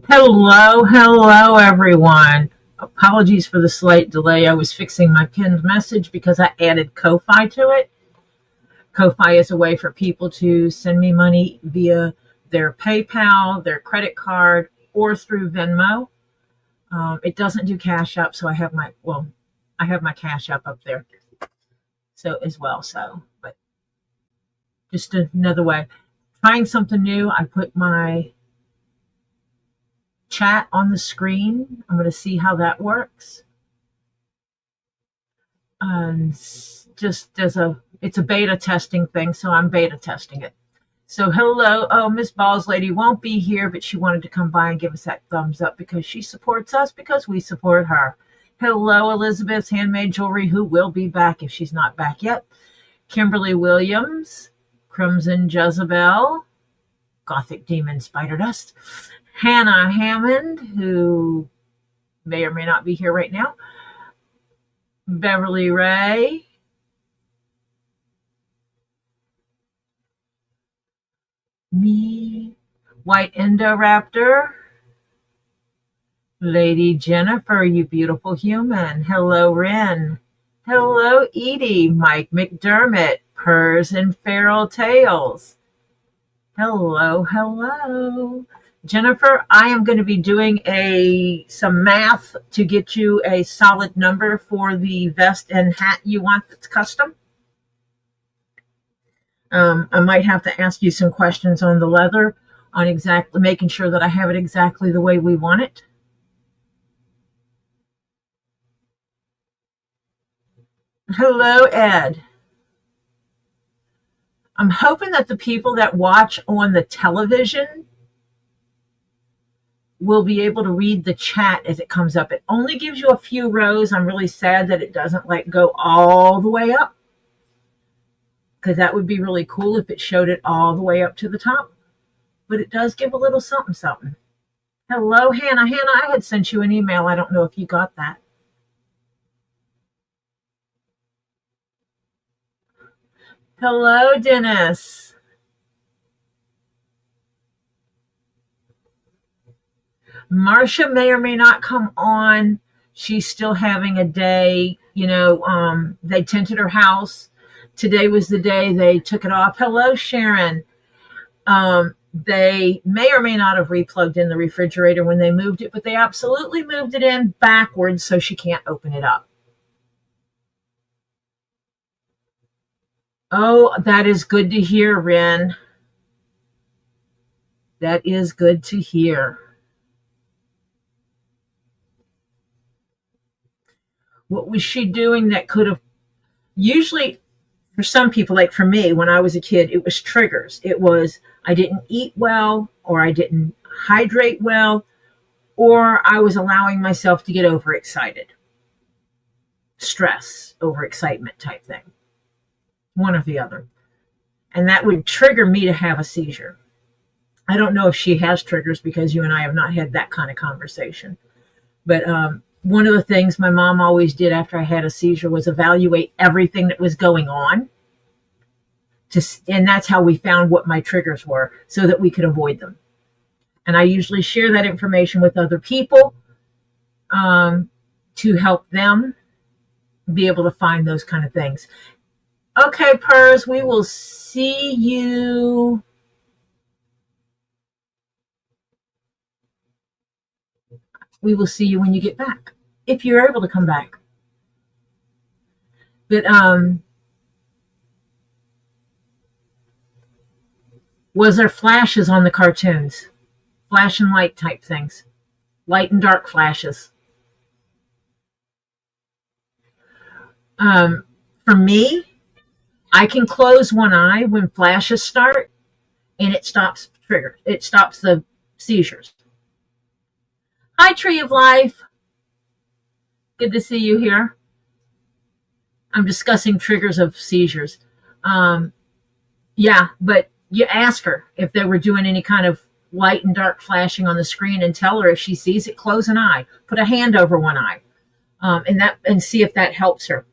Hello, everyone. Apologies for the slight delay. I was fixing my pinned message because I added Ko-Fi to it. Ko-Fi is a way for people to send me money via their PayPal, their credit card, or through Venmo. It doesn't do Cash App, so I have my Cash App up there, so as well. But just another way. Trying something new. I put my chat on the screen. I'm going to see how that works. And just it's a beta testing thing, so I'm beta testing it. So hello. Oh, Miss Balls Lady won't be here, but she wanted to come by and give us that thumbs up because she supports us because we support her. Hello, Elizabeth's Handmade Jewelry, who will be back if she's not back yet. Kimberly Williams, Crimson Jezebel, Gothic Demon Spider Dust, Hannah Hammond, who may or may not be here right now, Beverly Ray, me, White Indoraptor, Lady Jennifer, you beautiful human. Hello, Ren. Hello, Edie, Mike McDermott, Purrs and Feral Tales. Hello. Jennifer, I am going to be doing some math to get you a solid number for the vest and hat you want that's custom. I might have to ask you some questions on the leather, on exactly making sure that I have it exactly the way we want it. Hello, Ed. I'm hoping that the people that watch on the television will be able to read the chat as it comes up. It only gives you a few rows. I'm really sad that it doesn't go all the way up, because that would be really cool if it showed it all the way up to the top. But it does give a little something. Hello, Hannah. Hannah, I had sent you an email. I don't know if you got that. Hello, Dennis. Marcia may or may not come on. She's still having a day. They tinted her house. Today was the day they took it off. Hello, Sharon. They may or may not have replugged in the refrigerator when they moved it, but they absolutely moved it in backwards so she can't open it up. Oh, that is good to hear, Ren. That is good to hear. What was she doing that could have... Usually, for some people, like for me, when I was a kid, it was triggers. It was I didn't eat well, or I didn't hydrate well, or I was allowing myself to get overexcited. Stress, overexcitement type thing. One or the other. And that would trigger me to have a seizure. I don't know if she has triggers because you and I have not had that kind of conversation. But one of the things my mom always did after I had a seizure was evaluate everything that was going on. And that's how we found what my triggers were so that we could avoid them. And I usually share that information with other people to help them be able to find those kind of things. Okay, Purrs, we will see you. We will see you when you get back, if you're able to come back. But was there flashes on the cartoons? Flash and light type things. Light and dark flashes. For me, I can close one eye when flashes start, and it stops triggers. It stops the seizures. Hi, Tree of Life. Good to see you here. I'm discussing triggers of seizures. Yeah, but you ask her if they were doing any kind of light and dark flashing on the screen, and tell her if she sees it, close an eye, put a hand over one eye, and see if that helps her.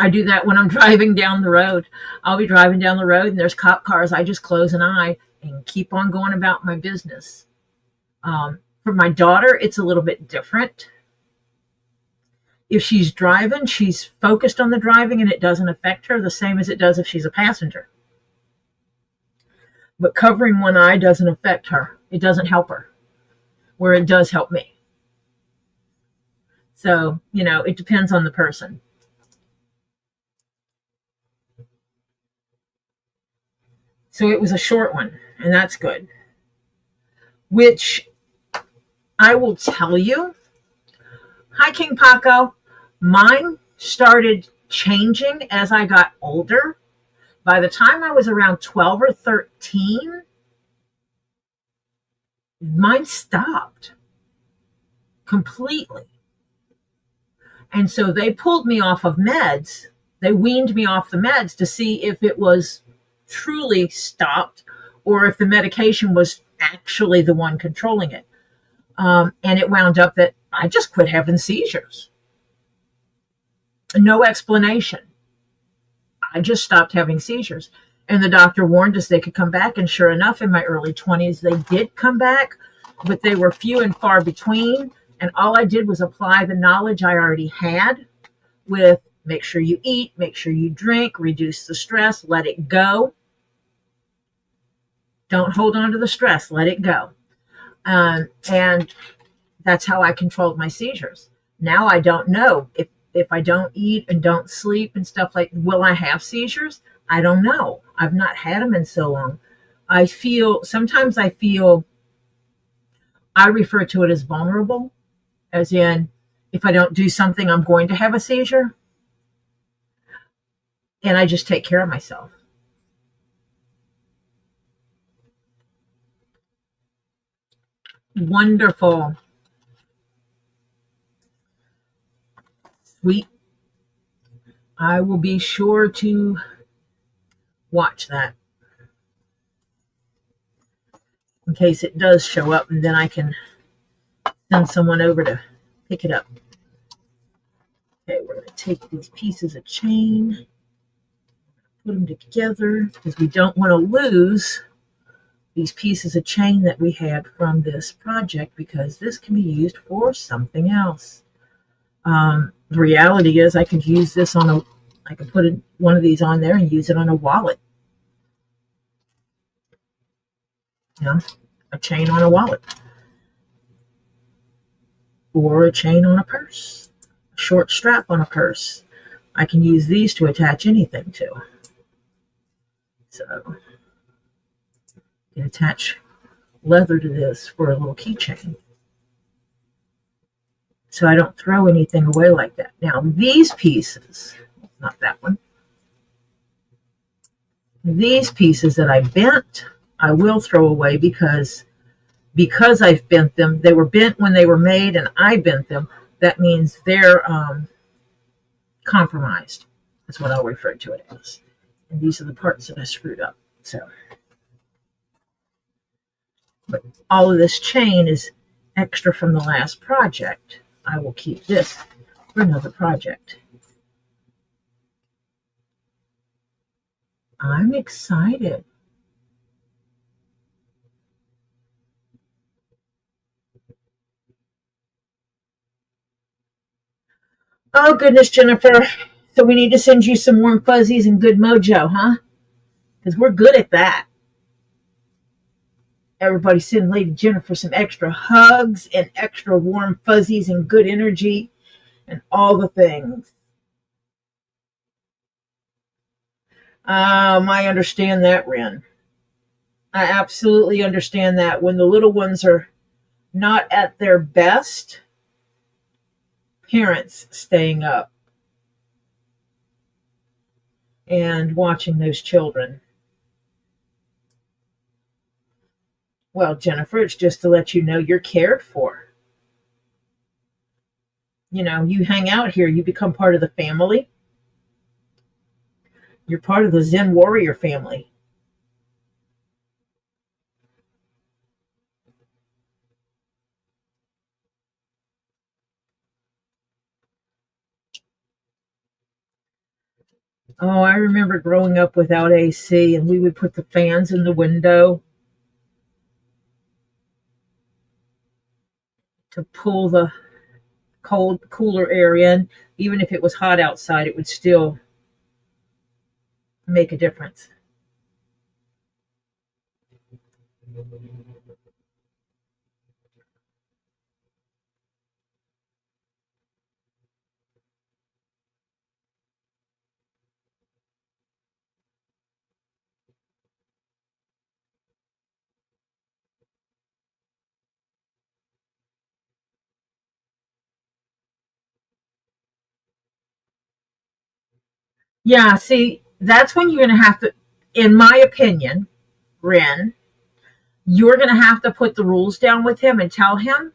I do that when I'm driving down the road. I'll be driving down the road and there's cop cars. I just close an eye and keep on going about my business. For my daughter, it's a little bit different. If she's driving, she's focused on the driving and it doesn't affect her the same as it does if she's a passenger. But covering one eye doesn't affect her. It doesn't help her, where it does help me. So, it depends on the person. So it was a short one, and that's good. Which I will tell you, hi, King Paco, mine started changing as I got older. By the time I was around 12 or 13, mine stopped completely. And so they pulled me off of meds. They weaned me off the meds to see if it was truly stopped or if the medication was actually the one controlling it. And it wound up that I just quit having seizures. No explanation. I just stopped having seizures. And the doctor warned us they could come back. And sure enough, in my early 20s, they did come back, but they were few and far between. And all I did was apply the knowledge I already had with make sure you eat, make sure you drink, reduce the stress, let it go. Don't hold on to the stress, let it go. And that's how I controlled my seizures. Now I don't know if I don't eat and don't sleep and stuff like, will I have seizures? I don't know. I've not had them in so long. Sometimes I refer to it as vulnerable, as in, if I don't do something, I'm going to have a seizure. And I just take care of myself. Wonderful. Sweet. I will be sure to watch that in case it does show up, and then I can send someone over to pick it up. Okay, we're going to take these pieces of chain, put them together, because we don't want to lose these pieces of chain that we had from this project, because this can be used for something else. The reality is I could use this I could put one of these on there and use it on a wallet. A chain on a wallet. Or a chain on a purse. A short strap on a purse. I can use these to attach anything to. So, you can attach leather to this for a little keychain. So I don't throw anything away like that. Now, these pieces, not that one, these pieces that I bent, I will throw away because I've bent them. They were bent when they were made and I bent them. That means they're compromised. That's what I'll refer to it as. And these are the parts that I screwed up. But all of this chain is extra from the last project. I will keep this for another project. I'm excited. Oh, goodness, Jennifer. So we need to send you some warm fuzzies and good mojo, huh? Because we're good at that. Everybody send Lady Jennifer some extra hugs and extra warm fuzzies and good energy and all the things. I understand that, Ren. I absolutely understand that. When the little ones are not at their best, parents staying up and watching those children. Well, Jennifer, it's just to let you know you're cared for. You hang out here, you become part of the family. You're part of the Zen warrior family. Oh, I remember growing up without AC, and we would put the fans in the window to pull the cooler air in. Even if it was hot outside, it would still make a difference. Yeah, see, that's when you're going to have to, in my opinion, Ren, you're going to have to put the rules down with him and tell him,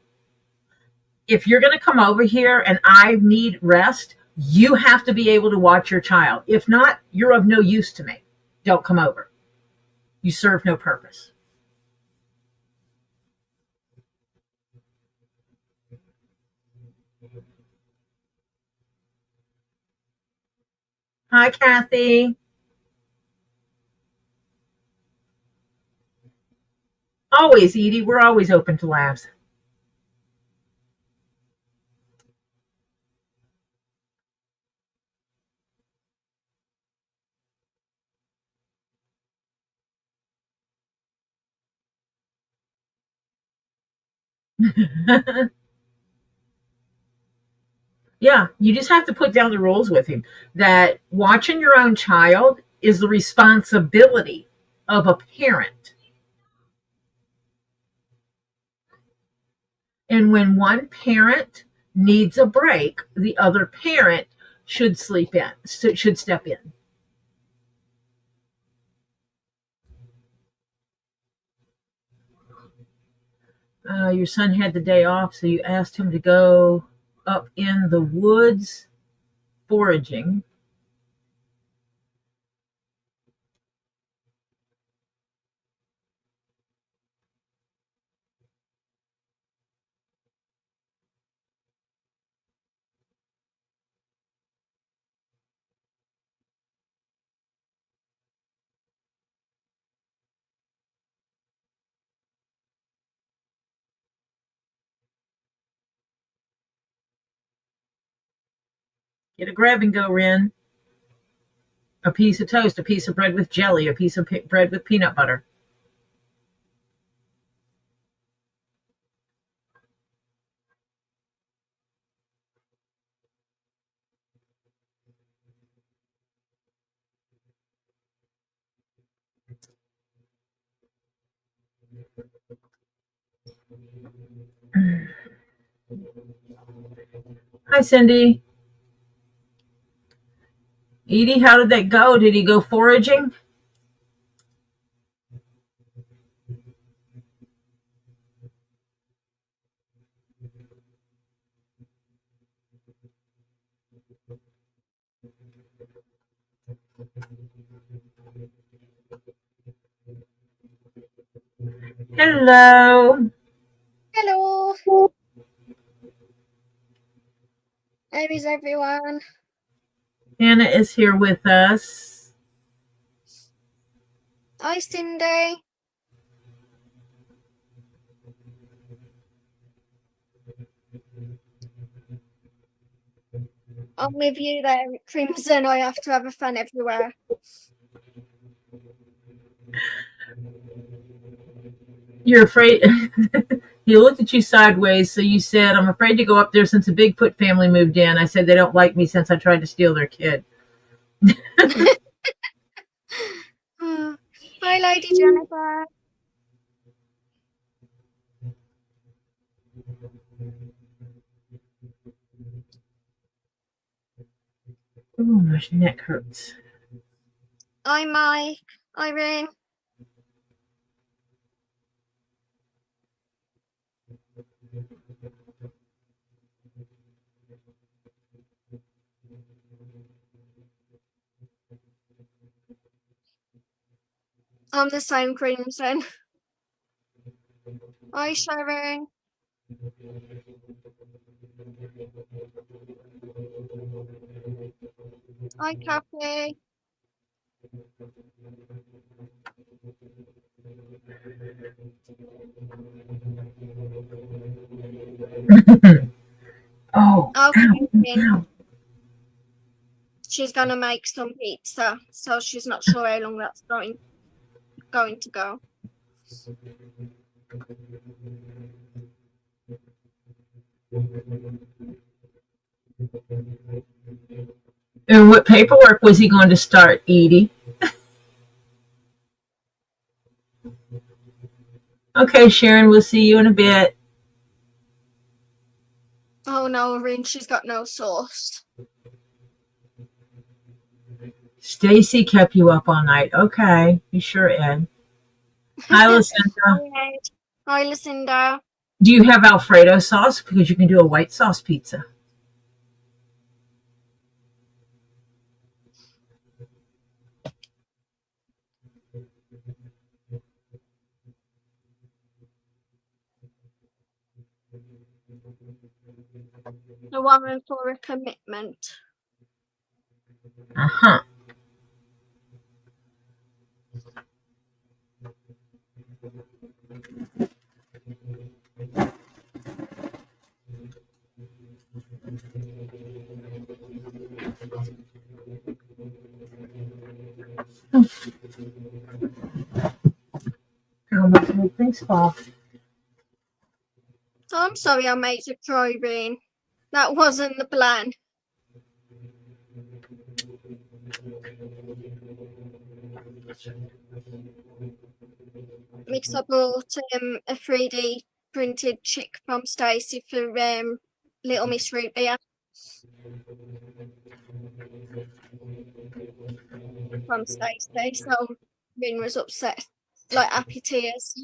if you're going to come over here and I need rest, you have to be able to watch your child. If not, you're of no use to me. Don't come over. You serve no purpose. Hi, Kathy. Always, Edie. We're always open to laughs. Yeah, you just have to put down the rules with him that watching your own child is the responsibility of a parent. And when one parent needs a break, the other parent should should step in. Your son had the day off, so you asked him to go up in the woods foraging. Get a grab and go, Ren. A piece of toast, a piece of bread with jelly, a piece of bread with peanut butter. Hi, Cindy. Edie, how did that go? Did he go foraging? Hello. Hello. How is everyone? Hannah is here with us. Hi, Cindy. I'm with you there, Crimson. I have to have a fan everywhere. You're afraid. He looked at you sideways, so you said, I'm afraid to go up there since the Bigfoot family moved in. I said they don't like me since I tried to steal their kid. Hi, Lady Jennifer. Oh, my neck hurts. Hi, Mike. Irene. I'm the same, Crimson. Hi, Sharon. Hi, Kathy. Oh, Okay, then. ow. She's gonna make some pizza, so she's not sure how long that's going to go. And what paperwork was he going to start, Edie? Okay, Sharon, we'll see you in a bit. Oh no, Rin, she's got no sauce. Stacy kept you up all night. Okay, you sure, Ed. Hi, Lucinda. Hi, Lucinda. Do you have Alfredo sauce? Because you can do a white sauce pizza. The woman for a commitment. Uh-huh. How much make things fall? Oh, I'm sorry I made you cry, Rin. That wasn't the plan. Because I bought a 3D printed chick from Stacey for Little Miss Root Beer. From Stacey, so Rin was upset, like happy tears.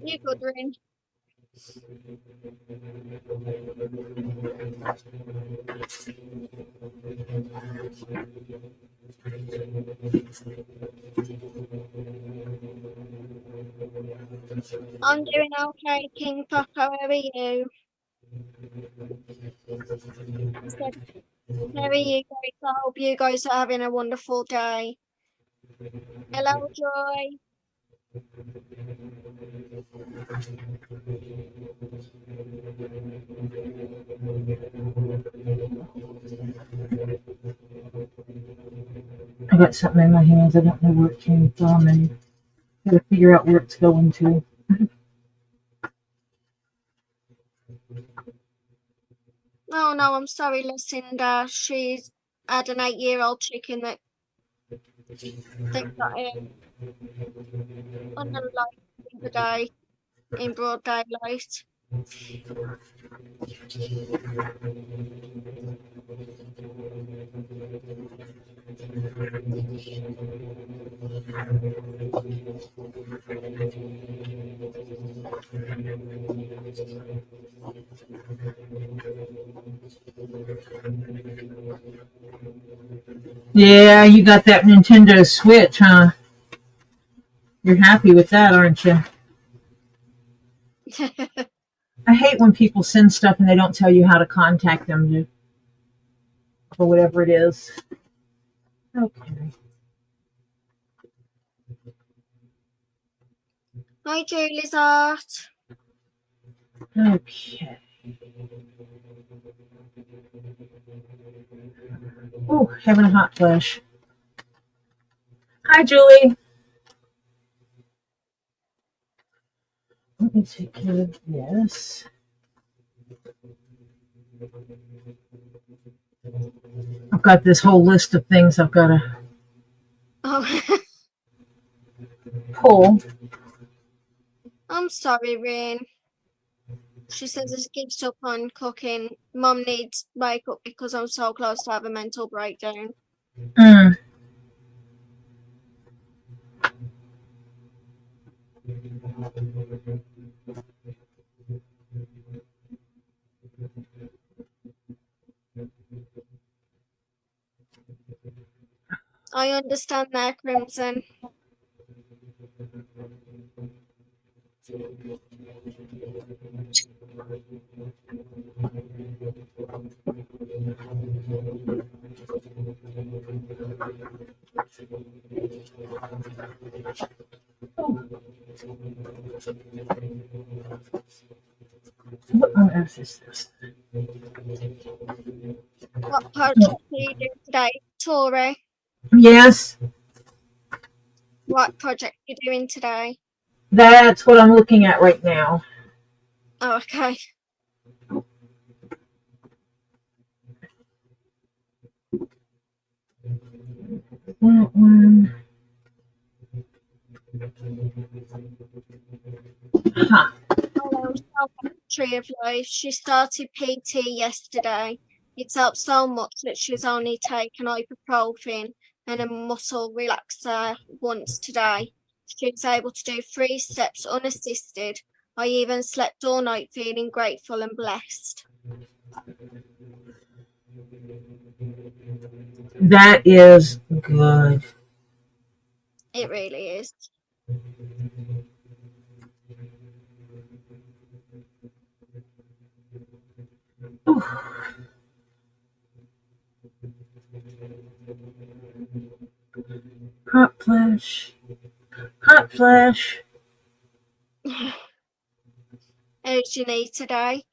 You good, Rin? I'm doing okay, King Papa. How are you? How are you guys? I hope you guys are having a wonderful day. Hello, Joy. I got something in my hands. I don't know where it came from, and gotta figure out where it's going to. Oh no, I'm sorry, Lucinda. She's had an 8-year-old chicken that they got on the light the other day in broad daylight. Yeah, you got that Nintendo Switch, huh? You're happy with that, aren't you? I hate when people send stuff and they don't tell you how to contact them for whatever it is. Okay. Hi, Julie's art. Okay. Oh, having a hot flash. Hi, Julie. Let me take care of this. I've got this whole list of things I've got to Oh, pull. I'm sorry, Rin. She says she keeps up on cooking. Mum needs makeup because I'm so close to have a mental breakdown. Mm. I understand that, Crimson. What on earth is this? What project are you doing today, Tori? Yes, What project are you doing today? that's what I'm looking at right now. Oh, okay. That one. Huh. Hello, Tree of Life. She started PT yesterday. It's helped so much that she's only taken ibuprofen and a muscle relaxer once today. She was able to do 3 steps unassisted. I even slept all night feeling grateful and blessed. That is good. It really is. Ooh. Hot flash. Hot flash. How's your knee today?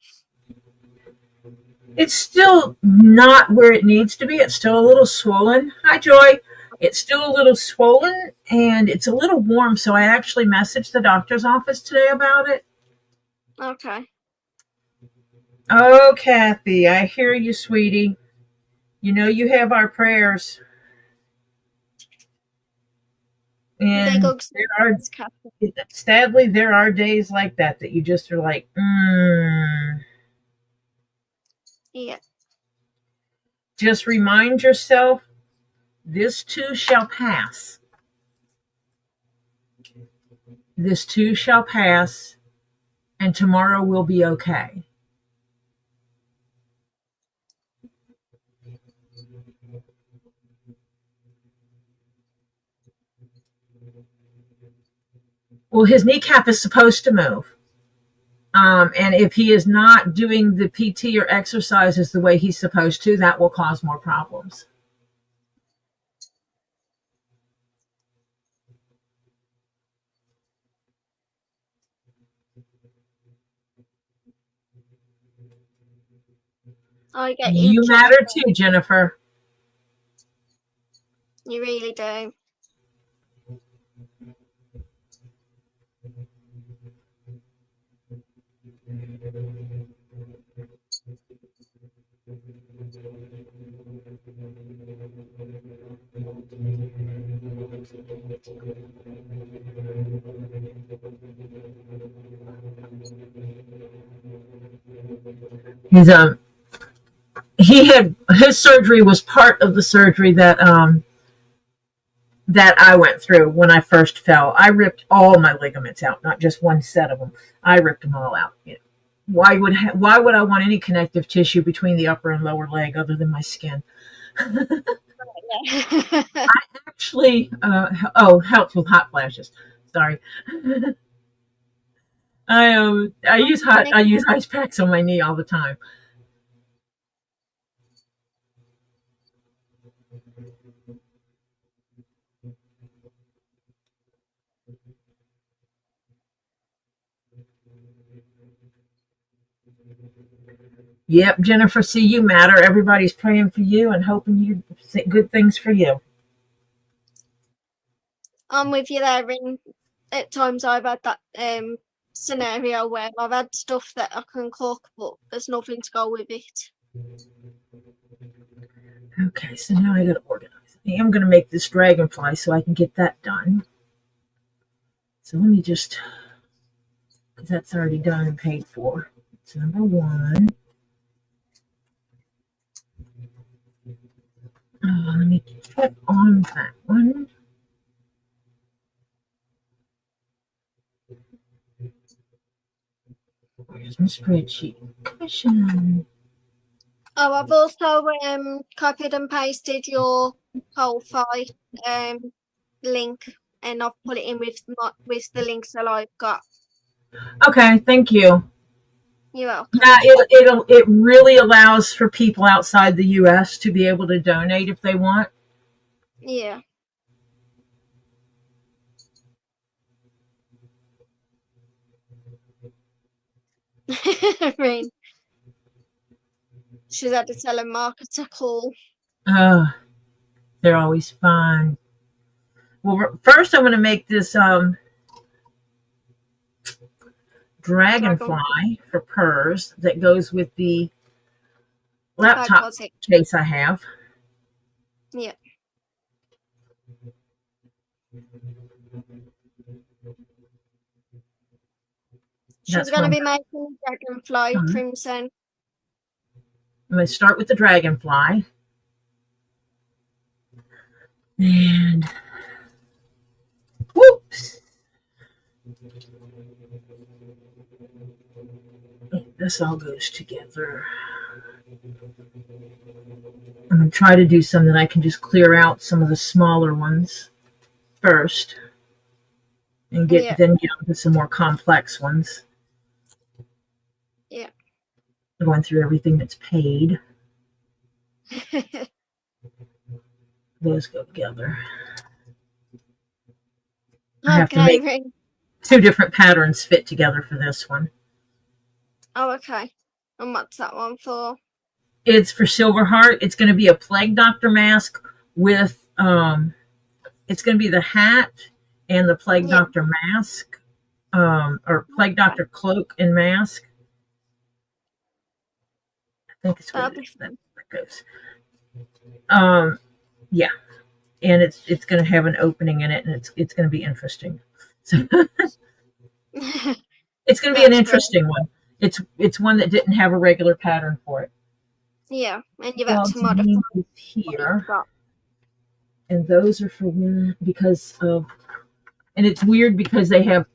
It's still not where it needs to be. It's still a little swollen. Hi, Joy. It's still a little swollen and it's a little warm. So I actually messaged the doctor's office today about it. Okay. Oh, Kathy, I hear you, sweetie. You know you have our prayers. And Big hugs. sadly, there are days like that you just are like, Yeah. Just remind yourself, this too shall pass. This too shall pass, and tomorrow will be okay. Well, his kneecap is supposed to move. And if he is not doing the PT or exercises the way he's supposed to, that will cause more problems. I get You matter too, Jennifer. You really do. His surgery was part of the surgery that I went through when I first fell. I ripped all my ligaments out, not just one set of them. I ripped them all out. You know, why would I want any connective tissue between the upper and lower leg other than my skin? I actually helps with hot flashes. Sorry. I use ice packs on my knee all the time. Yep, Jennifer, see, you matter. Everybody's praying for you and hoping you good things for you. I'm with you there. At times I've had that scenario where I've had stuff that I can cook, but there's nothing to go with it. Okay, so now I gotta organize. I am gonna make this dragonfly so I can get that done. So let me just, because that's already done and paid for. It's number 1. Let me click on that one. Where's my spreadsheet? Commission. Oh, I've also copied and pasted your Ko-Fi link, and I've put it in with the links that I've got. Okay, thank you. You're welcome. Yeah, it really allows for people outside the U.S. to be able to donate if they want. Yeah. I mean, she's had to tell a marketer call. Uh, they're always fun. Well, first I'm going to make this Dragon dragonfly for purrs that goes with the bag laptop was it? case I have. Yeah. She's That's what gonna I'm be making dragonfly doing. crimson. I'm going to start with the dragonfly. And whoops. This all goes together. I'm going to try to do some that I can just clear out some of the smaller ones first and Yeah. then get into some more complex ones. Yeah. Going through everything that's paid. Those go together. I have to make Right. 2 different patterns fit together for this one. Oh, okay. And what's that one for? It's for Silverheart. It's going to be a Plague Doctor mask with it's going to be the hat and the Plague Yeah. Doctor mask, or Plague Doctor cloak and mask. I think it's what that goes. Yeah, and it's going to have an opening in it, and it's going to be interesting. So it's going to be an interesting one. It's one that didn't have a regular pattern for it. Yeah, and you've had to modify here, and those are for women because of, and it's weird because they have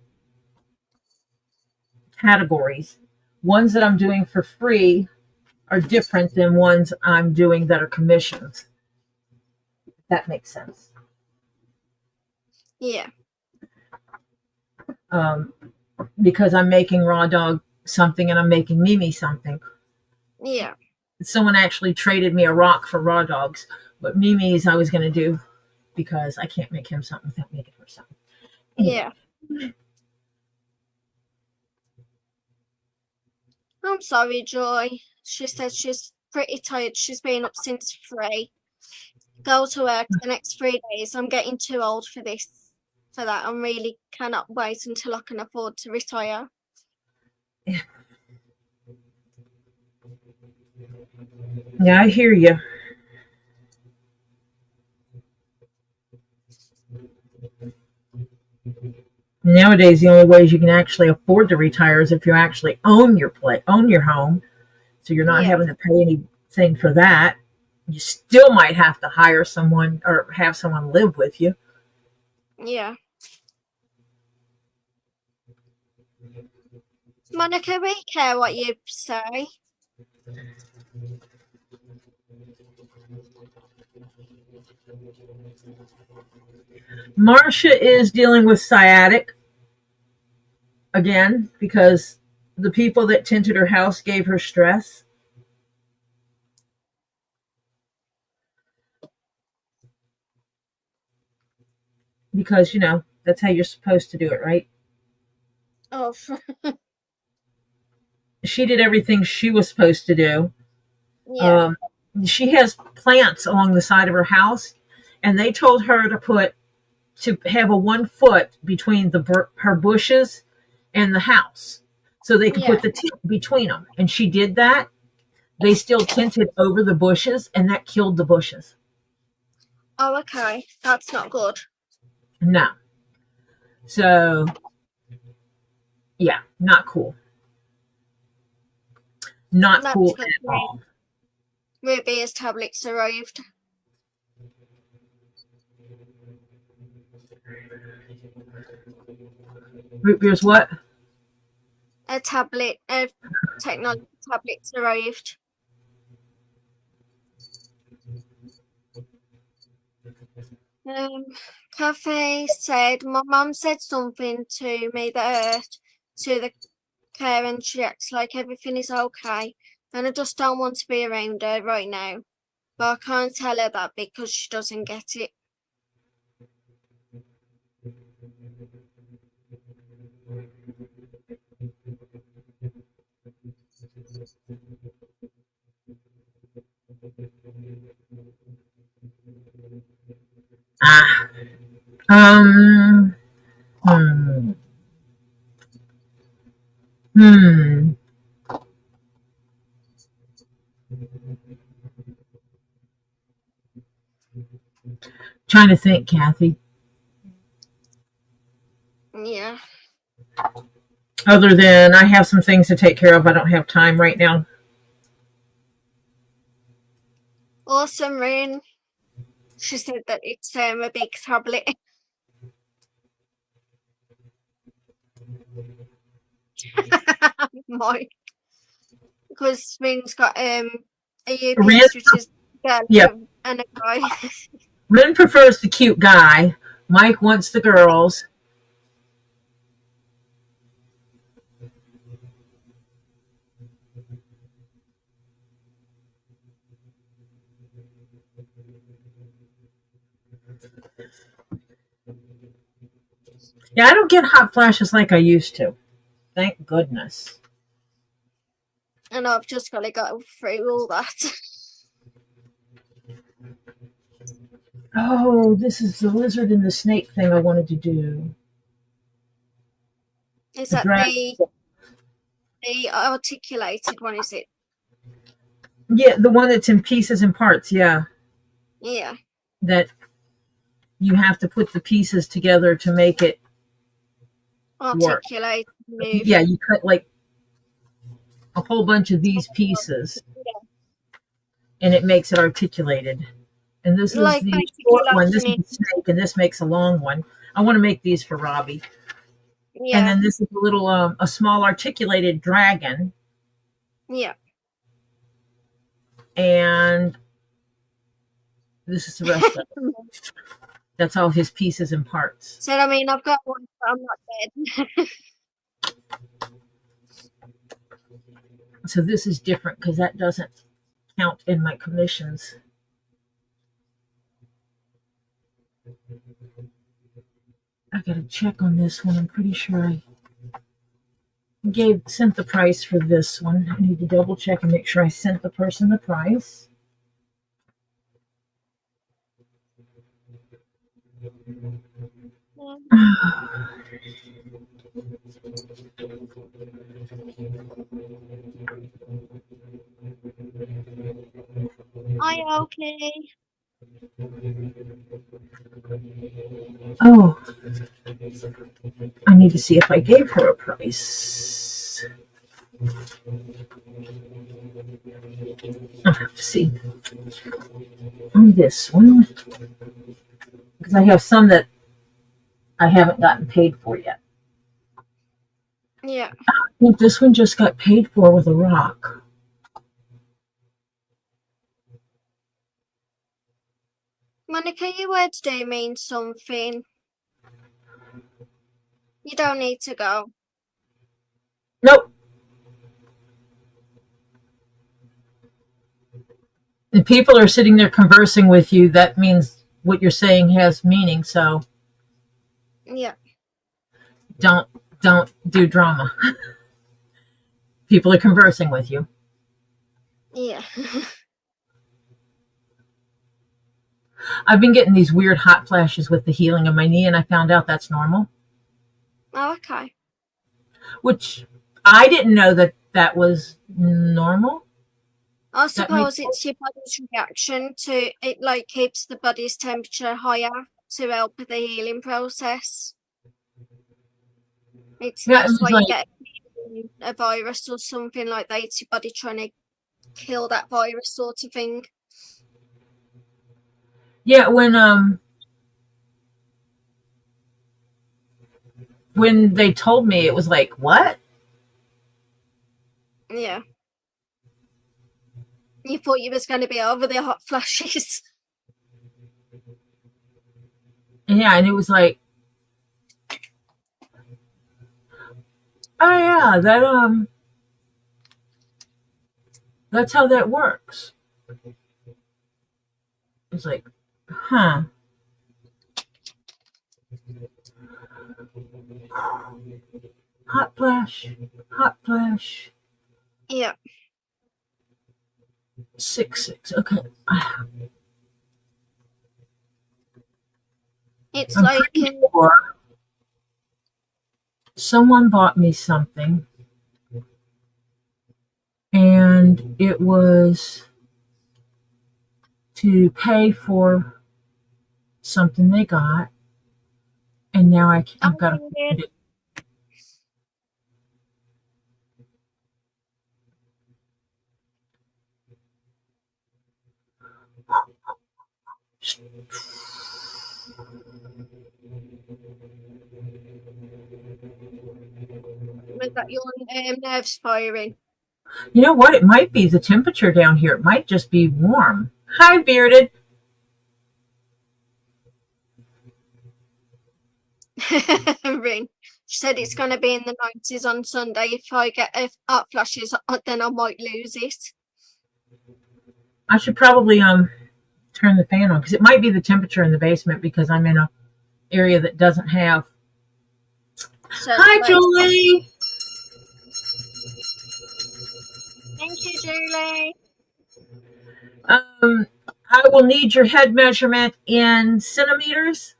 categories. Ones that I'm doing for free are different than ones I'm doing that are commissions. That makes sense. Yeah. Because I'm making Raw Dog something and I'm making Mimi something. Yeah. Someone actually traded me a rock for Raw Dogs, but Mimi's I was going to do because I can't make him something without making her something. Anyway. Yeah. I'm sorry, Joy. She says she's pretty tired. She's been up since 3. Go to work the next 3 days. I'm getting too old for this. For that, I really cannot wait until I can afford to retire. Yeah, I hear you. Nowadays, the only ways you can actually afford to retire is if you actually own your home, so you're not having to pay anything for that. You still might have to hire someone or have someone live with you. Yeah. Monica, we care what you say. Marcia is dealing with sciatic again because the people that tinted her house gave her stress. Because, that's how you're supposed to do it, right? Oh. She did everything she was supposed to do. Yeah. She has plants along the side of her house, and they told her to have a 1 foot between her bushes and the house so they could put the tint between them. And she did that. They still tinted over the bushes, and that killed the bushes. Oh, okay. That's not good. No. So, yeah, not cool. Not That's cool at all. Ruby's tablets arrived. Root beer's what? A technology tablets arrived. Cafe said, my mum said something to me that hurt. to the care and she acts like everything is okay. And I just don't want to be around her right now. But I can't tell her that because she doesn't get it. Ah. Um. Hmm. Hmm. Trying to think, Kathy. Yeah. Other than I have some things to take care of, I don't have time right now. Awesome, Rain. She said that it's a big tablet. Mike. Because Rain's got a Rin, earpiece, which is girl yep. and a guy. Rin prefers the cute guy. Mike wants the girls. Yeah, I don't get hot flashes like I used to. Thank goodness. And I've just got to go through all that. Oh, this is the lizard and the snake thing I wanted to do. Is The that drag- the articulated one, is it? Yeah, the one that's in pieces and parts, yeah. Yeah. That you have to put the pieces together to make it work. Articulate, move. Yeah, you cut like a whole bunch of these pieces and it makes it articulated. And this is Like the basically short like one. This is me. the snake, and this makes a long one. I want to make these for Robbie. Yeah. And then this is a little, a small articulated dragon. Yeah. And this is the rest of it. That's all his pieces and parts. So I mean, I've got one, but I'm not dead. So this is different because that doesn't count in my commissions. I gotta check on this one. I'm pretty sure I sent the price for this one. I need to double check and make sure I sent the person the price. Are you okay? Oh, I need to see if I gave her a price. I'll have to see on this one because I have some that I haven't gotten paid for yet. Yeah. I think this one just got paid for with a rock. Monica, your words do mean something. You don't need to go. Nope. And people are sitting there conversing with you. That means what you're saying has meaning. So Yeah. don't do drama. People are conversing with you. Yeah. I've been getting these weird hot flashes with the healing of my knee, and I found out that's normal. Oh, okay. Which I didn't know that was normal. I suppose it's your body's reaction to it, like keeps the body's temperature higher to help with the healing process. That's why you get a virus or something like that. It's your body trying to kill that virus sort of thing. Yeah, when they told me, it was like, what? Yeah. You thought you was going to be over the hot flashes. Yeah, and it was like, Oh yeah, that's how that works. It's like, huh. Hot flash, hot flash. Yeah, 6 6. Okay. it's I'm like pretty sure someone bought me something and it was to pay for something they got, and now I've got to oh, find it. was that your nerves firing? You know what? It might be the temperature down here. It might just be warm. Hi, Bearded. Ring. She said it's going to be in the 90s on Sunday. If I get hot flashes, then I might lose it. I should probably turn the fan on because it might be the temperature in the basement because I'm in a area that doesn't have. So, Hi, like, Julie. thank you, Julie. I will need your head measurement in centimeters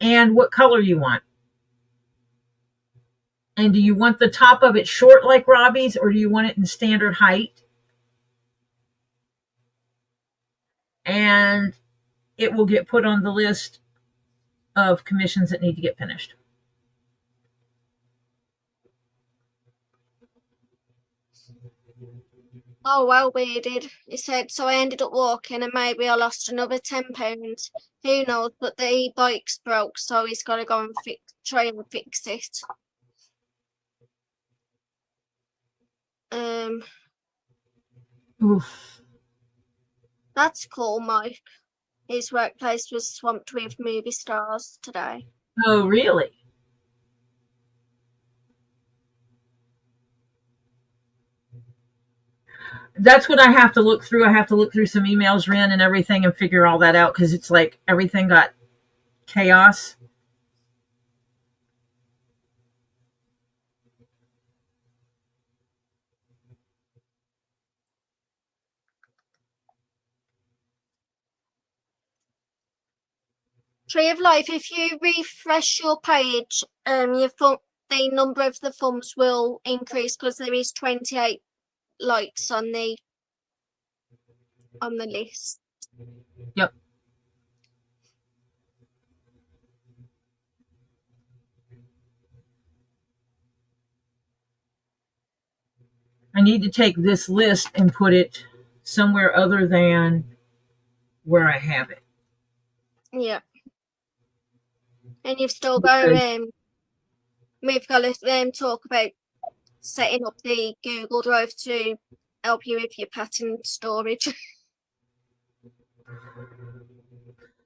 and what color you want. And do you want the top of it short like Robbie's, or do you want it in standard height? And it will get put on the list of commissions that need to get finished. Oh, well, weirded. He said, so I ended up walking and maybe I lost another £10. Who knows? But the e-bike's broke, so he's got to go and try and fix it. Oof. That's cool, Mike. His workplace was swamped with movie stars today. Oh, really? That's what I have to look through. I have to look through some emails, Ren, and everything and figure all that out because it's like everything got chaos. Tree of Life, if you refresh your page, the number of the thumbs will increase because there is 28 likes on the list. Yep. I need to take this list and put it somewhere other than where I have it. Yeah. And you've still got we've got to talk about setting up the Google Drive to help you with your patent storage.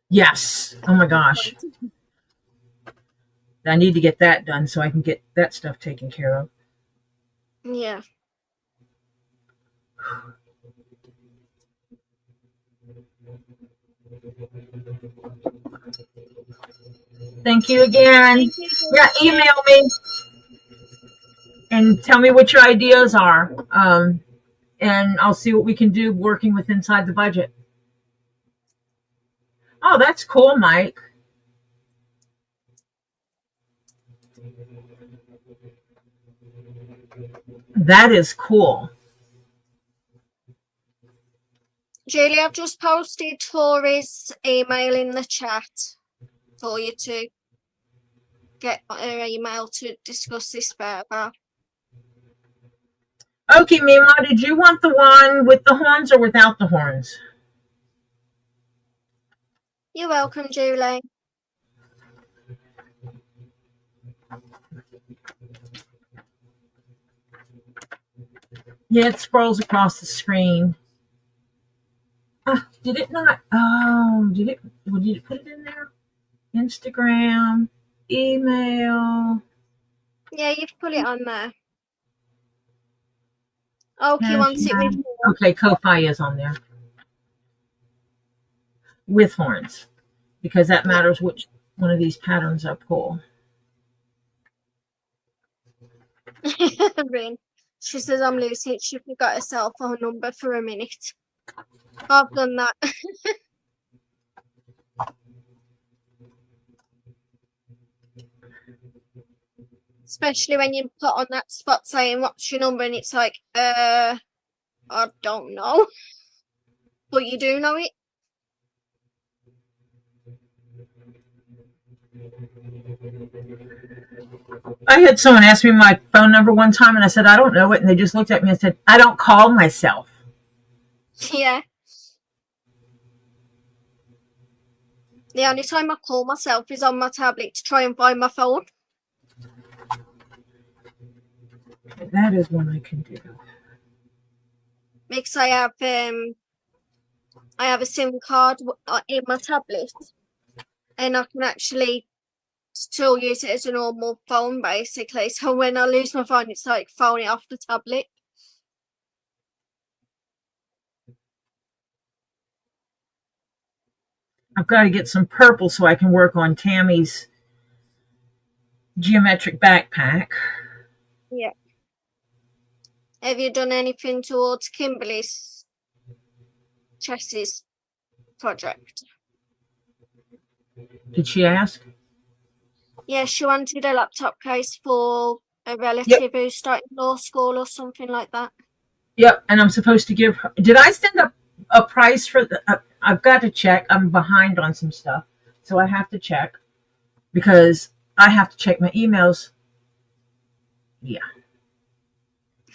Yes. Oh my gosh. I need to get that done so I can get that stuff taken care of. Yeah. Thank you again. Yeah, email me and tell me what your ideas are. And I'll see what we can do working with inside the budget. Oh, that's cool, Mike. That is cool. Julie, I've just posted Tori's email in the chat for you to get her email to discuss this further. Okay, Mima, did you want the one with the horns or without the horns? You're welcome, Julie. Yeah, it scrolls across the screen. Did it not? Oh, did it? Well, did it put it in there? Instagram, email. Yeah, you've put it on there. Okay, Yeah, wants it with more. okay, Ko-Fi is on there with horns because that Yeah. matters which one of these patterns I pull. Rin. She says I'm Lucy. She forgot her cell phone number for a minute. I've done that. Especially when you put on that spot saying what's your number and it's like, I don't know. But you do know it. I had someone ask me my phone number one time and I said, I don't know it. And they just looked at me and said, I don't call myself. Yeah. The only time I call myself is on my tablet to try and find my phone. That is one I can do. Because I have a SIM card in my tablet, and I can actually still use it as a normal phone, basically. So when I lose my phone, it's like throwing it off the tablet. I've got to get some purple so I can work on Tammy's geometric backpack. Yeah. Have you done anything towards Kimberly's chassis project? Did she ask? Yeah, she wanted a laptop case for a relative who's starting law school or something like that. Yep, and I'm supposed to give her. Did I send a price for the? I've got to check. I'm behind on some stuff, so I have to check because I have to check my emails. Yeah.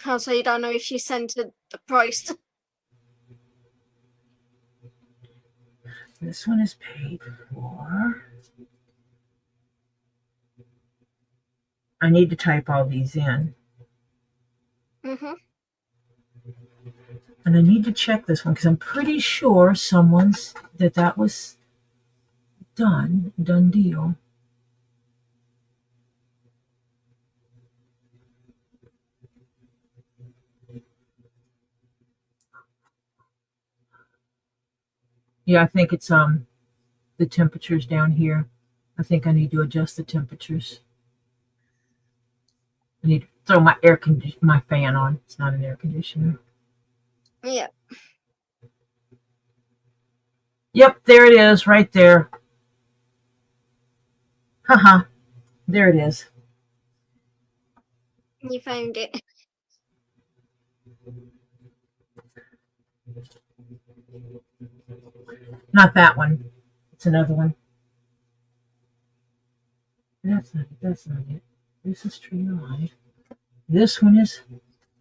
Oh, so you don't know if she sent the price. This one is paid for. I need to type all these in. Mhm. And I need to check this one because I'm pretty sure someone's that was done deal. Yeah, I think it's the temperatures down here. I think I need to adjust the temperatures. I need to throw my fan on. It's not an air conditioner. Yeah. Yep, there it is, right there. Haha, there it is. You found it. Not that one. It's another one. That's not it. This is Tree Live. This one is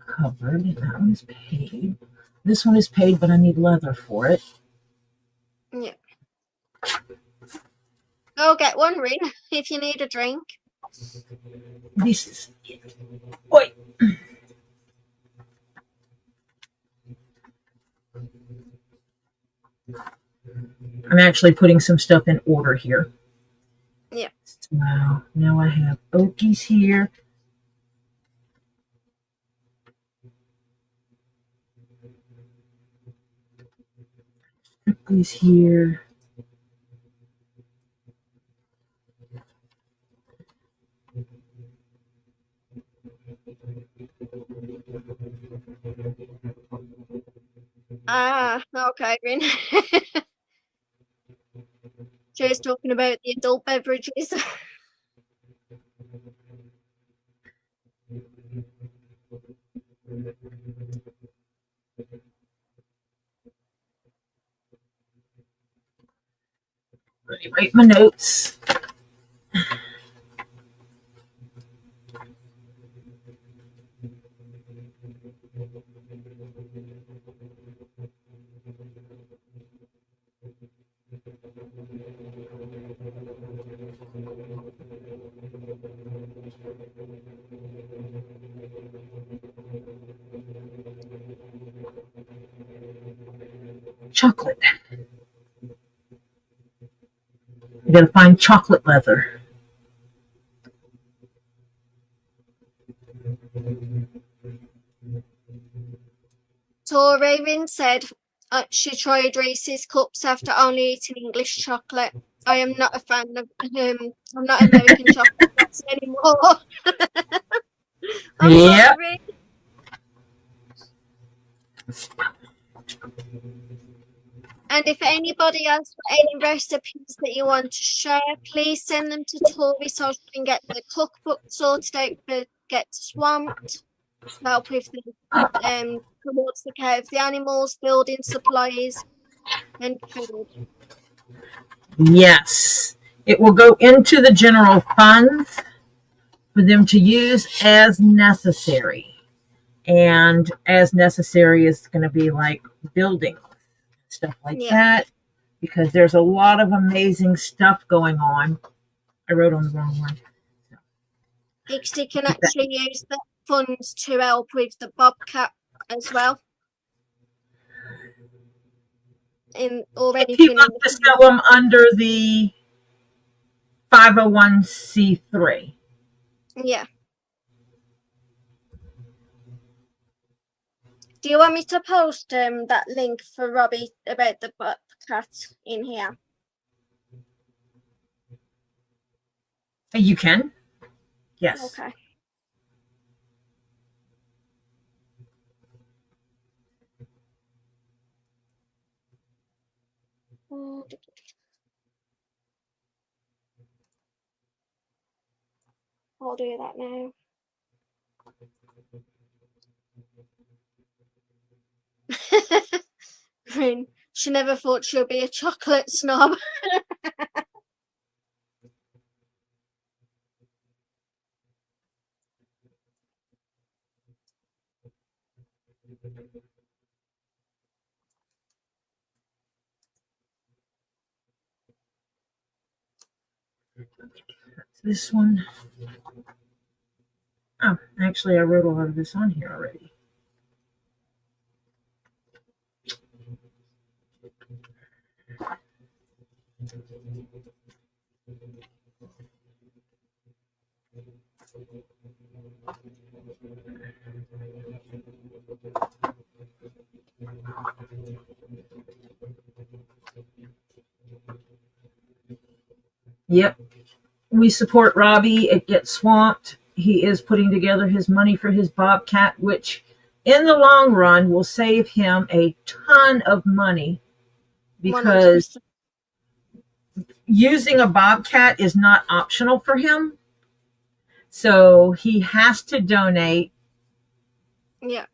covered, and that one is paid. This one is paid, but I need leather for it. Yeah. Go get one, Rin, if you need a drink. This is. Wait. I'm actually putting some stuff in order here. Yeah. Wow. Now I have Okies here. These here. Okay, Rin. She's talking about the adult beverages. Let me write my notes. Chocolate. I gotta find chocolate leather. Tori Rin said she tried Reese's cups after only eating English chocolate. I am not a fan of I'm not American chocolate anymore. I'm Yep. sorry. And if anybody has any recipes that you want to share, please send them to Tori so she can get the cookbook sorted out for Get Swamped. Help with the towards the care of the animals, building supplies, and food. Yes. It will go into the general funds for them to use as necessary. And as necessary is going to be like building stuff like that, because there's a lot of amazing stuff going on. I wrote on the wrong one. Dixie can actually use the funds to help with the Bobcat as well. If you look to sell them under the 501c3. Yeah. Do you want me to post that link for Robbie about the Bobcat in here? You can. Yes. Okay. I'll do that now. Rin, she never thought she'd be a chocolate snob. This one. Oh, actually, I wrote a lot of this on here already. Yep. We support Robbie at Get Swamped. He is putting together his money for his Bobcat, which in the long run will save him a ton of money, because 100%. Using a Bobcat is not optional for him. So he has to donate. Yeah.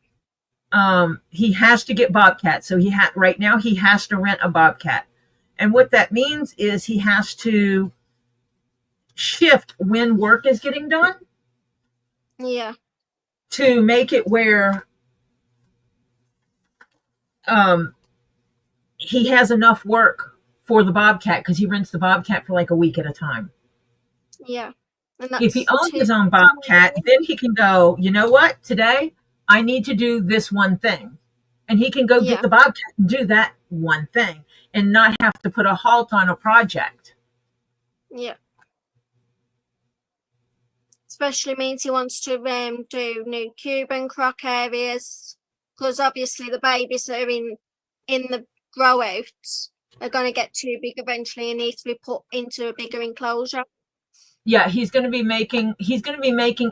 He has to get Bobcat. So right now he has to rent a Bobcat. And what that means is he has to shift when work is getting done. Yeah. To make it where he has enough work for the Bobcat, because he rents the Bobcat for like a week at a time. Yeah. If he owns his own Bobcat, then he can go, you know what, today I need to do this one thing. And he can go get the Bobcat and do that one thing and not have to put a halt on a project. Yeah. Especially means he wants to do new cube and croc areas, because obviously the babies that are in the grow outs are going to get too big eventually and need to be put into a bigger enclosure. Yeah, he's going to be making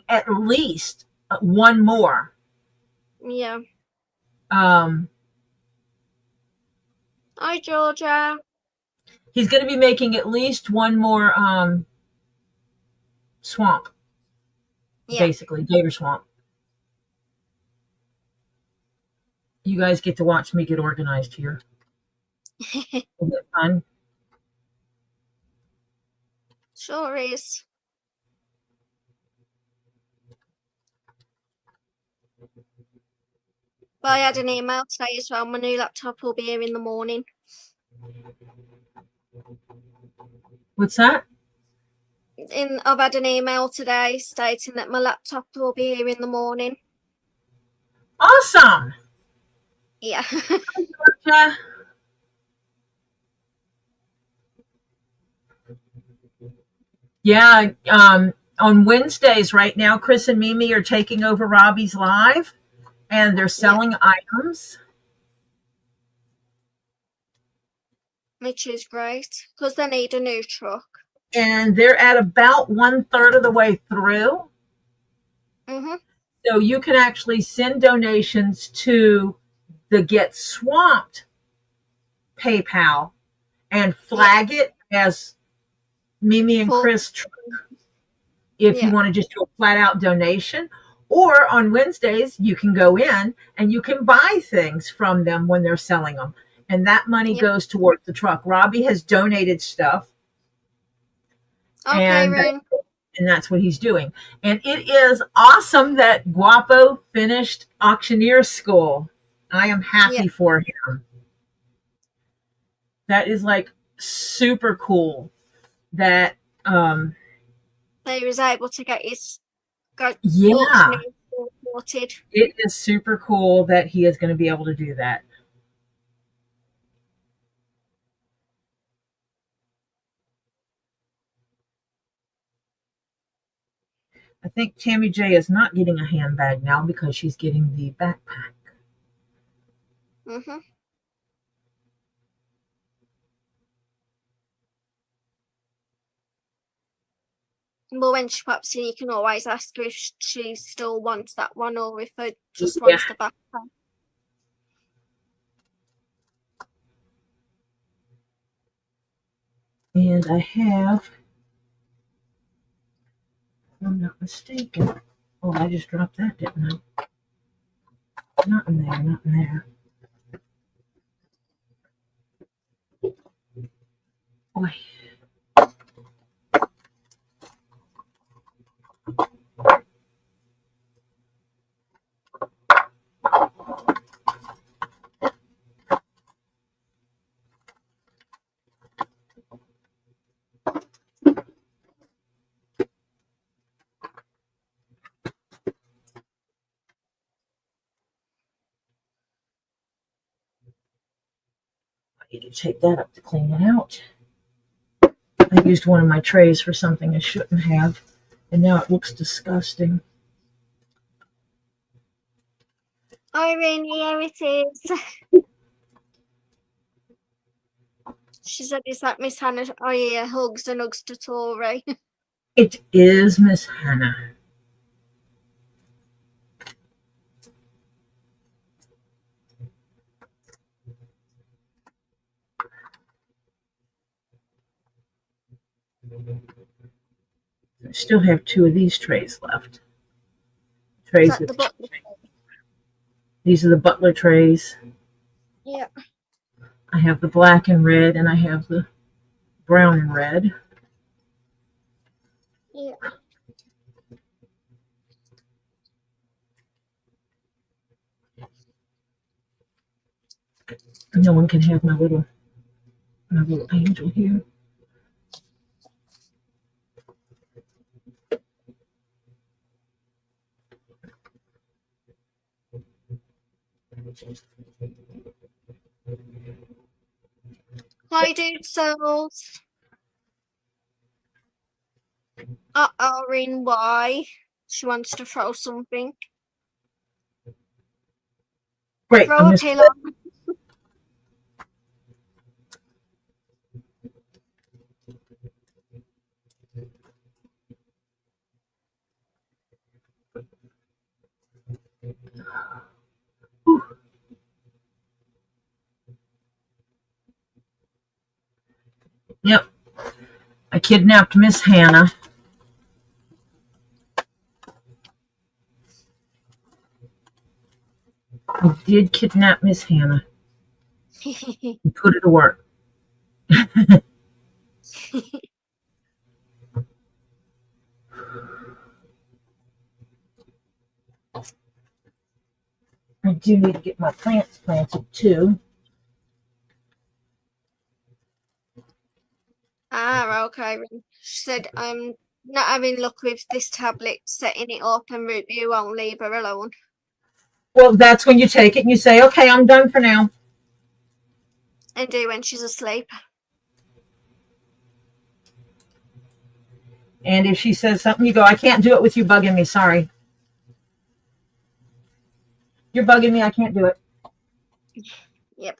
at least one more. Yeah. Hi, Georgia. He's going to be making at least one more swamp. Yeah. Basically, Gator Swamp. You guys get to watch me get organized here. Isn't it fun? Sure is. But I had an email today as well. My new laptop will be here in the morning. What's that? I've had an email today stating that my laptop will be here in the morning. Awesome. Yeah. Yeah. On Wednesdays right now, Chris and Mimi are taking over Robbie's live, and they're selling items. Which is great because they need a new truck. And they're at about 1/3 of the way through. So you can actually send donations to the Get Swamped PayPal and flag it as Mimi and Chris truck if you want to just do a flat out donation. Or on Wednesdays, you can go in and you can buy things from them when they're selling them. And that money goes towards the truck. Robbie has donated stuff. Okay, and that's what he's doing. And it is awesome that Guapo finished auctioneer school. I am happy for him. That is like super cool that he was able to get his sorted. It is super cool that he is going to be able to do that. I think Tammy J is not getting a handbag now because she's getting the backpack. Well, when she pops in, you can always ask her if she still wants that one or if she just wants the backpack. And I have, if I'm not mistaken. Oh, I just dropped that, didn't I? Not in there, not in there. Boy. I need to take that up to clean it out. I used one of my trays for something I shouldn't have, and now it looks disgusting. Irene, here it is. She said, is that Miss Hannah? Oh, yeah, hugs and hugs to Tori. It is Miss Hannah. I still have 2 of these trays left. Trays with these are the Butler trays. Yeah. I have the black and red, and I have the brown and red. Yeah. No one can have my little angel here. Hi, dude souls. Irene, why? She wants to throw something. Great. Throw a pillow. Yep. I kidnapped Miss Hannah. I did kidnap Miss Hannah and put her to work. I do need to get my plants planted too. Okay. She said, I'm not having luck with this tablet, setting it up, and Ruby won't leave her alone. Well, that's when you take it and you say, okay, I'm done for now. And do when she's asleep. And if she says something, you go, I can't do it with you bugging me. Sorry. You're bugging me. I can't do it. Yep.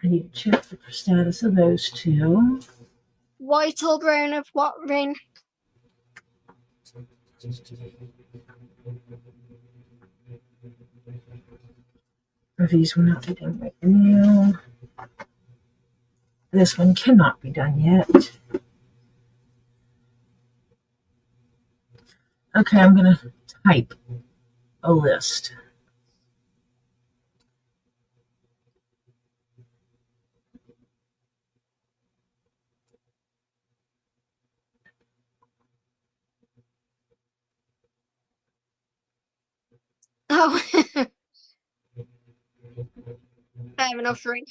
I need to check the status of those two. White or brown of what ring? These will not be done right now. This one cannot be done yet. Okay, I'm going to type a list. Oh, fair enough, ring.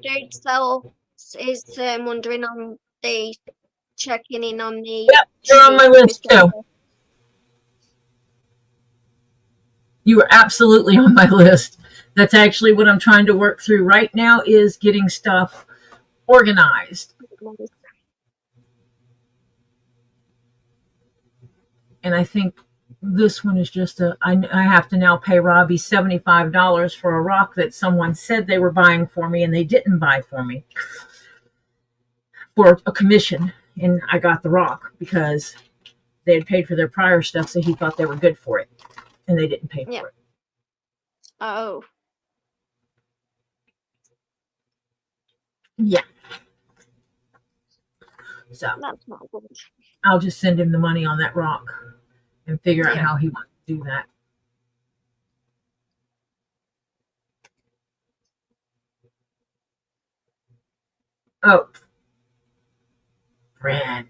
Jade Cell is wondering on the checking in on the. Yep, you're on my list too. You are absolutely on my list. That's actually what I'm trying to work through right now, is getting stuff organized. And I think this one is just I have to now pay Robbie $75 for a rock that someone said they were buying for me and they didn't buy for me for a commission. And I got the rock because they had paid for their prior stuff, so he thought they were good for it. And they didn't pay for it. Oh. Yeah. So that's not good. I'll just send him the money on that rock and figure out Yeah. how he wants to do that. Oh, Brad.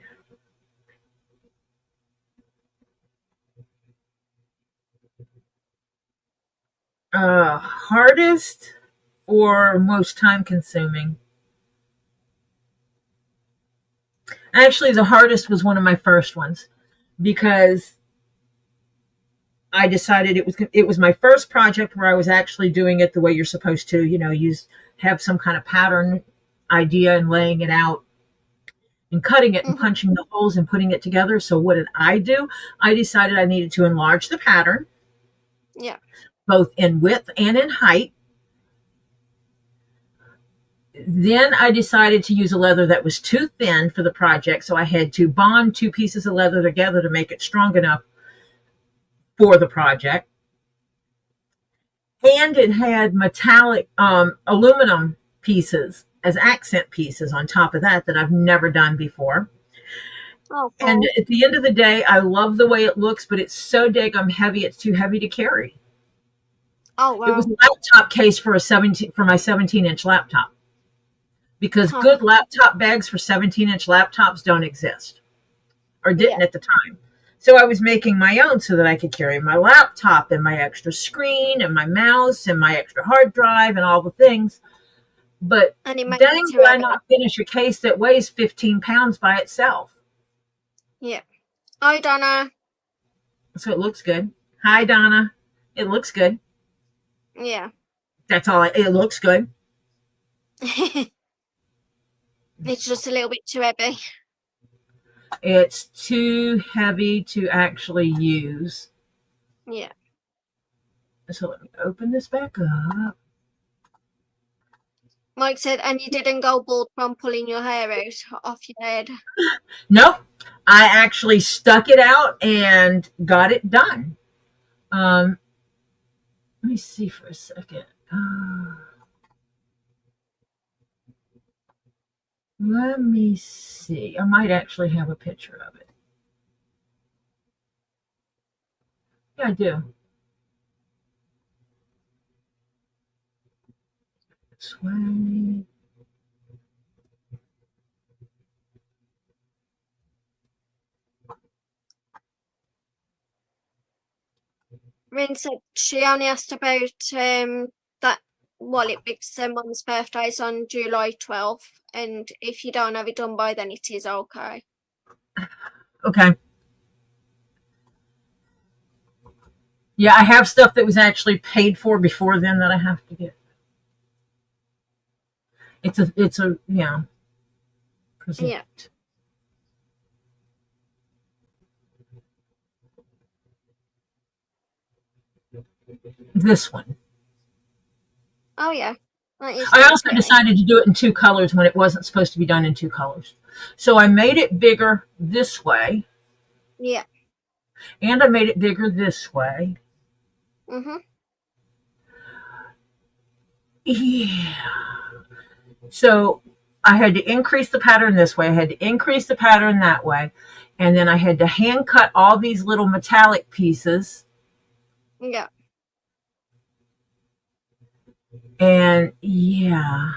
Hardest or most time consuming? Actually, the hardest was one of my first ones because I decided it was my first project where I was actually doing it the way you're supposed to, have some kind of pattern idea and laying it out and cutting it and punching the holes and putting it together. So what did I do? I decided I needed to enlarge the pattern. Yeah. Both in width and in height. Then I decided to use a leather that was too thin for the project, so I had to bond two pieces of leather together to make it strong enough for the project. And it had metallic aluminum pieces as accent pieces on top of that I've never done before. Oh, cool. And at the end of the day, I love the way it looks, but it's so daggum heavy, it's too heavy to carry. Oh, wow. It was a laptop case for my 17-inch laptop. Because good laptop bags for 17-inch laptops don't exist, or didn't at the time. So I was making my own so that I could carry my laptop and my extra screen and my mouse and my extra hard drive and all the things. But dang, did I not finish a case that weighs 15 pounds by itself? Yeah. Hi, Donna. So it looks good. Hi, Donna. It looks good. Yeah. That's all. It looks good. It's just a little bit too heavy. It's too heavy to actually use. Yeah. So let me open this back up. Mike said, and you didn't go bald from pulling your hair out off your head? Nope. I actually stuck it out and got it done. Let me see for a second. Let me see. I might actually have a picture of it. Yeah, I do. This way. Rin said she only asked about that wallet because her mum's birthday's on July 12th, and if you don't have it done by then, it is okay. Okay. Yeah, I have stuff that was actually paid for before then that I have to get. It's a yeah. Present. Yeah. This one. Oh yeah. That is I very also pretty. decided to do it in 2 colors when it wasn't supposed to be done in 2 colors. So I made it bigger this way, Yeah. and I made it bigger this way. Mhm. Yeah. So I had to increase the pattern this way. I had to increase the pattern that way. And then I had to hand cut all these little metallic pieces. Yeah. And yeah.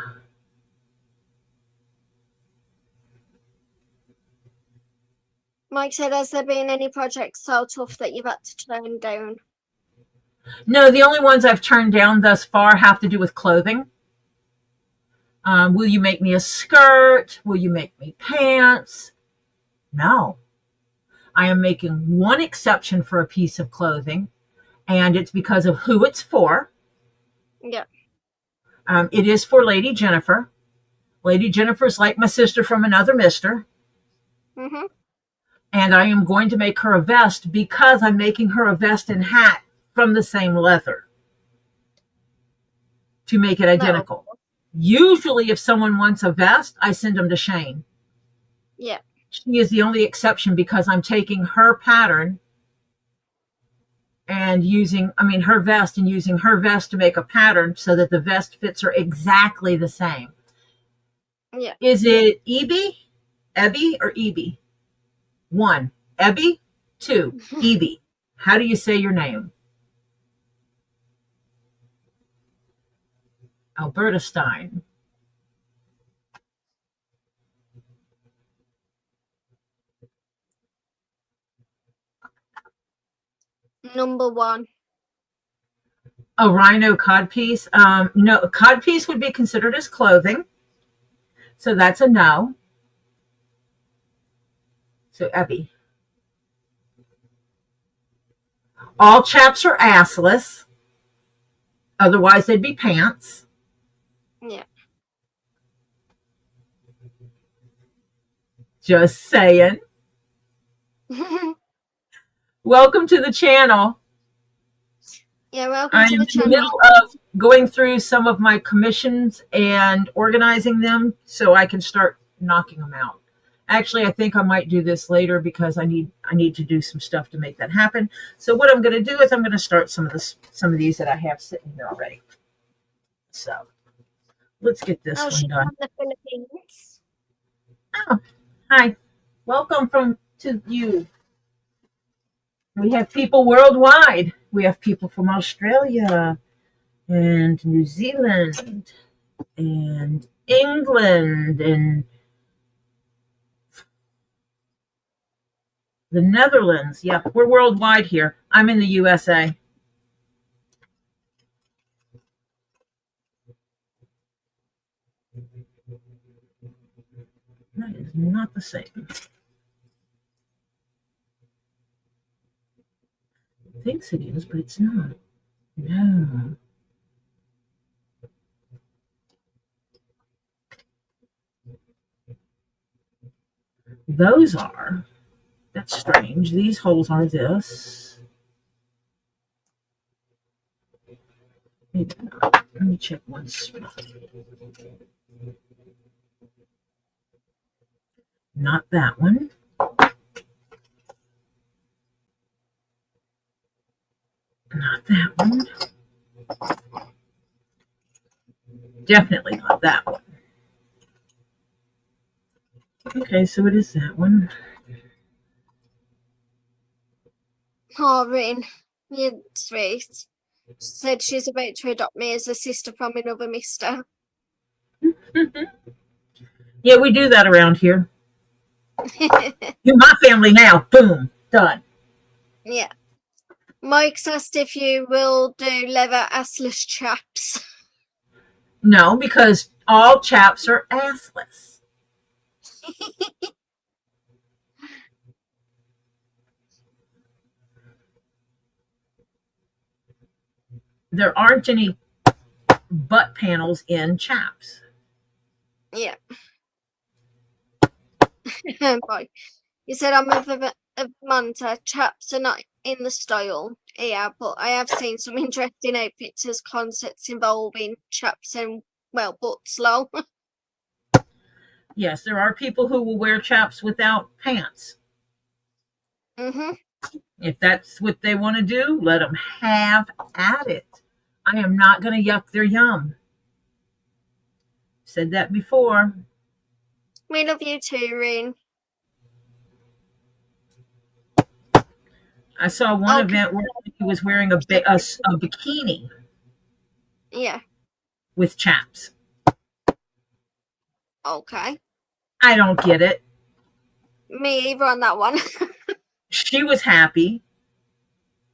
Mike said, has there been any projects so tough that you've had to turn down? No, the only ones I've turned down thus far have to do with clothing. Will you make me a skirt? Will you make me pants? No. I am making one exception for a piece of clothing, and it's because of who it's for. Yeah. It is for Lady Jennifer. Lady Jennifer's like my sister from another mister. Mhm. And I am going to make her a vest because I'm making her a vest and hat from the same leather to make it identical. No. Usually, if someone wants a vest, I send them to Shane. Yeah. She is the only exception because I'm taking her pattern and her vest and using her vest to make a pattern so that the vest fits her exactly the same. Yeah. Is it Ebby or Eby? 1, Ebby. 2, Eby. How do you say your name? Alberta Stein. Number 1. A rhino codpiece. No, a codpiece would be considered as clothing. So that's a no. So Ebby. All chaps are assless. Otherwise, they'd be pants. Yeah. Just saying. Welcome to the channel. Yeah, welcome I'm to in the the channel. middle of going through some of my commissions and organizing them so I can start knocking them out. Actually, I think I might do this later because I need to do some stuff to make that happen. So what I'm going to do is I'm going to start some of these that I have sitting here already. So let's get this Oh, one she's done. from the Philippines. Oh, hi. Welcome to you. We have people worldwide. We have people from Australia and New Zealand and England and the Netherlands. Yeah, we're worldwide here. I'm in the USA. That is not the same. It thinks it is, but it's not. No. Those are. That's strange. These holes are this. Maybe not. Let me check one spot. Not that one. Not that one. Definitely not that one. Okay, so it is that one. Oh, Rin. You're sweet. She said she's about to adopt me as a sister from another mister. Yeah, we do that around here. You're my family now. Boom. Done. Yeah. Mike's asked if you will do leather assless chaps. No, because all chaps are assless. There aren't any butt panels in chaps. Yeah. Bye. You said I'm of Manta. Chaps are not in the style. Yeah, but I have seen some interesting outfits as concepts involving chaps and, well, butts low. Yes, there are people who will wear chaps without pants. Mm-hmm. If that's what they want to do, let them have at it. I am not going to yuck their yum. Said that before. We love you too, Reen. I saw one event where he was wearing a bikini Yeah. with chaps. Okay. I don't get it. Me either on that one. She was happy.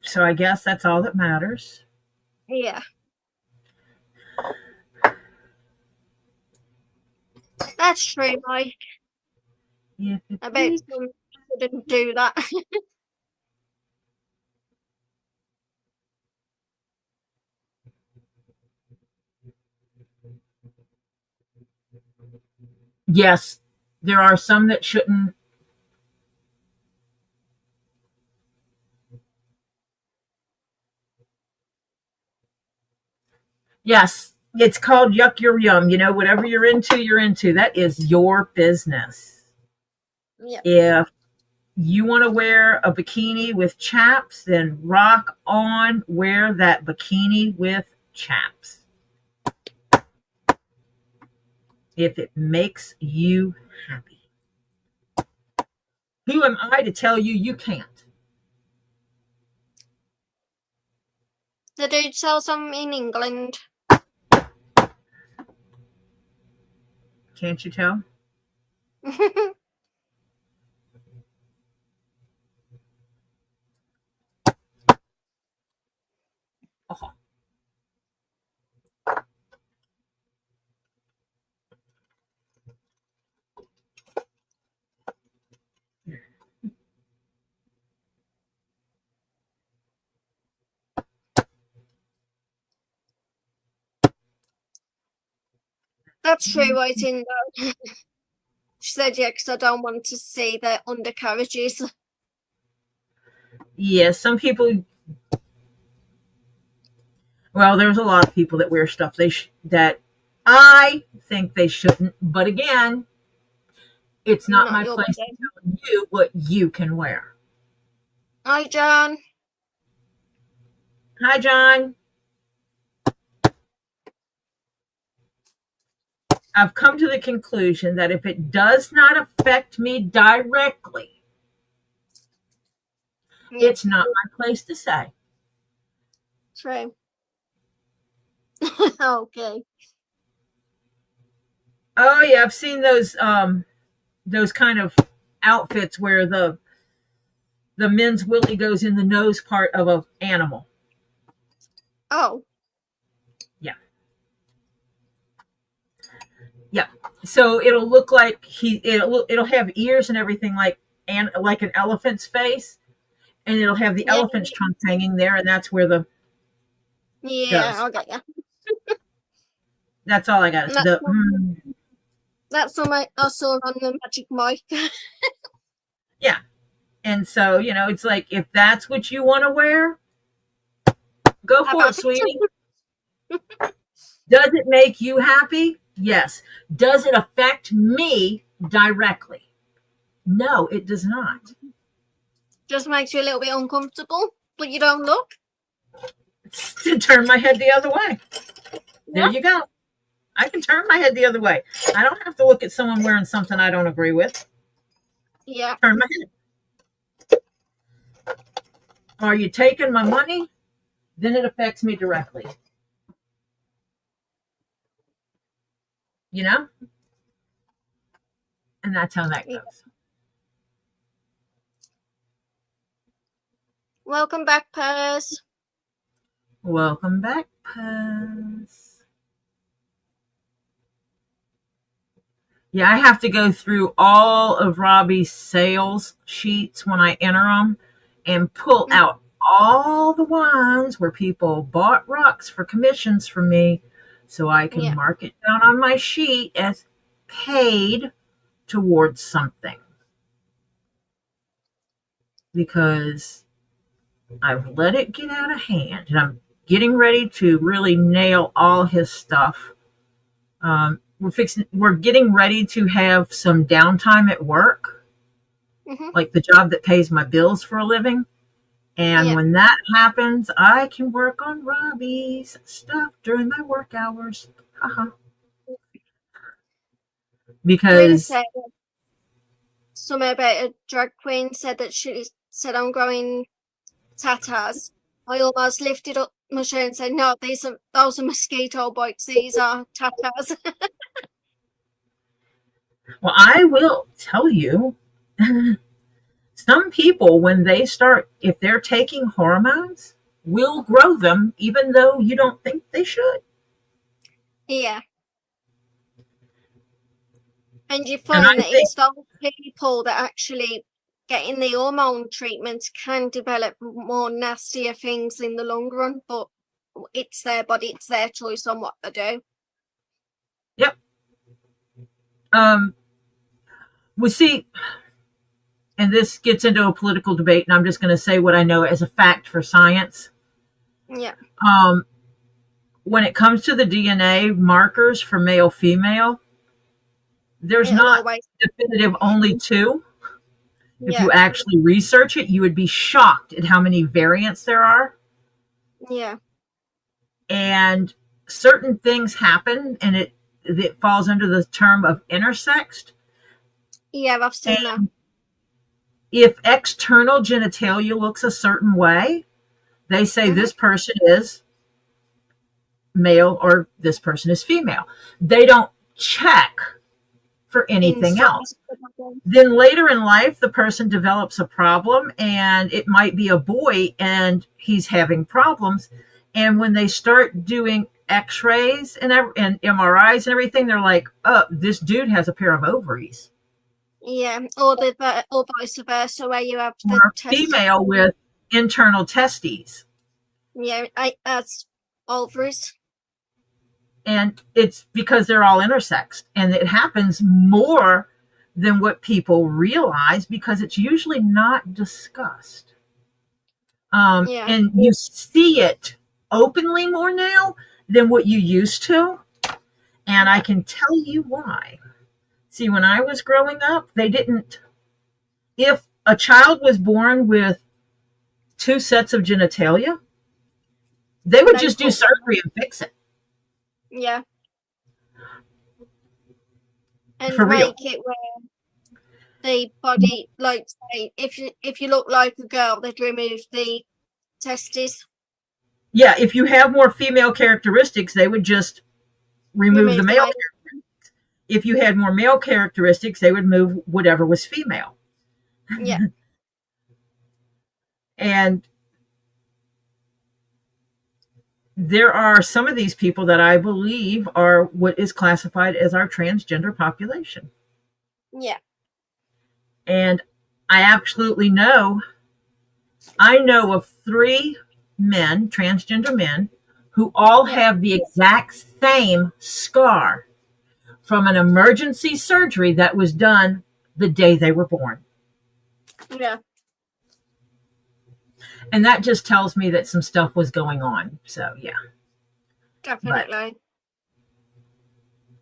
So I guess that's all that matters. Yeah. That's true, Mike. Yeah, I bet some didn't do that. yes, there are some that shouldn't. Yes, it's called yuck your yum. You know, whatever you're into, you're into. That is your business. Yeah. If you want to wear a bikini with chaps, then rock on, wear that bikini with chaps. If it makes you happy. Who am I to tell you you can't? The dude sells them in England. Can't you tell? Oh. That's true, I think. She said, yeah, because I don't want to see the undercarriages. Yeah, some people. Well, there's a lot of people that wear stuff that I think they shouldn't. But again, it's not my place to tell you what you can wear. Hi, John. Hi, John. I've come to the conclusion that if it does not affect me directly, it's not my place to say. True. Okay. Oh yeah, I've seen those kind of outfits where the men's willy goes in the nose part of an animal. Oh. Yeah. Yeah. So it'll look like it'll have ears and everything like an elephant's face, and it'll have the elephant's trunk hanging there, and that's where the I got you. That's all I got. That's what I saw on the Magic Mike. Yeah. And so, it's like, if that's what you want to wear, go for it, sweetie. Does it make you happy? Yes. Does it affect me directly? No, it does not. Just makes you a little bit uncomfortable, but you don't look. To turn my head the other way. There you go. I can turn my head the other way. I don't have to look at someone wearing something I don't agree with. Yeah. Turn my head. Are you taking my money? Then it affects me directly. You know? And that's how that Yeah. goes. Welcome back, Purse. Welcome back, Puzz. Yeah, I have to go through all of Robbie's sales sheets when I enter them and pull out all the ones where people bought rocks for commissions from me so I can Yeah. mark it down on my sheet as paid towards something. Because I've let it get out of hand and I'm getting ready to really nail all his stuff. We're getting ready to have some downtime at work, like the job that pays my bills for a living. And when that happens, I can work on Robbie's stuff during my work hours. Because something about a drag queen said that she said, I'm growing tatas. I almost lifted up my shirt and said, no, those are mosquito bites. These are tatas. Well, I will tell you, some people, when they start, if they're taking hormones, will grow them even though you don't think they should. Yeah. And you find that it's those people that actually getting the hormone treatments can develop more nastier things in the long run, but it's their body, it's their choice on what they do. Yep. We see, and this gets into a political debate, and I'm just going to say what I know as a fact for science. Yeah. When it comes to the DNA markers for male female, there's not definitive only two. If you actually research it, you would be shocked at how many variants there are. Yeah. And certain things happen, and it falls under the term of intersexed. Yeah, I've seen that. If external genitalia looks a certain way, they say this person is male or this person is female. They don't check for anything else. Then later in life, the person develops a problem, and it might be a boy and he's having problems. And when they start doing x-rays and MRIs and everything, they're like, oh, this dude has a pair of ovaries. Yeah, or vice versa, where you have the female with internal testes. Yeah, as ovaries. And it's because they're all intersexed, and it happens more than what people realize because it's usually not discussed. And you see it openly more now than what you used to. And I can tell you why. See, when I was growing up, they didn't, if a child was born with two sets of genitalia, they would just do surgery and fix it. Yeah. And For make real. it where the body, like, say, if you look like a girl, they'd remove the testes. Yeah, if you have more female characteristics, they would just remove the male characteristics. If you had more male characteristics, they would move whatever was female. Yeah. And there are some of these people that I believe are what is classified as our transgender population. Yeah. And I absolutely know, I know of 3 men, transgender men, who all have the exact same scar from an emergency surgery that was done the day they were born. Yeah. And that just tells me that some stuff was going on. So, yeah. Definitely.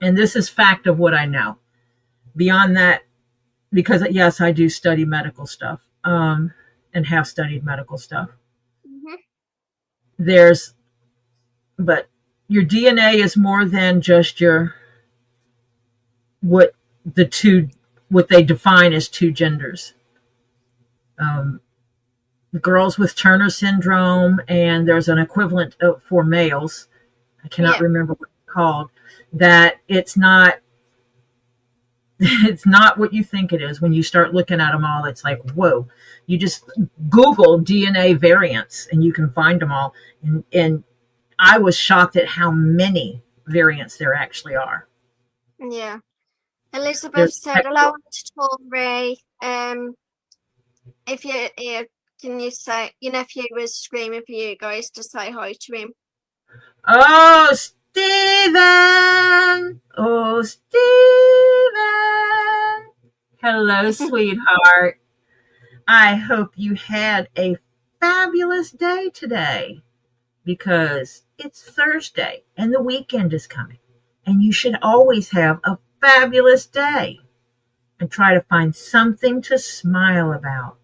And this is fact of what I know. Beyond that, because, yes, I do study medical stuff and have studied medical stuff. Mm-hmm. But your DNA is more than just what they define as two genders. girls with Turner syndrome, and there's an equivalent for males. I cannot Yeah. remember what it's called. That it's not it's not what you think it is. When you start looking at them all, it's like, whoa. You just Google DNA variants and you can find them all. And I was shocked at how many variants there actually are. Yeah. Elizabeth There's said, hello to Tori. If you're here, can you say your nephew was screaming for you guys to say hi to him? Oh, Steven! Oh, Steven! Hello, sweetheart. I hope you had a fabulous day today because it's Thursday and the weekend is coming. And you should always have a fabulous day and try to find something to smile about,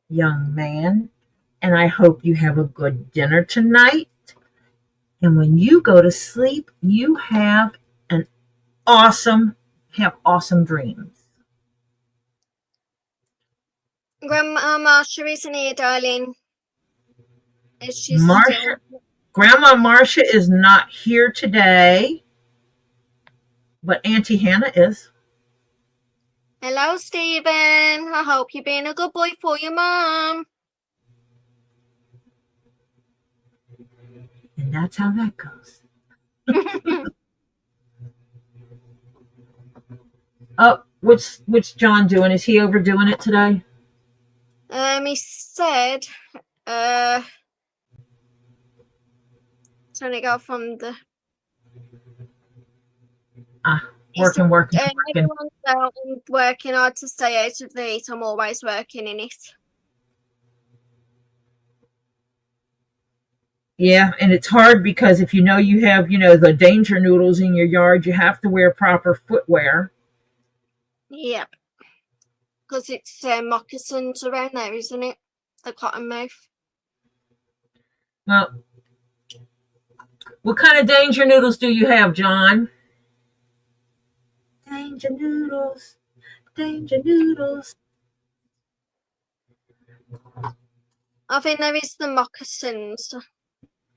young man. And I hope you have a good dinner tonight. And when you go to sleep, you have awesome dreams. Grandma Marsha isn't here, darling. Is she Marsha, still? Grandma Marsha is not here today, but Auntie Hannah is. Hello, Stephen. I hope you're being a good boy for your mom. And that's how that goes. Oh, what's John doing? Is he overdoing it today? He said, trying to go from the Working. everyone's out and working hard to stay out of the heat. I'm always working in it. Yeah, and it's hard because if you have, the danger noodles in your yard, you have to wear proper footwear. Yep. Because it's moccasins around there, isn't it? The cottonmouth. Well, what kind of danger noodles do you have, John? Danger noodles. Danger noodles. I think there is the moccasins.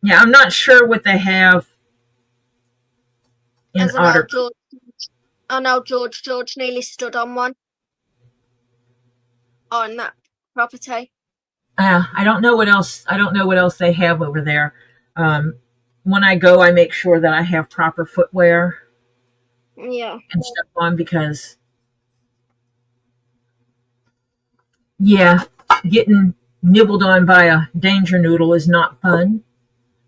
Yeah, I'm not sure what they have in Otter. I know George nearly stood on one on that property. I don't know what else. I don't know what else they have over there. When I go, I make sure that I have proper footwear. Yeah. And stuff on because, yeah, getting nibbled on by a danger noodle is not fun.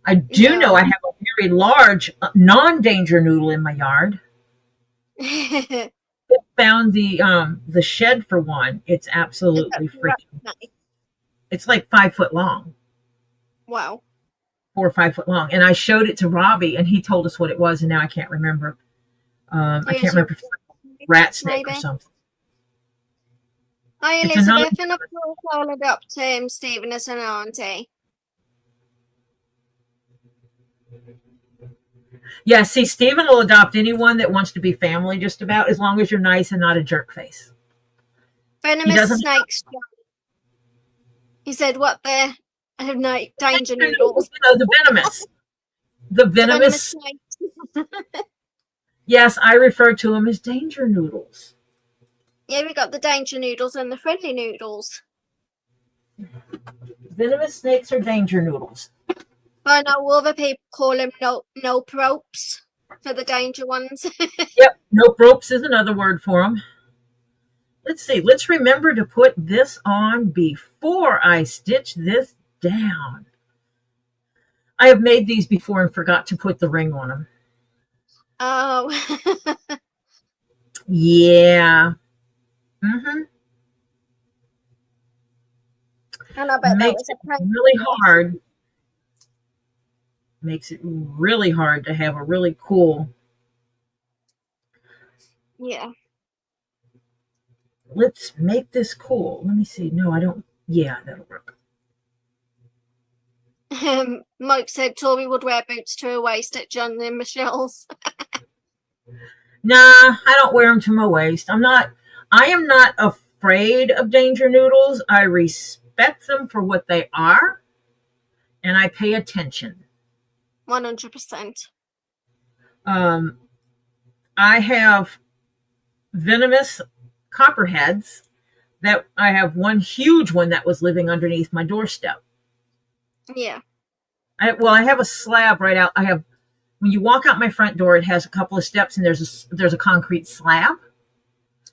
I do know I have a very large non-danger noodle in my yard. I found the shed for one. It's absolutely freaking. Nice. It's like 5 foot long. Wow. 4 or 5 foot long, and I showed it to Robbie, and he told us what it was, and now I can't remember. I can't remember if it's a rat snake or something. Hi, Elizabeth, and of course I'll adopt Stephen as an auntie. Yeah, see, Stephen will adopt anyone that wants to be family, just about, as long as you're nice and not a jerk face. Venomous snakes. He said, "What the danger noodles?" The venomous. The venomous snakes. Yes, I refer to them as danger noodles. Yeah, we got the danger noodles and the friendly noodles. Venomous snakes are danger noodles. I know other people call them nope ropes for the danger ones. Yep, nope ropes is another word for them. Let's see. Let's remember to put this on before I stitch this down. I have made these before and forgot to put the ring on them. Oh. Yeah. Mm-hmm. And I bet makes it really hard. Makes it really hard to have a really cool. Yeah. Let's make this cool. Let me see. No, I don't. Yeah, that'll work. Mike said Tori would wear boots to her waist at John and Michelle's. Nah, I don't wear them to my waist. I am not afraid of danger noodles. I respect respect them for what they are, and I pay attention. 100%. I have venomous copperheads that I have one huge one that was living underneath my doorstep. Yeah. I have a slab right out. When you walk out my front door, it has a couple of steps, and there's a concrete slab,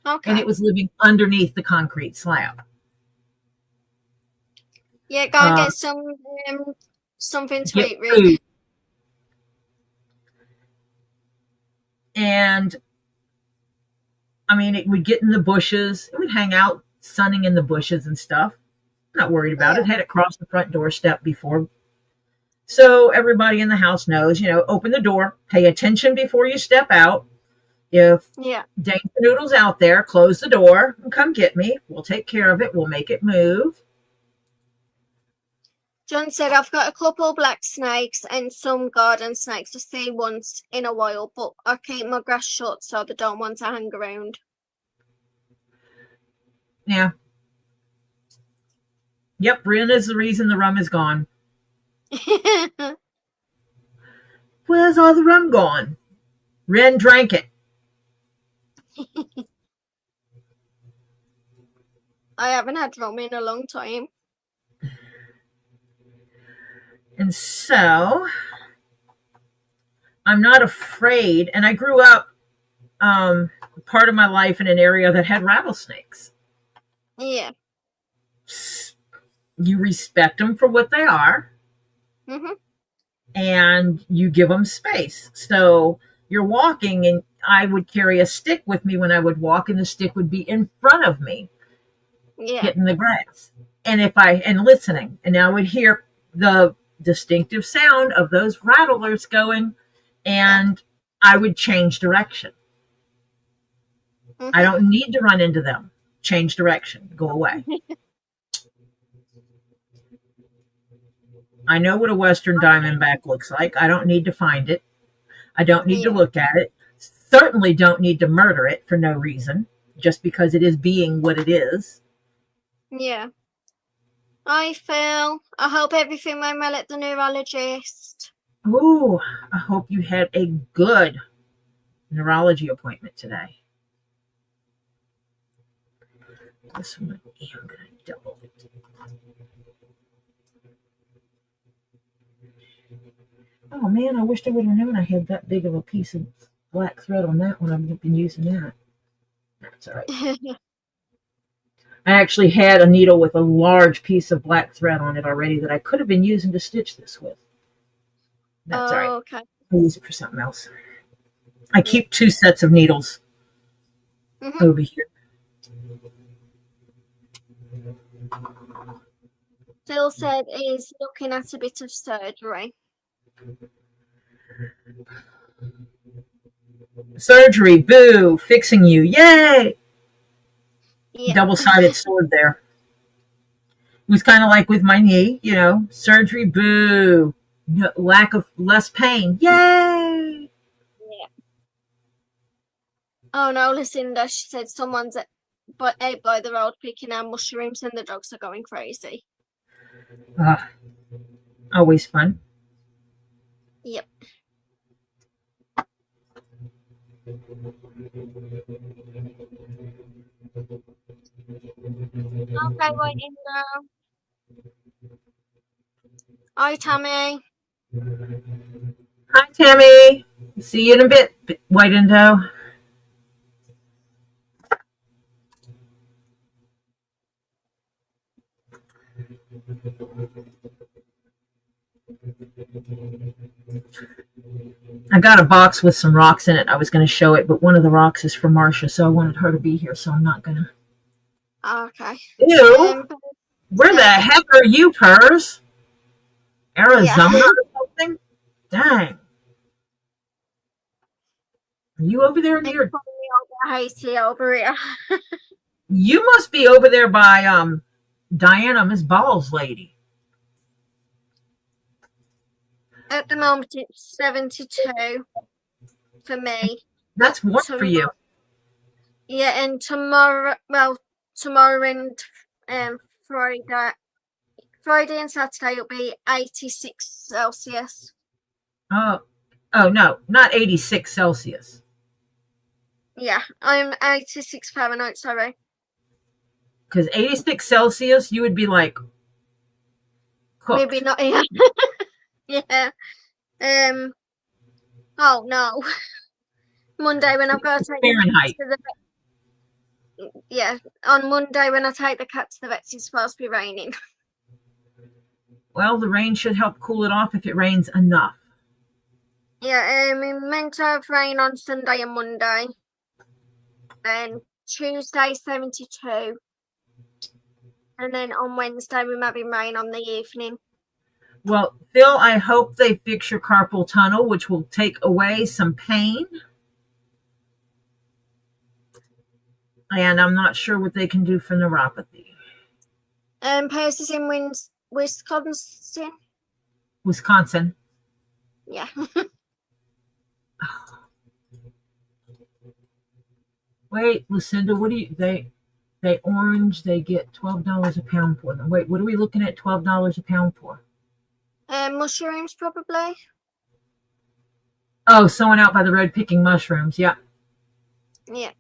Okay. and it was living underneath the concrete slab. Yeah, go get something to eat, Rick. Food. And I mean, it would get in the bushes. It would hang out sunning in the bushes and stuff. Not worried about it. Had it crossed the front doorstep before. So everybody in the house knows, open the door, pay attention before you step out. If Danger Noodle's out there, close the door and come get me. We'll take care of it. We'll make it move. John said, I've got a couple black snakes and some garden snakes to see once in a while, but I keep my grass shut so they don't want to hang around. Yeah. Yep, Ren is the reason the rum is gone. Where's all the rum gone? Ren drank it. I haven't had rum in a long time. And so I'm not afraid. And I grew up part of my life in an area that had rattlesnakes. Yeah. You respect them for what they are. Mm-hmm. And you give them space. So you're walking, and I would carry a stick with me when I would walk, and the stick would be in front of me, hitting the grass. And listening. And I would hear the distinctive sound of those rattlers going, and I would change direction. Mm-hmm. I don't need to run into them. Change direction. Go away. I know what a Western Diamondback looks like. I don't need to find it. I don't need to look at it. Certainly don't need to murder it for no reason, just because it is being what it is. Yeah. Hi, Phil. I hope everything went well at the neurologist. Oh, I hope you had a good neurology appointment today. This one I am going to double it. Oh man, I wish I would have known I had that big of a piece of black thread on that one. I've been using that. That's all right. I actually had a needle with a large piece of black thread on it already that I could have been using to stitch this with. That's all right. Okay. I'll use it for something else. I keep 2 sets of needles over here. Phil said he's looking at a bit of surgery. Surgery, boo, fixing you, yay! Yeah. Double-sided sword there. It was kind of like with my knee, surgery, boo, less pain, yay! Yeah. Oh no, Lucinda, she said someone's by the road picking out mushrooms and the dogs are going crazy. Always fun. Yep. Okay, waiting now. Hi, Tammy. Hi, Tammy. See you in a bit, White Indo. I got a box with some rocks in it. I was going to show it, but one of the rocks is for Marcia, so I wanted her to be here, so I'm not going to. Okay. Ew. Where the heck are you, Purrs? Arizona or something? Dang. Are you over there near? Hazy over here. You must be over there by Diana, Miss Ball's lady. At the moment, it's 72 for me. That's warm for you. Yeah, and tomorrow and Friday, Friday and Saturday it'll be 86 Celsius. Oh, no, not 86 Celsius. Yeah, I'm 86 Fahrenheit, sorry. Because 86 Celsius, you would be like cooked. Maybe not, yeah. Yeah. Oh no. Monday when I've got to take Fahrenheit. the vet. Yeah, on Monday when I take the cat to the vets, it's supposed to be raining. Well, the rain should help cool it off if it rains enough. Yeah, we're meant to have rain on Sunday and Monday. Then Tuesday 72. And then on Wednesday we might be rain on the evening. Well, Phil, I hope they fix your carpal tunnel, which will take away some pain. And I'm not sure what they can do for neuropathy. Paris is in Wisconsin. Wisconsin. Yeah. Wait, Lucinda, what do you they orange, they get $12 a pound for them. Wait, what are we looking at $12 a pound for? Mushrooms probably. Oh, someone out by the road picking mushrooms. Yeah. Yeah.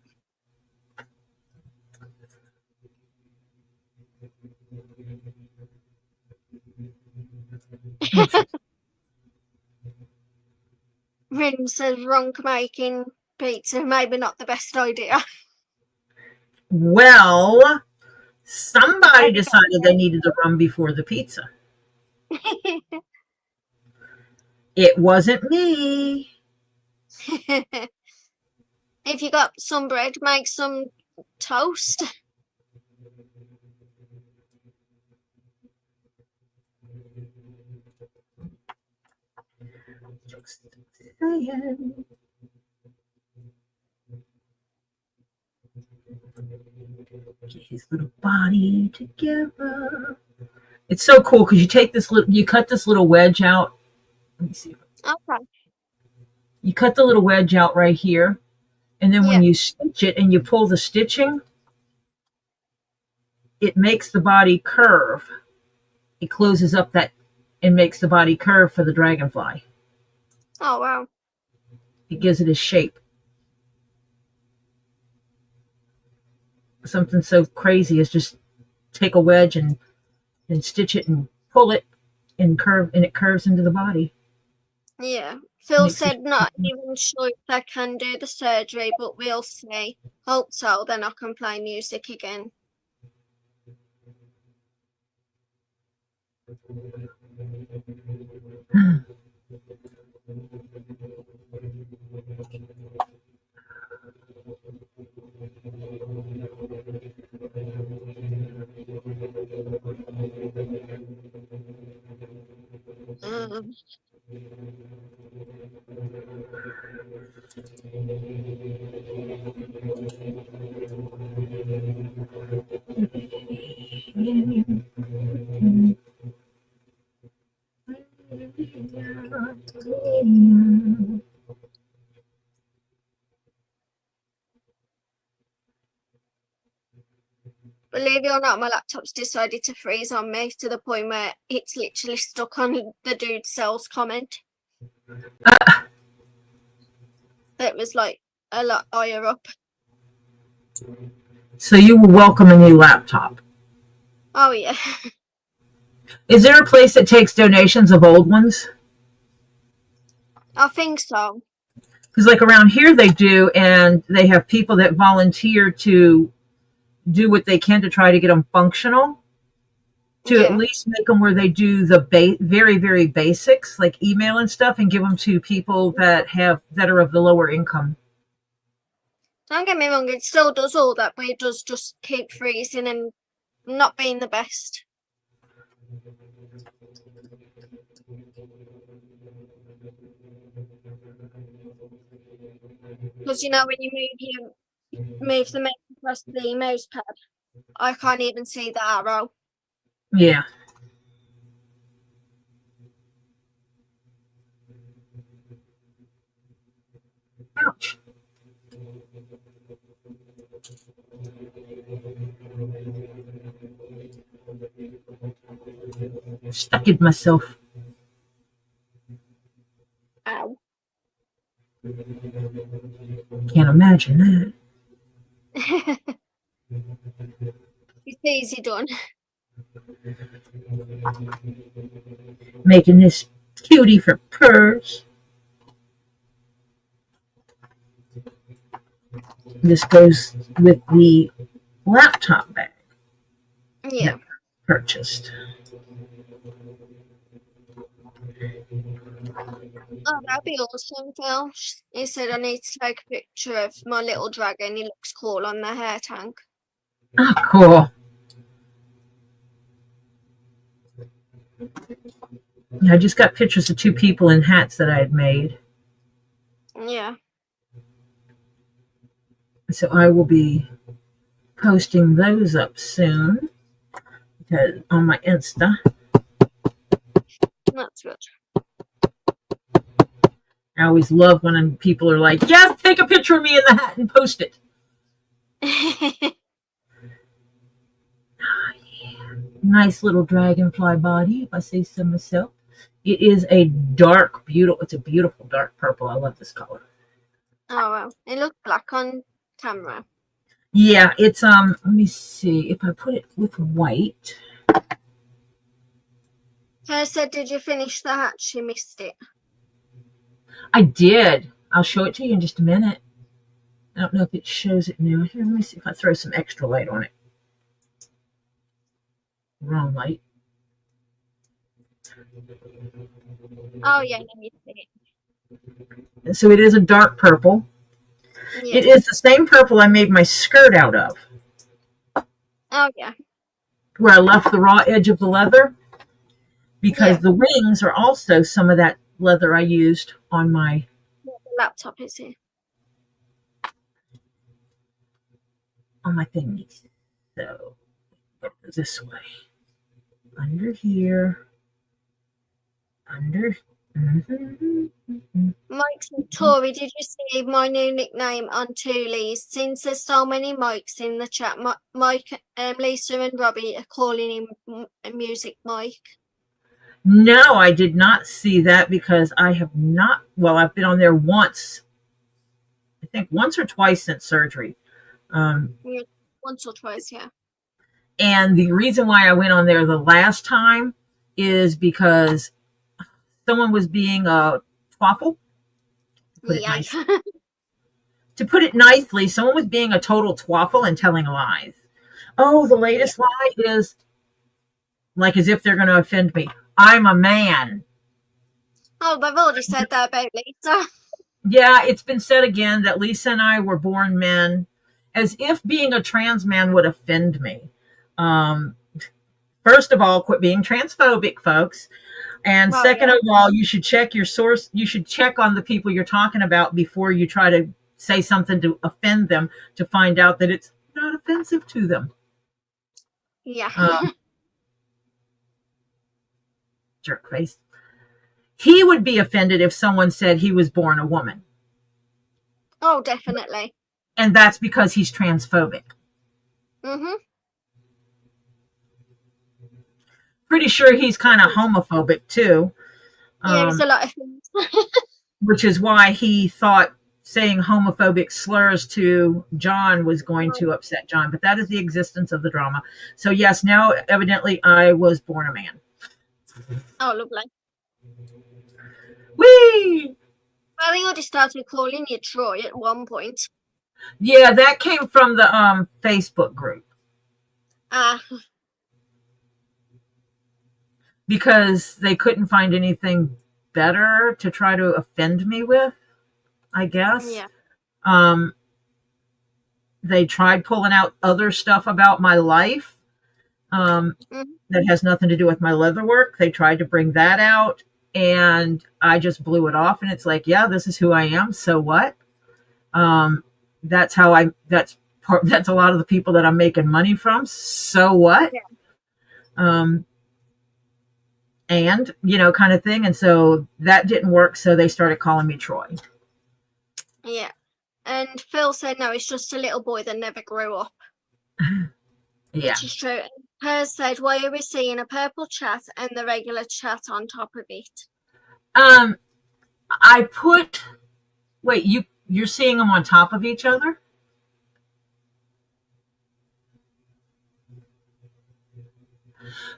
Rin says Ronk making pizza, maybe not the best idea. Well, somebody decided they needed the rum before the pizza. It wasn't me. If you got some bread, make some toast. Get his little body together. It's so cool because you cut this little wedge out. Let me see. Okay. You cut the little wedge out right here, and then when you stitch it and you pull the stitching, it makes the body curve. It closes up that and makes the body curve for the dragonfly. Oh, wow. It gives it a shape. Something so crazy as just take a wedge and stitch it and pull it and it curves into the body. Yeah. Phil said not even sure if I can do the surgery, but we'll see. Hope so, then I can play music again. Believe it or not, my laptop's decided to freeze on me to the point where it's literally stuck on the dude's sales comment. It was like a lot higher up. So you will welcome a new laptop. Oh, yeah. Is there a place that takes donations of old ones? I think so. Because like around here they do, and they have people that volunteer to do what they can to try to get them functional, to at least make them where they do the very, very basics, like email and stuff, and give them to people that are of the lower income. Don't get me wrong, it still does all that, but it does just keep freezing and not being the best. Because, you know, when you move the mouse across the mouse pad, I can't even see the arrow. Yeah. Ouch. Stuck in myself. Ow. Can't imagine It's easy done. that. Making this cutie for purrs. This goes with the laptop bag Yeah. purchased. Oh, that'd be awesome, Phil. He said I need to take a picture of my little dragon. He looks cool on the hair tank. Oh, cool. Yeah, I just got pictures of 2 people in hats that I had made. Yeah. So I will be posting those up soon because on my Insta. That's good. I always love when people are like, yes, take a picture of me in the hat and post it. Nice little dragonfly body, if I say so myself. It is a dark, it's a beautiful dark purple. I love this color. Oh, well. It looks black on camera. Yeah, it's, let me see, if I put it with white. Claire said, did you finish the hat? She missed it. I did. I'll show it to you in just a minute. I don't know if it shows it now. Here, let me see if I throw some extra light on it. Wrong light. Oh, yeah, let me see And so it is a dark purple. it. Yeah. It is the same purple I made my skirt out of, Oh, yeah. where I left the raw edge of the leather, because Yeah. the wings are also some of that leather I used on my The laptop is here. thingies. So go this way. Under here. Under. Mike's and Tori, did you see my new nickname on Toolies? Since there's so many Mikes in the chat, Mike, Lisa and Robbie are calling him Music Mike. No, I did not see that because I have not. Well, I've been on there once. I think once or twice since surgery. Once or twice, yeah. And the reason why I went on there the last time is because someone was being a twaffle. Yeah. To put it nicely, someone was being a total twaffle and telling lies. Oh, the latest lie is like as if they're going to offend me. I'm a man. Oh, they've already said that about Lisa. Yeah, it's been said again that Lisa and I were born men, as if being a trans man would offend me. First of all, quit being transphobic, folks. And Well, second yeah. of all, you should check your source. You should check on the people you're talking about before you try to say something to offend them, to find out that it's not offensive to them. Yeah. Jerk face. He would be offended if someone said he was born a woman. Oh, definitely. And that's because he's transphobic. Mm-hmm. Pretty sure he's kind of homophobic too. Yeah, there's a lot of things. Which is why he thought saying homophobic slurs to John was going to upset John. But that is the existence of the drama. So yes, now evidently I was born a man. Oh, lovely. Whee! Well, they already started calling you Troy at one point. Yeah, that came from the Facebook group. Because they couldn't find anything better to try to offend me with, I guess. Yeah. They tried pulling out other stuff about my life that has nothing to do with my leather work. They tried to bring that out, and I just blew it off. And it's like, yeah, this is who I am. So what? That's how that's a lot of the people that I'm making money from. So what? Yeah. And, kind of thing. And so that didn't work. So they started calling me Troy. Yeah. And Phil said, no, it's just a little boy that never grew up. Yeah. Which is true. Hers said, why are we seeing a purple chat and the regular chat on top of it? I put. Wait, you're seeing them on top of each other?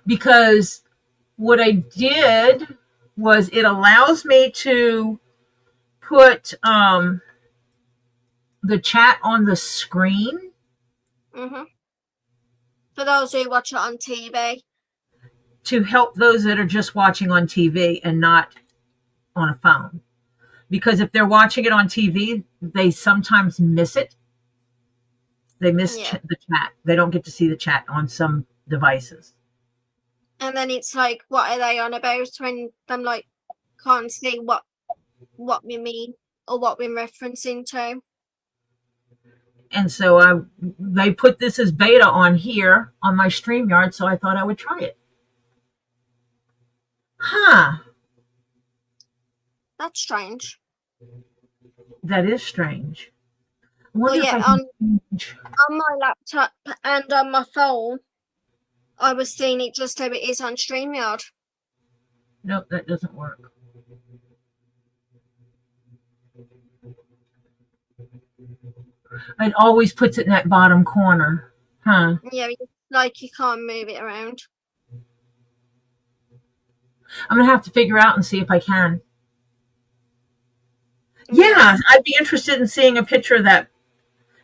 Because what I did was it allows me to put the chat on the screen. Mm-hmm. For those who watch it on TV. To help those that are just watching on TV and not on a phone. Because if they're watching it on TV, they sometimes miss it. They miss the chat. They don't get to see the chat on some devices. And then it's like, what are they on about when them like can't see what we mean or what we're referencing to? And so they put this as beta on here on my StreamYard, so I thought I would try it. Huh. That's strange. That is strange. Well, yeah, on my laptop and on my phone, I was seeing it just how it is on StreamYard. Nope, that doesn't work. It always puts it in that bottom corner. Huh. Yeah, like you can't move it around. I'm going to have to figure out and see if I can. Yeah, I'd be interested in seeing a picture of that.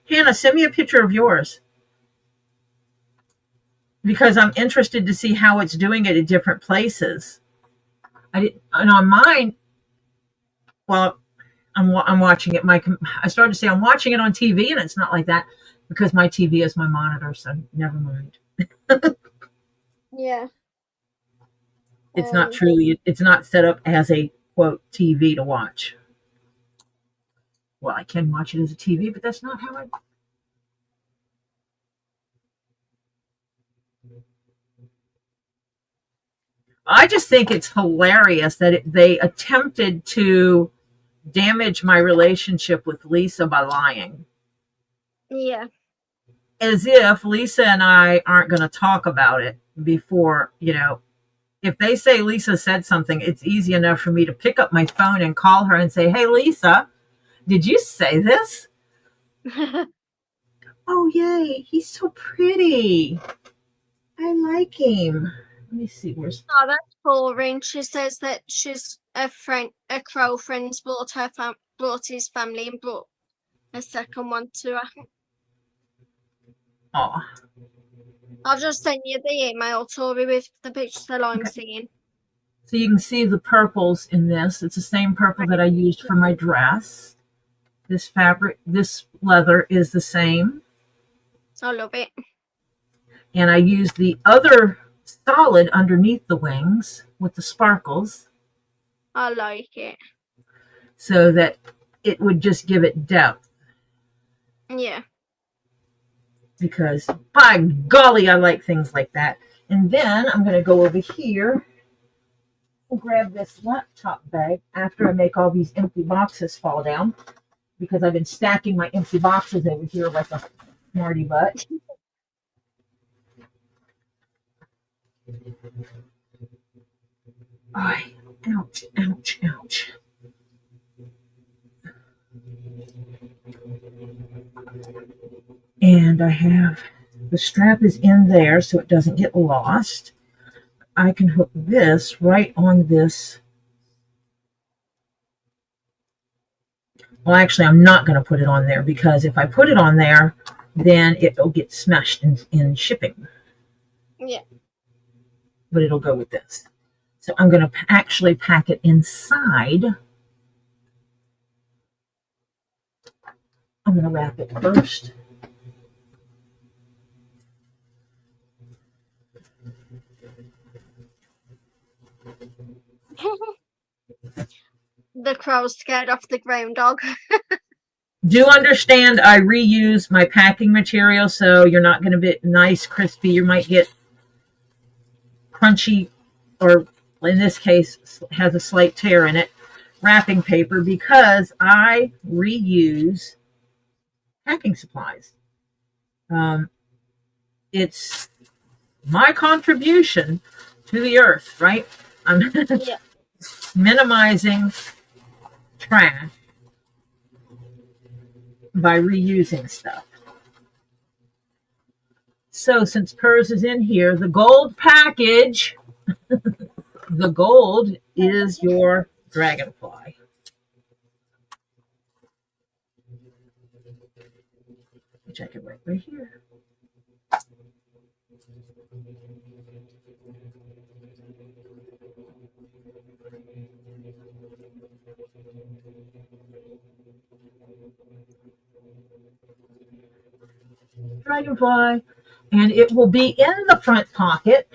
Hannah, send me a picture of yours. Because I'm interested to see how it's doing it in different places. And on mine, well, I'm watching it. I started to say I'm watching it on TV, and it's not like that because my TV is my monitor, so never mind. Yeah. It's not truly, it's not set up as a, quote, TV to watch. Well, I can watch it as a TV, but that's not how I just think it's hilarious that they attempted to damage my relationship with Lisa by lying. Yeah. As if Lisa and I aren't going to talk about it before, if they say Lisa said something, it's easy enough for me to pick up my phone and call her and say, hey, Lisa, did you say this? Oh, yay. He's so pretty. I like him. Let me see. Where's... Oh, that's boring. She says that she's a crow friend's brought his family and brought a second one to her. Oh. I'll just send you the email, Tori, with the picture that I'm seeing. So you can see the purples in this. It's the same purple that I used for my dress. This fabric, this leather is the same. I love it. And I used the other solid underneath the wings with the sparkles. I like it. So that it would just give it depth. Yeah. Because, by golly, I like things like that. And then I'm going to go over here and grab this laptop bag after I make all these empty boxes fall down. Because I've been stacking my empty boxes over here like a smarty butt. Ouch, ouch, ouch. And I have the strap is in there so it doesn't get lost. I can hook this right on this. Well, actually, I'm not going to put it on there because if I put it on there, then it'll get smashed in shipping. Yeah. But it'll go with this. So I'm going to actually pack it inside. I'm going to wrap it first. The crow's scared off the groundhog. Do understand I reuse my packing material, so you're not going to be nice, crispy. You might get crunchy, or in this case, has a slight tear in it, wrapping paper, because I reuse packing supplies. It's my contribution to the earth, right? I'm Yeah. minimizing trash by reusing stuff. So since Purrs is in here, the gold package, the gold is your dragonfly. Which I can write right here. Dragonfly. And it will be in the front pocket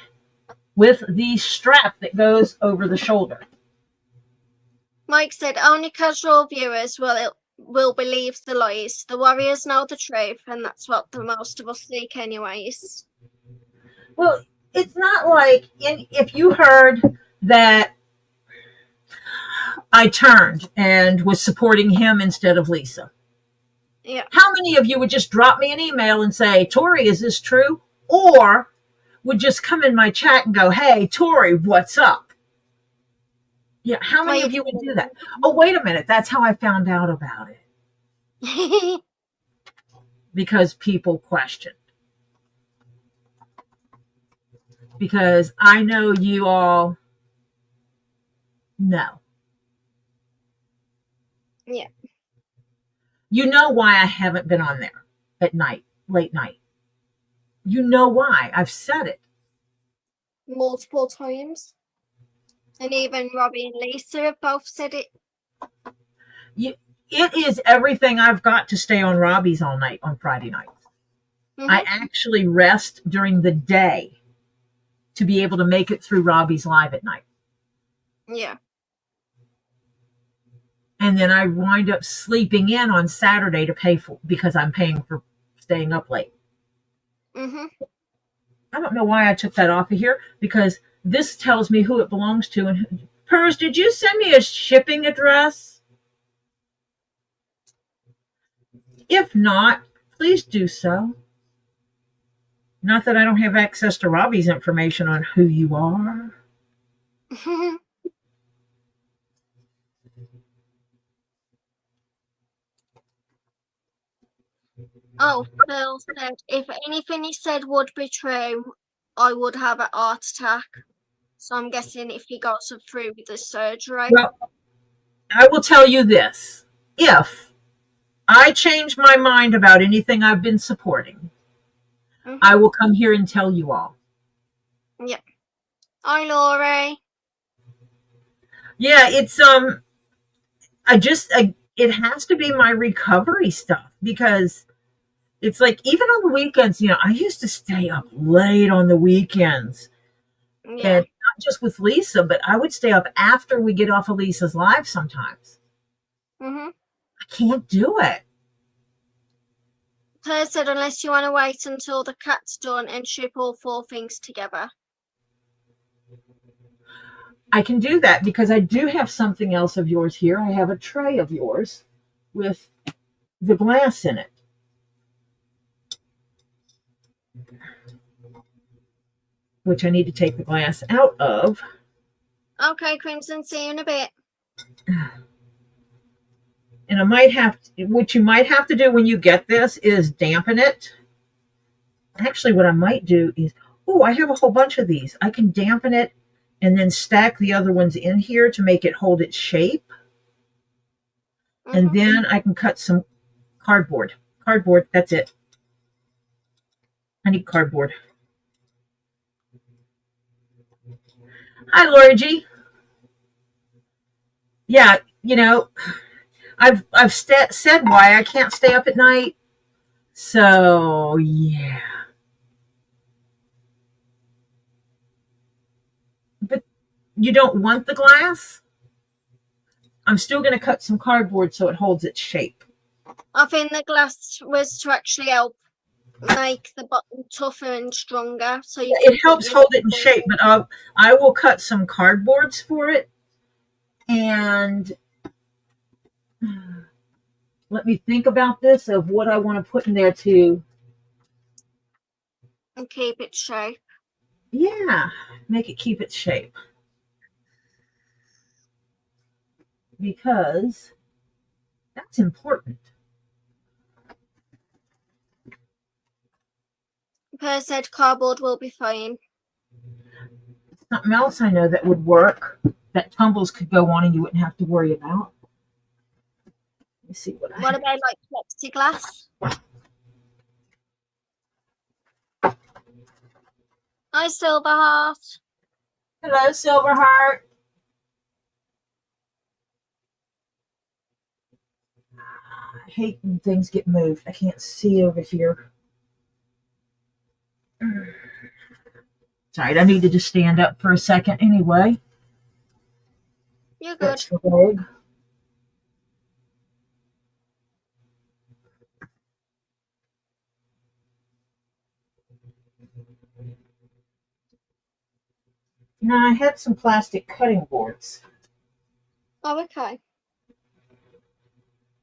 with the strap that goes over the shoulder. Mike said only casual viewers will believe the lies. The warriors know the truth, and that's what the most of us seek, anyways. Well, it's not like if you heard that I turned and was supporting him instead of Lisa. Yeah. How many of you would just drop me an email and say, Tori, is this true? Or would just come in my chat and go, hey, Tori, what's up? Yeah, how many of you would do that? Oh, wait a minute. That's how I found out about it. Because people questioned. Because I know you all know. Yeah. You know why I haven't been on there at night, late night. You know why. I've said it. Multiple times. And even Robbie and Lisa have both said it. It is everything I've got to stay on Robbie's all night on Friday nights. Mm-hmm. I actually rest during the day to be able to make it through Robbie's live at night. Yeah. And then I wind up sleeping in on Saturday to pay for, because I'm paying for staying up late. Mm-hmm. I don't know why I took that off of here, because this tells me who it belongs to. And Purrs, did you send me a shipping address? If not, please do so. Not that I don't have access to Robbie's information on who you are. Oh, Phil said, if anything he said would be true, I would have a heart attack. So I'm guessing if he goes through with the surgery. Well, I will tell you this. If I change my mind about anything I've been supporting, I will come here and tell you all. Yeah. Hi, Laurie. Yeah, it's it has to be my recovery stuff, because it's like, even on the weekends, I used to stay up late on the weekends. Yeah. And not just with Lisa, but I would stay up after we get off of Lisa's live sometimes. Mm-hmm. I can't do it. Claire said, unless you want to wait until the cat's done and ship all 4 things together. I can do that, because I do have something else of yours here. I have a tray of yours with the glass in it. Which I need to take the glass out of. Okay, Crimson, see you in a bit. And what you might have to do when you get this is dampen it. Actually, what I might do is, I have a whole bunch of these. I can dampen it and then stack the other ones in here to make it hold its shape. Mm-hmm. And then I can cut some cardboard. Cardboard, that's it. I need cardboard. Hi, Lori G. Yeah, I've said why I can't stay up at night. So, yeah. But you don't want the glass? I'm still going to cut some cardboard so it holds its shape. I think the glass was to actually help make the bottom tougher and stronger. So it helps hold it in shape, but I will cut some cardboards for it. And let me think about this, of what I want to put in there to and keep it shape. Yeah, make it keep its shape. Because that's important. Per said cardboard will be fine. Something else I know that would work, that tumbles could go on and you wouldn't have to worry about. Let me see what I What have. about like plexiglass? Hi, Silverheart. Hello, Silverheart. I hate when things get moved. I can't see over here. Sorry, I needed to stand up for a second anyway. You're good. Stretch the leg. Now, I had some plastic cutting boards Oh, okay.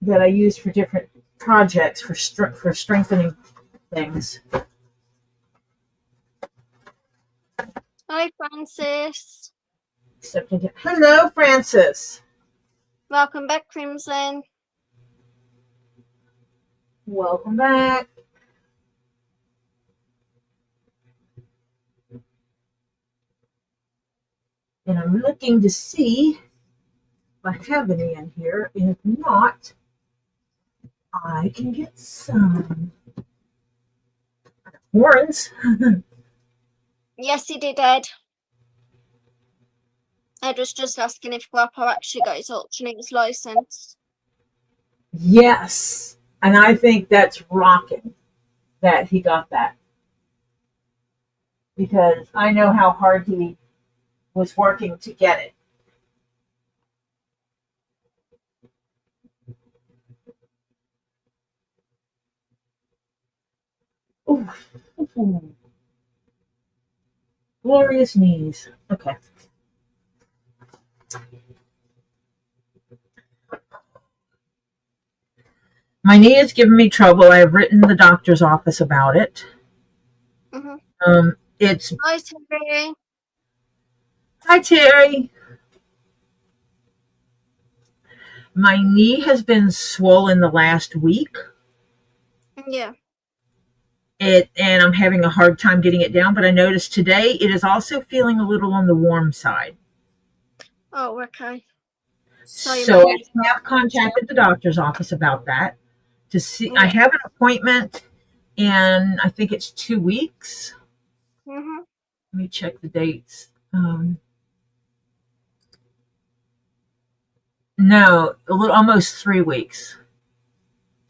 that I use for different projects for strengthening things. Hi, Francis. Except I get, hello, Francis. Welcome back, Crimson. Welcome back. And I'm looking to see if I have any in here. And if not, I can get some horns. Yes, he did, Ed. Ed was just asking if Grandpa actually got his auctioneer's license. Yes. And I think that's rocking that he got that. Because I know how hard he was working to get it. Ooh. Ooh. Glorious knees. Okay. My knee is giving me trouble. I have written the doctor's office about it. Mm-hmm. It's Hi, Terry. hi Terry. My knee has been swollen the last week. Yeah. And I'm having a hard time getting it down. But I noticed today it is also feeling a little on the warm side. Oh, okay. So I I have contacted the doctor's office about that to see. Yeah. I have an appointment, and I think it's 2 weeks. Mm-hmm. Let me check the dates. No, a little, almost 3 weeks,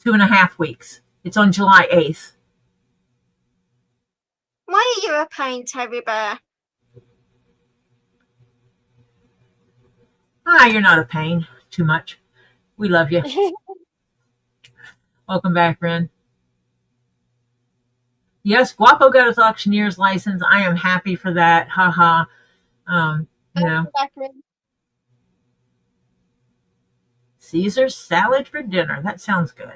2.5 weeks. It's on July 8th. Why are you a pain, Terry Bear? Ah, you're not a pain too much. We love you. Welcome back, Ren. Yes, Guapo got his auctioneer's license. I am happy for that. Haha. You know, Caesar salad for dinner. That sounds good.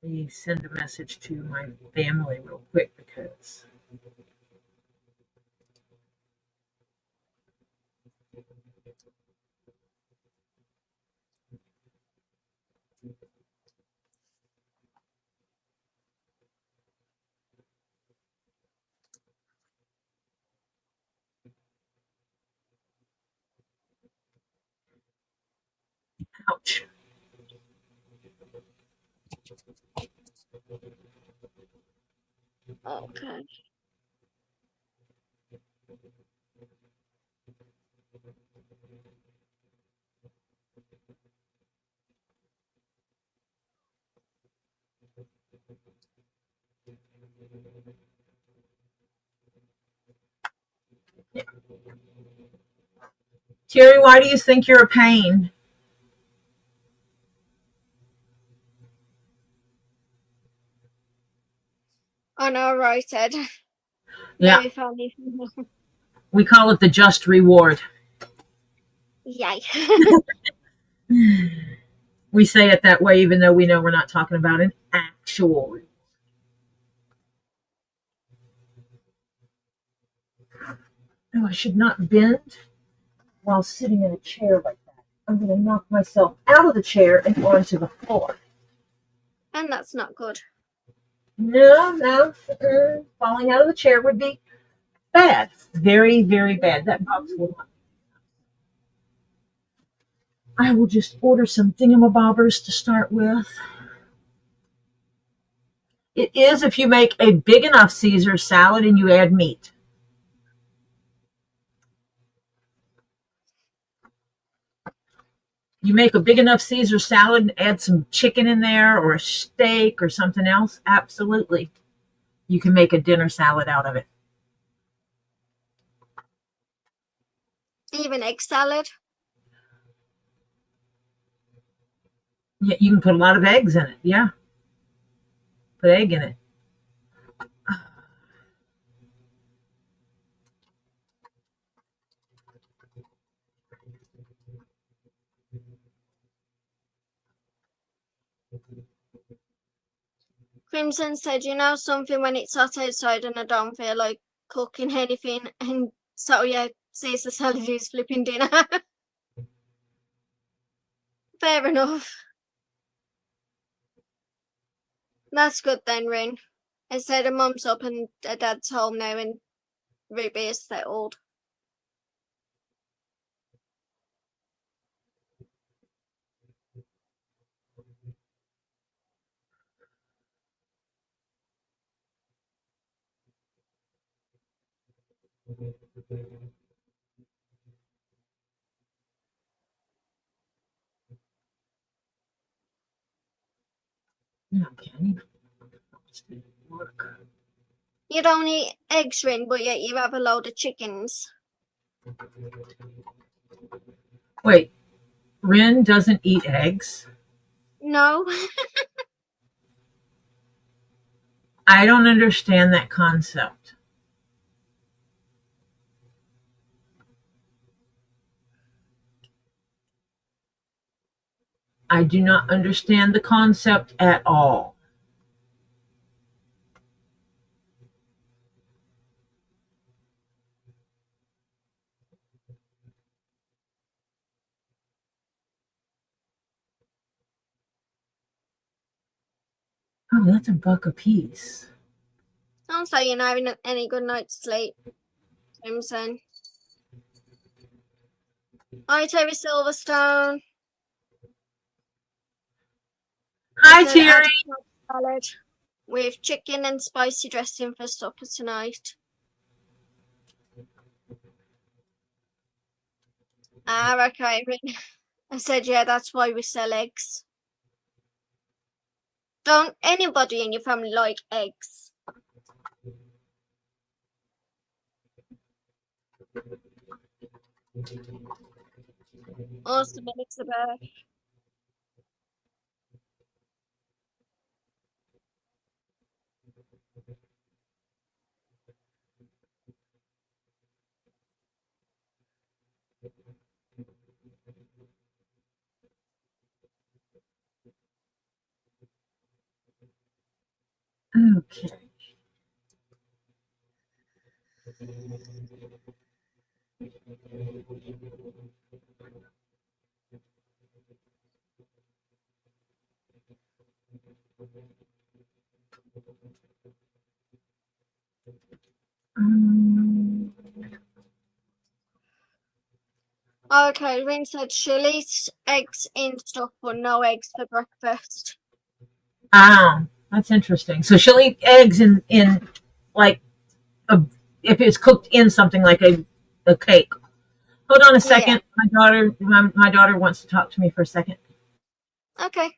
Let me send a message to my family real quick because ouch. Okay. Terry, why do you think you're a pain? I know, right, Ed. Yeah, Very funny. we call it the just reward. Yay. We say it that way, even though we know we're not talking about an actual. No, I should not bend while sitting in a chair like that. I'm going to knock myself out of the chair and onto the floor. And that's not good. No, no. Falling out of the chair would be bad. Very, very bad. That box will not. I will just order some thingamabobbers to start with. It is if you make a big enough Caesar salad and you add meat. You make a big enough Caesar salad and add some chicken in there or a steak or something else, absolutely. You can make a dinner salad out of it. Even egg salad. Yeah, you can put a lot of eggs in it. Yeah. Put egg in it. Crimson said, you know something, when it's hot outside and I don't feel like cooking anything, and so yeah, Caesar salad is flipping dinner. Fair enough. That's good then, Rin. I said a mum's up and a dad's home now and Ruby is settled. Okay. You don't eat eggs, Rin, but yet you have a load of chickens. Wait, Rin doesn't eat eggs? No. I don't understand that concept. I do not understand the concept at all. Oh, that's $1 a piece. Sounds like you're not having any good night's sleep, Crimson. Hi, Terry Silverstone. Hi, Said, add Terry. salad with chicken and spicy dressing for supper tonight. Okay. I said, yeah, that's why we sell eggs. Don't anybody in your family like eggs? Awesome, Elizabeth. Okay. Um, Okay, Rin said she'll eat eggs in stuff, but no eggs for breakfast. oh, that's interesting. So she'll eat eggs in like a, if it's cooked in something like a cake. Hold on a second. Yeah. My daughter wants to talk to me for a second. Okay.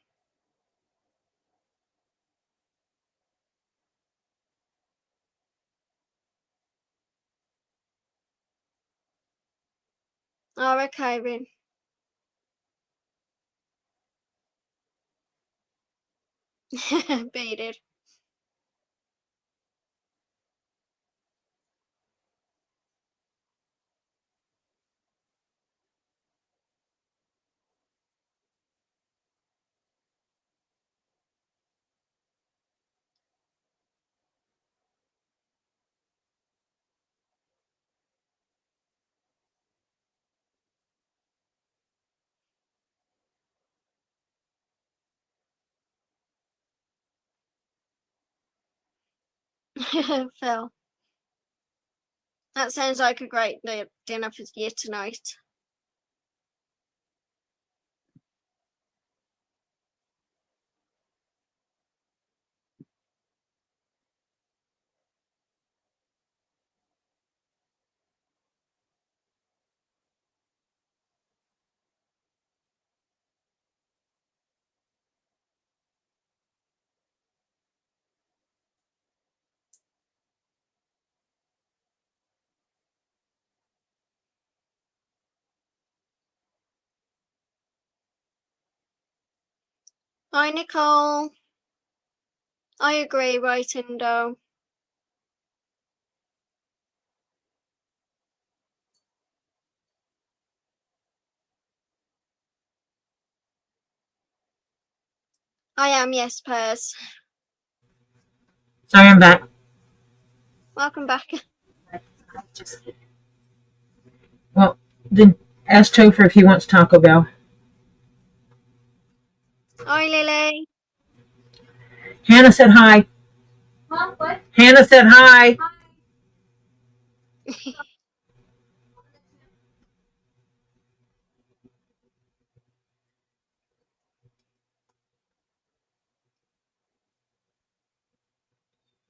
Okay, Rin. Baited. Phil. That sounds like a great dinner for you tonight. Hi, Nicole. I agree, right, Indo. I am, yes, Pers. Sorry, I'm back. Welcome back. Well, then ask Topher if he wants Taco Bell. Hi, Lily. Hannah said hi. Mom, what? Hannah said hi.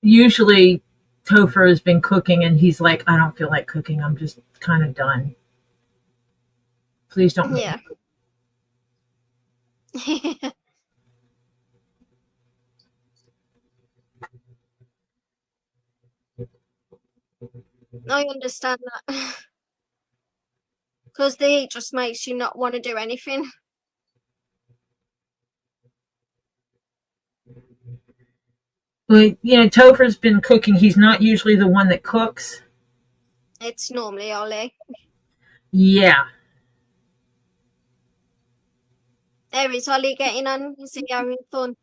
Usually Topher has been cooking and he's like, I don't feel like cooking. I'm just kind of done. Please don't. Yeah. I understand that. Because the heat just makes you not want to do anything. Well, Topher's been cooking. He's not usually the one that cooks. It's normally Ollie. Yeah. There is Ollie getting on. Is he having fun?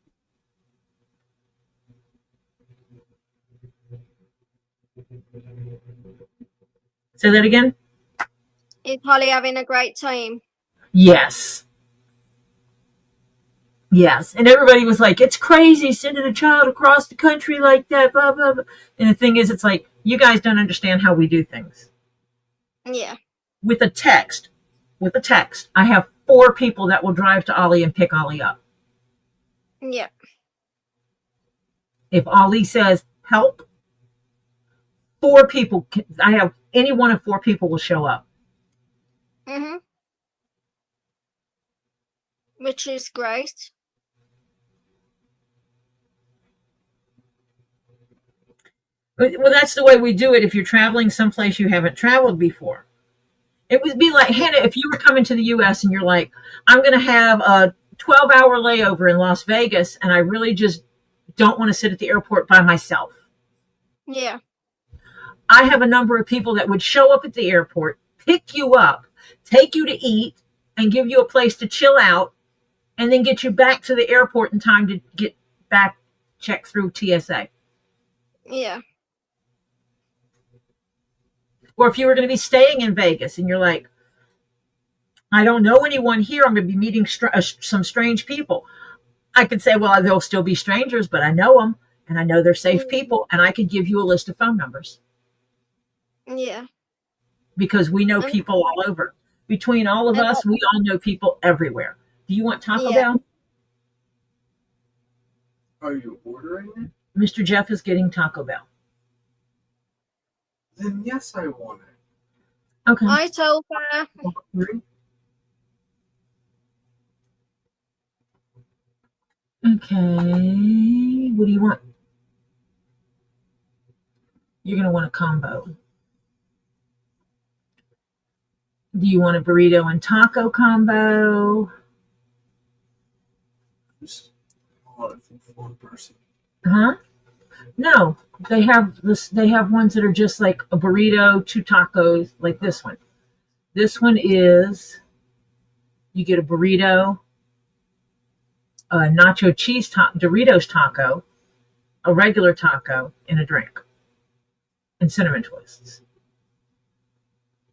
Say that again? Is Holly having a great time? Yes. Yes. And everybody was like, it's crazy sending a child across the country like that, blah, blah, blah. And the thing is, it's like, you guys don't understand how we do things. Yeah. With a text, I have 4 people that will drive to Ollie and pick Ollie up. Yeah. If Ollie says, help, 4 people, I have any one of 4 people will show up. Mm-hmm. Which is great. Well, that's the way we do it if you're traveling someplace you haven't traveled before. It would be like, Hannah, if you were coming to the U.S. and you're like, I'm going to have a 12-hour layover in Las Vegas, and I really just don't want to sit at the airport by myself. Yeah. I have a number of people that would show up at the airport, pick you up, take you to eat, and give you a place to chill out, and then get you back to the airport in time to get back, check through TSA. Yeah. Or if you were going to be staying in Vegas and you're like, I don't know anyone here, I'm going to be meeting some strange people. I could say, well, they'll still be strangers, but I know them and I know they're safe people, and I could give you a list of phone numbers. Yeah. Because we know people all over. Between all of us, we all know people everywhere. Do you want Taco Bell? Are you ordering it? Mr. Jeff is getting Taco Bell. Then yes, I want it. Okay. I told her. Okay. What do you want? You're going to want a combo. Do you want a burrito and taco combo? Just order for 1 person. Huh? No, they have this. They have ones that are just like a burrito, 2 tacos, like this one. This one is, you get a burrito, a nacho cheese Doritos taco, a regular taco, and a drink, and cinnamon twists.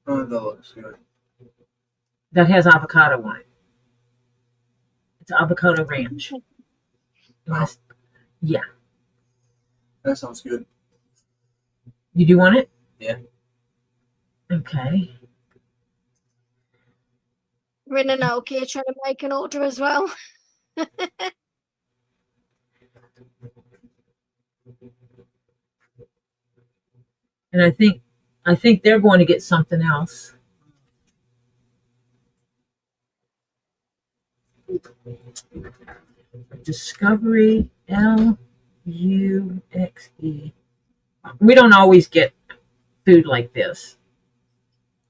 Oh, that looks good. That has avocado on it. It's avocado ranch. Wow. Yeah. That sounds good. You do want it? Yeah. Okay. Rin and Naoki are trying to make an order as well. And I think they're going to get something else. Discovery Luxe. We don't always get food like this,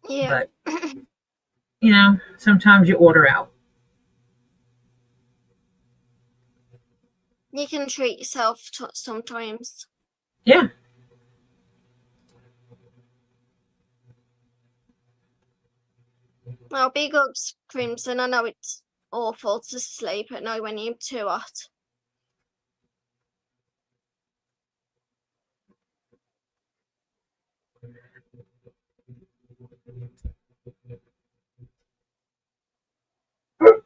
Yeah. but you know, sometimes you order out. You can treat yourself sometimes. Yeah. Now, big ups, Crimson. I know it's awful to sleep at night when you're too hot.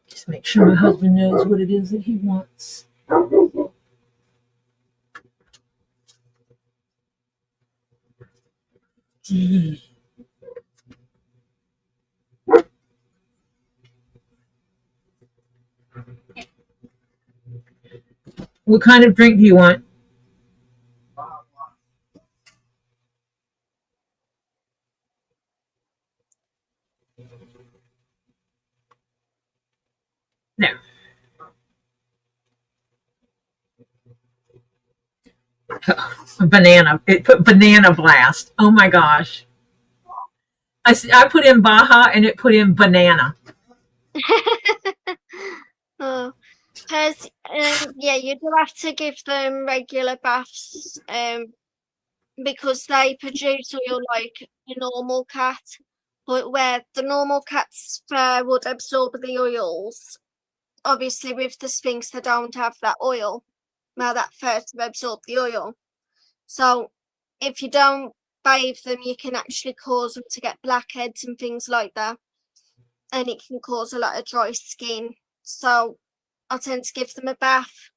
Just make sure my husband knows what it is that he wants. What kind of drink do you want? No. Banana. It put Banana Blast. Oh my gosh. I put in Baja and it put in banana. Oh, because yeah, you do have to give them regular baths because they produce oil like a normal cat, but where the normal cat's fur would absorb the oils, obviously with the Sphinx they don't have that oil, now that fur to absorb the oil. So if you don't bathe them, you can actually cause them to get blackheads and things like that, and it can cause a lot of dry skin. So I tend to give them a bath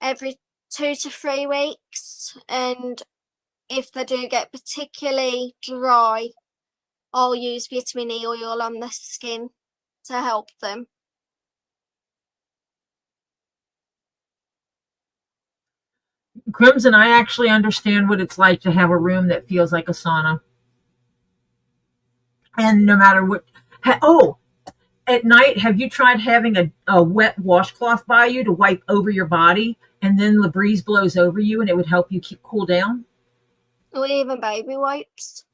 every 2 to 3 weeks, and if they do get particularly dry, I'll use vitamin E oil on the skin to help them. Crimson, I actually understand what it's like to have a room that feels like a sauna. And no matter what, at night, have you tried having a wet washcloth by you to wipe over your body, and then the breeze blows over you and it would help you keep cool down? Or even baby wipes.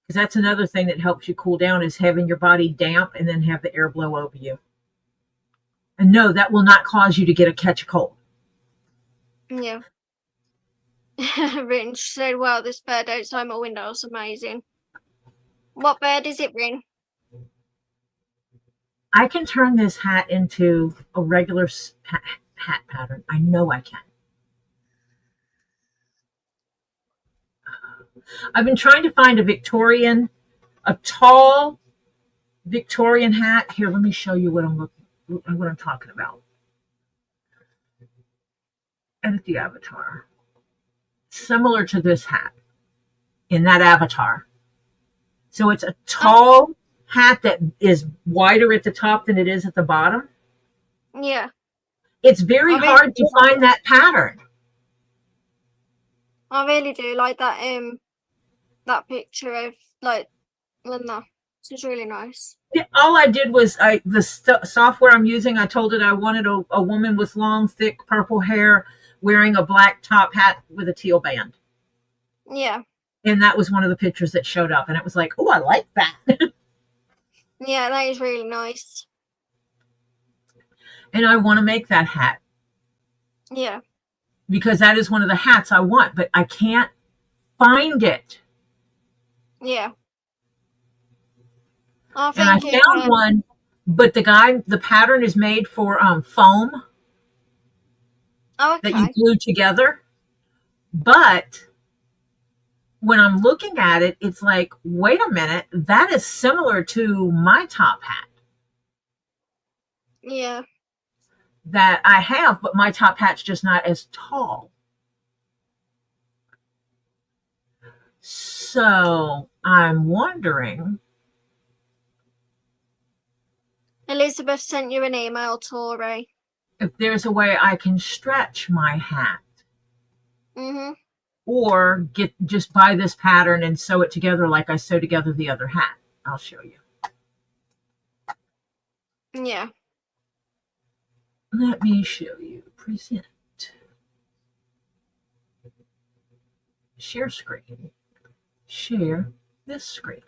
Because that's another thing that helps you cool down is having your body damp and then have the air blow over you. And no, that will not cause you to catch a cold. Yeah. Rin said, wow, this bird outside my window is amazing. What bird is it, Rin? I can turn this hat into a regular hat pattern. I know I can. I've been trying to find a tall Victorian hat. Here, let me show you what I'm talking about. Edit the avatar. Similar to this hat in that avatar. So it's a tall hat that is wider at the top than it is at the bottom. Yeah. It's very hard to find that pattern. I really do like that picture of like Linda. It's really nice. All I did was the software I'm using. I told it I wanted a woman with long, thick purple hair wearing a black top hat with a teal band. Yeah. And that was one of the pictures that showed up, and it was like, oh, I like that. Yeah, that is really nice. And I want to make that hat. Yeah. Because that is one of the hats I want, but I can't find it. Yeah. And I found one, but the pattern is made for foam that you glue together. But when I'm looking at it, it's like, wait a minute, that is similar to my top hat. Yeah. that I have, but my top hat's just not as tall. So I'm wondering. Elizabeth sent you an email, Tori. If there's a way I can stretch my hat, Mm-hmm. or just buy this pattern and sew it together like I sew together the other hat. I'll show you. Yeah. Let me show you. Present. Share screen. Share this screen.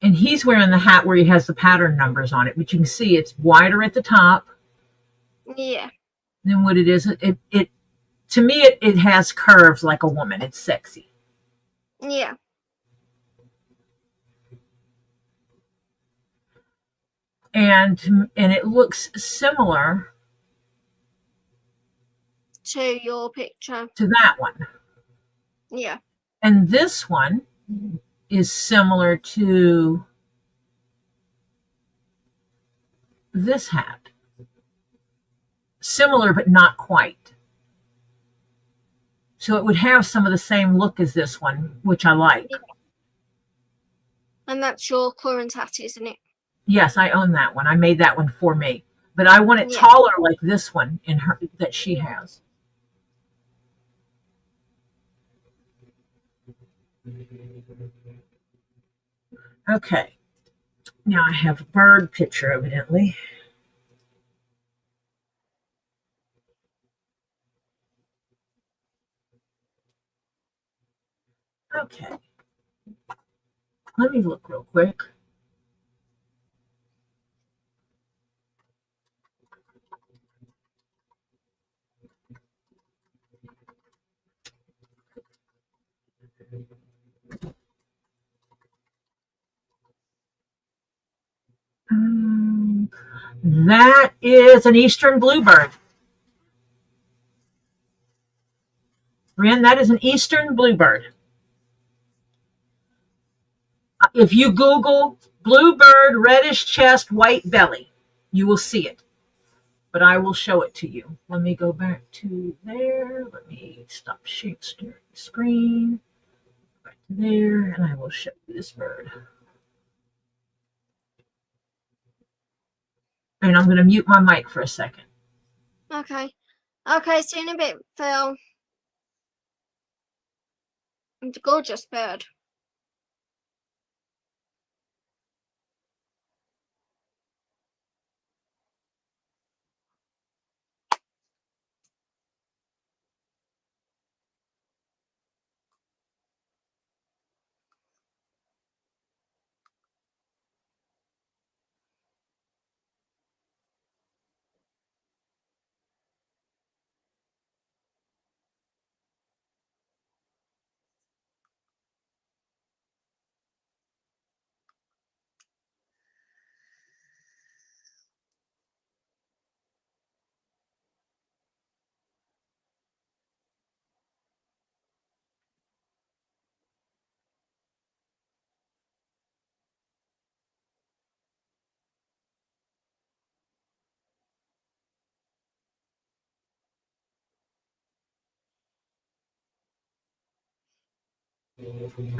And he's wearing the hat where he has the pattern numbers on it, but you can see it's wider at the top Yeah. than what it is. It to me, it has curves like a woman. It's sexy. Yeah. And it looks similar To your picture. to that one. Yeah. And this one is similar to this hat. Similar, but not quite. So it would have some of the same look as this one, which I like. And that's your current hat, isn't it? Yes, I own that one. I made that one for me. But I want it Yeah. taller like this one in her that she has. Okay. Now I have a bird picture, evidently. Okay. Let me look real quick. That is an eastern bluebird. Ren, that is an eastern bluebird. If you Google bluebird, reddish chest, white belly, you will see it. But I will show it to you. Let me go back to there. Let me stop sharing screen. Back to there, and I will show you this bird. And I'm going to mute my mic for a second. Okay. Okay, see you in a bit, Phil. It's a gorgeous bird.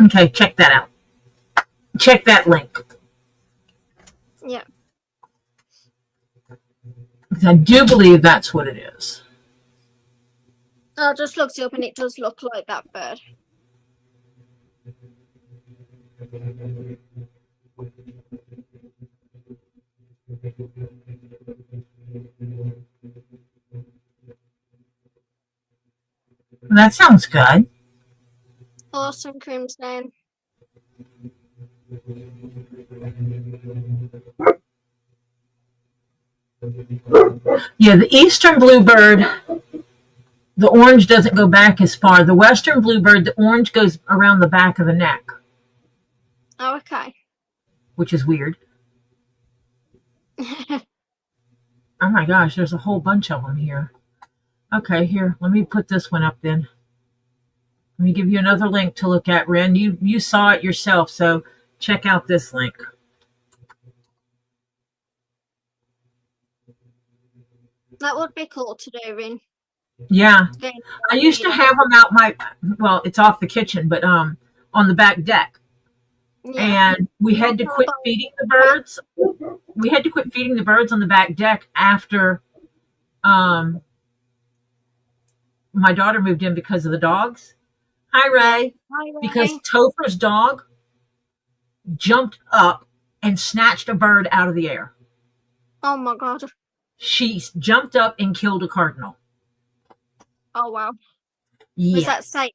Okay, check that out. Check that link. Yeah. I do believe that's what it is. I just looked it up and it does look like that bird. That sounds good. Awesome, Crimson. Yeah, the eastern bluebird, the orange doesn't go back as far. The western bluebird, the orange goes around the back of the neck, Oh, okay. which is weird. Oh my gosh, there's a whole bunch of them here. Okay, here, let me put this one up then. Let me give you another link to look at, Ren. You saw it yourself, so check out this link. That would be cool to do in Yeah. getting I used to have them out well, it's off the kitchen, but on the back deck. yeah. And we had to quit feeding the birds. We had to quit feeding the birds on the back deck after um, my daughter moved in because of the dogs. Hi, Ray. Hi, Because Ray. Topher's dog jumped up and snatched a bird out of the air. Oh my god. She jumped up and killed a cardinal. Oh wow. Was Yeah. that safe?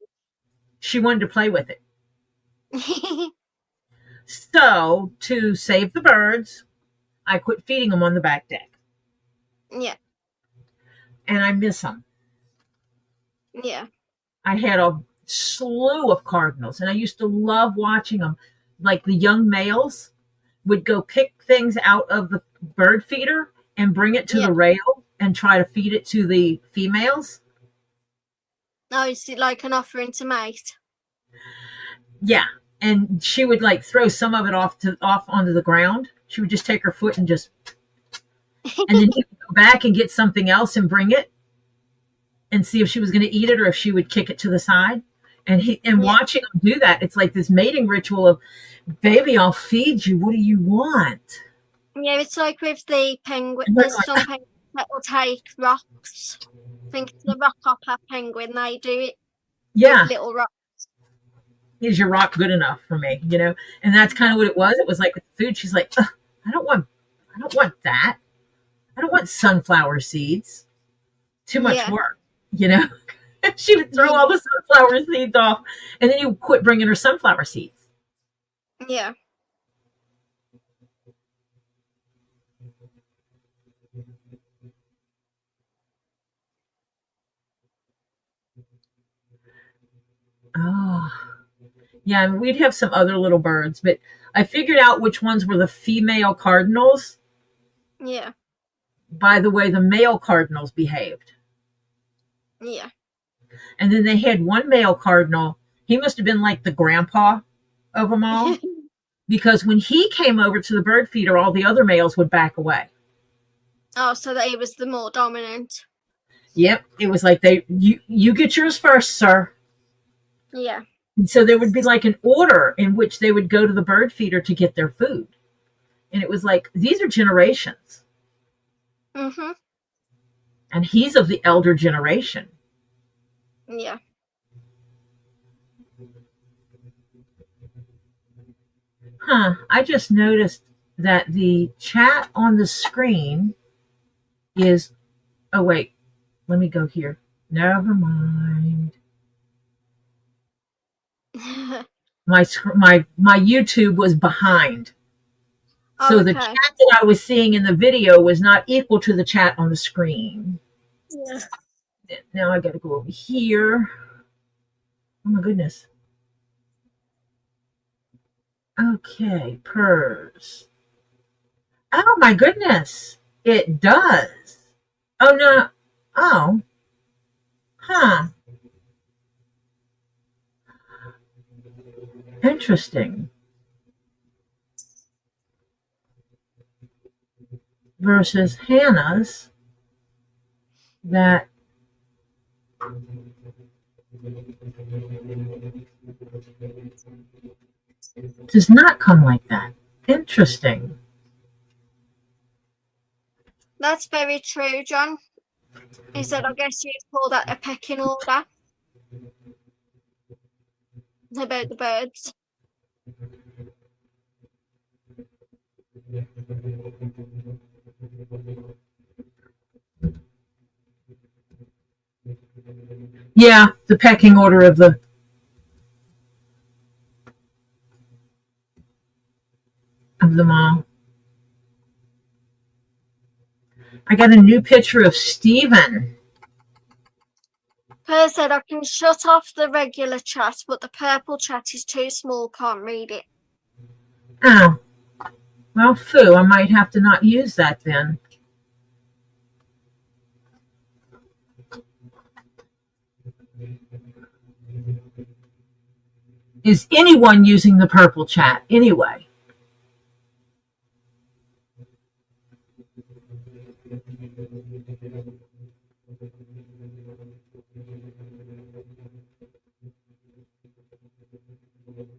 She wanted to play with it. So, to save the birds, I quit feeding them on the back deck. Yeah. And I miss them. Yeah. I had a slew of cardinals, and I used to love watching them. Like the young males would go pick things out of the bird feeder and bring it to Yeah. the rail and try to feed it to the females. Oh, is it like an offering to mate? Yeah. And she would like throw some of it off onto the ground. She would just take her foot and just, and then he would go back and get something else and bring it and see if she was going to eat it or if she would kick it to the side. And Yeah. watching him do that, it's like this mating ritual of, baby, I'll feed you. What do you want? Yeah, it's like with the penguin. And they're There's some penguins that will take rocks. I think it's the rockhopper penguin. They do it Yeah, with little rocks. is your rock good enough for me? You know, and that's kind of what it was. It was like with food. She's like, "Ugh, I don't want that. I don't want sunflower seeds. Too much Yeah. work, you know." She would throw all the sunflower seeds off, and then you quit bringing her sunflower seeds. Yeah. Oh, yeah. And we'd have some other little birds, but I figured out which ones were the female cardinals Yeah. by the way the male cardinals behaved. Yeah. And then they had one male cardinal. He must have been like the grandpa of them all, because when he came over to the bird feeder, all the other males would back away. Oh, so that he was the more dominant. Yep, it was like you get yours first, sir. Yeah. And so there would be like an order in which they would go to the bird feeder to get their food, and it was like these are generations, Mhm. and he's of the elder generation. Yeah. Huh? I just noticed that the chat on the screen is. Oh wait, let me go here. Never mind. My YouTube was behind. So the Okay. chat that I was seeing in the video was not equal to the chat on the screen. Yeah. Now I got to go over here. Oh my goodness. Okay, purrs. Oh my goodness. It does. Oh no. Oh. Huh. Interesting. Versus Hannah's that does not come like that. Interesting. That's very true, John. He said, I guess you'd call that a pecking order about the birds. Yeah, the pecking order of them all. I got a new picture of Steven. Per said, I can shut off the regular chat, but the purple chat is too small, can't read it. Oh. Well, phoo, I might have to not use that then. Is anyone using the purple chat anyway?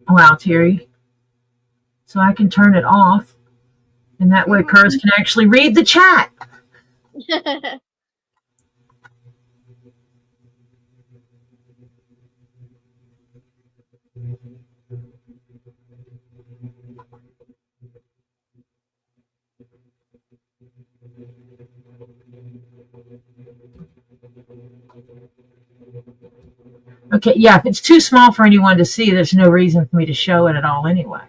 Wow, Terry. So I can turn it off, and that way Purrs can actually read the chat. Okay, yeah, if it's too small for anyone to see, there's no reason for me to show it at all anyway.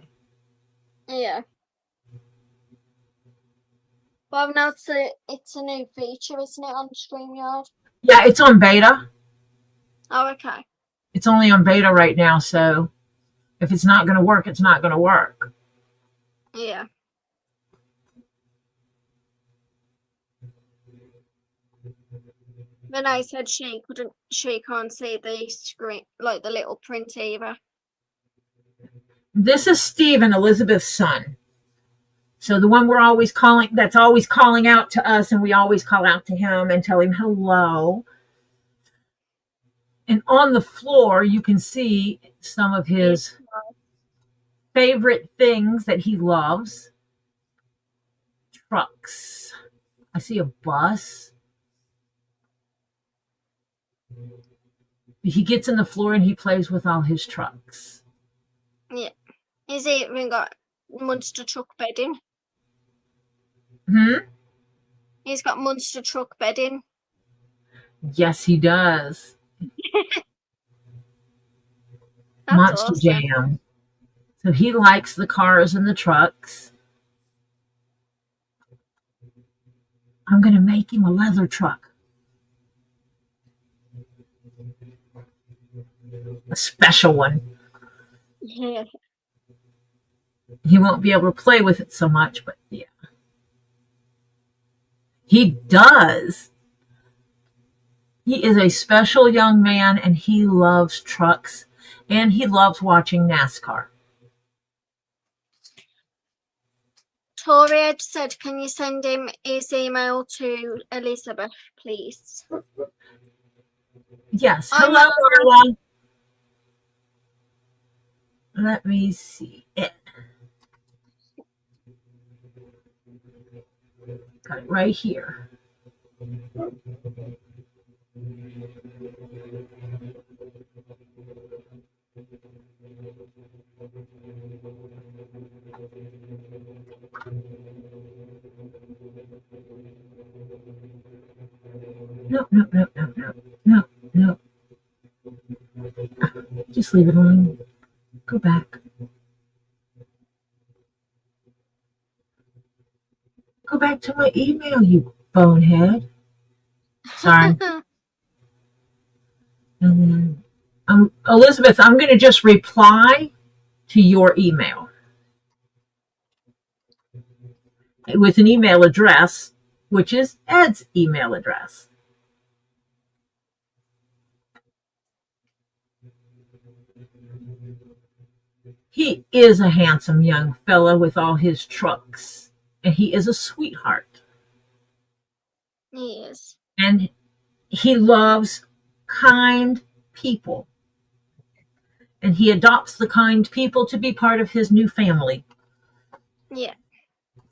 Yeah. Well, now it's a new feature, isn't it, on StreamYard? Yeah, it's on beta. Oh, okay. It's only on beta right now, so if it's not going to work, it's not going to work. Yeah. Then I said she can't see the screen, like the little print either. This is Stephen, Elizabeth's son. So the one we're always calling, that's always calling out to us, and we always call out to him and tell him hello. And on the floor, you can see some of his favorite things that he loves. Trucks. I see a bus. He gets in the floor and he plays with all his trucks. Yeah. He's even got monster truck bedding. He's got monster truck bedding. Yes, he does. That's Monster awesome. Jam. So he likes the cars and the trucks. I'm going to make him a leather truck. A special one. Yeah. He won't be able to play with it so much, but yeah. He does. He is a special young man, and he loves trucks, and he loves watching NASCAR. Tori had said, can you send him his email to Elizabeth, please? Yes. Hi, Hello, Marla. Let me see it. Got it right here. No. Just leave it alone. Go back. Go back to my email, you bonehead. Sorry. And then, Elizabeth, I'm going to just reply to your email with an email address, which is Ed's email address. He is a handsome young fella with all his trucks, and he is a sweetheart. He is. And he loves kind people. And he adopts the kind people to be part of his new family. Yeah.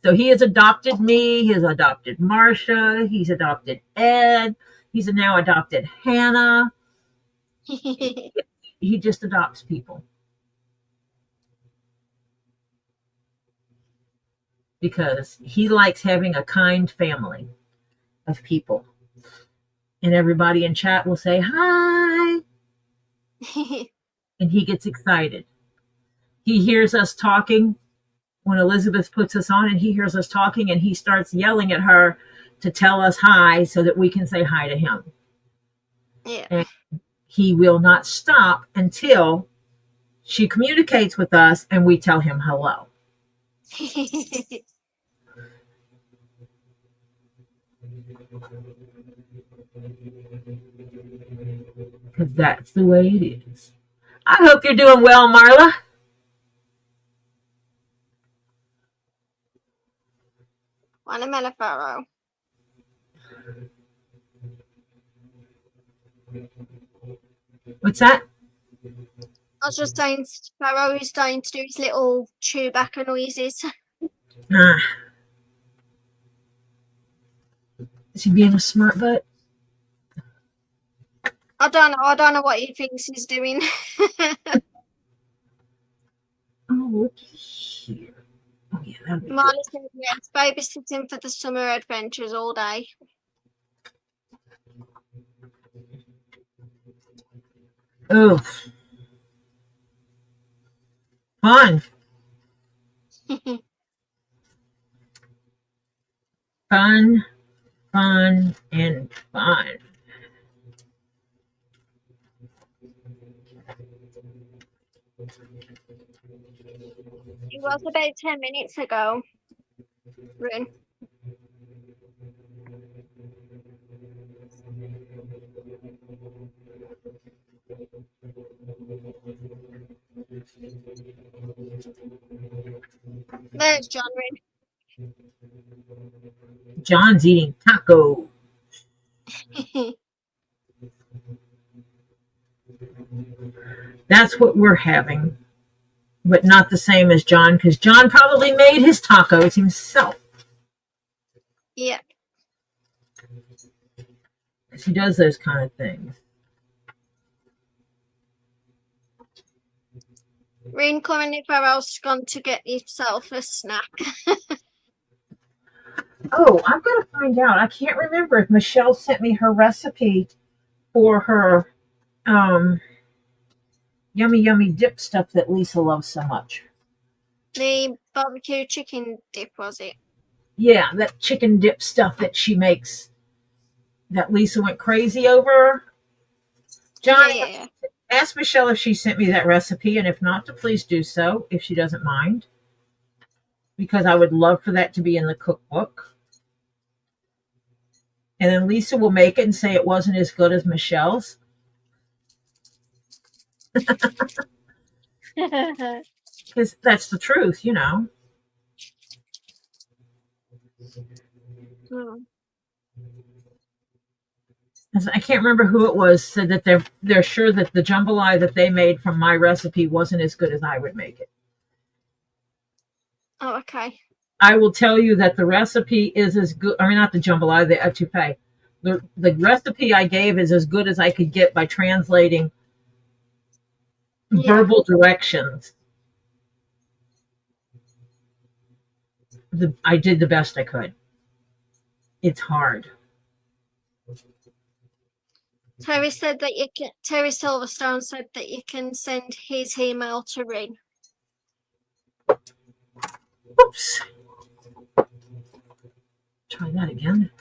So he has adopted me, he has adopted Marcia, he's adopted Ed, he's now adopted Hannah. He just adopts people. Because he likes having a kind family of people. And everybody in chat will say, hi. And he gets excited. He hears us talking when Elizabeth puts us on, and he hears us talking, and he starts yelling at her to tell us hi so that we can say hi to him. Yeah. And he will not stop until she communicates with us and we tell him hello. Because that's the way it is. I hope you're doing well, Marla. One Pharaoh. What's that? I was just saying, Sparrow is starting to do his little Chewbacca noises. Ah. Is he being a smart butt? I don't know what he thinks he's doing. Oh, look here. Oh, yeah, that'd be good. Marley said yes, babysitting for the summer adventures all day. Oh, fun. Fun, fun, and fun. It was about 10 minutes ago. Run. There's John Run. John's eating taco. That's what we're having, but not the same as John, because John probably made his tacos himself. Yeah. He does those kind of things. Rin currently Farrell's gone to get himself a snack. Oh, I'm going to find out. I can't remember if Michelle sent me her recipe for her yummy dip stuff that Lisa loves so much. The barbecue chicken dip, was it? Yeah, that chicken dip stuff that she makes that Lisa went crazy over. John, Yeah. ask Michelle if she sent me that recipe, and if not, to please do so if she doesn't mind, because I would love for that to be in the cookbook. And then Lisa will make it and say it wasn't as good as Michelle's. Because that's the truth, you know. Hmm. I can't remember who it was said that they're sure that the jambalaya that they made from my recipe wasn't as good as I would make it. Oh, okay. I will tell you that the recipe is as good. I mean, not the jambalaya, the etouffee. The recipe I gave is as good as I could get by translating verbal directions. I did the best I could. It's hard. Terry Silverstone said that you can send his email to Rin. Oops. Try that again.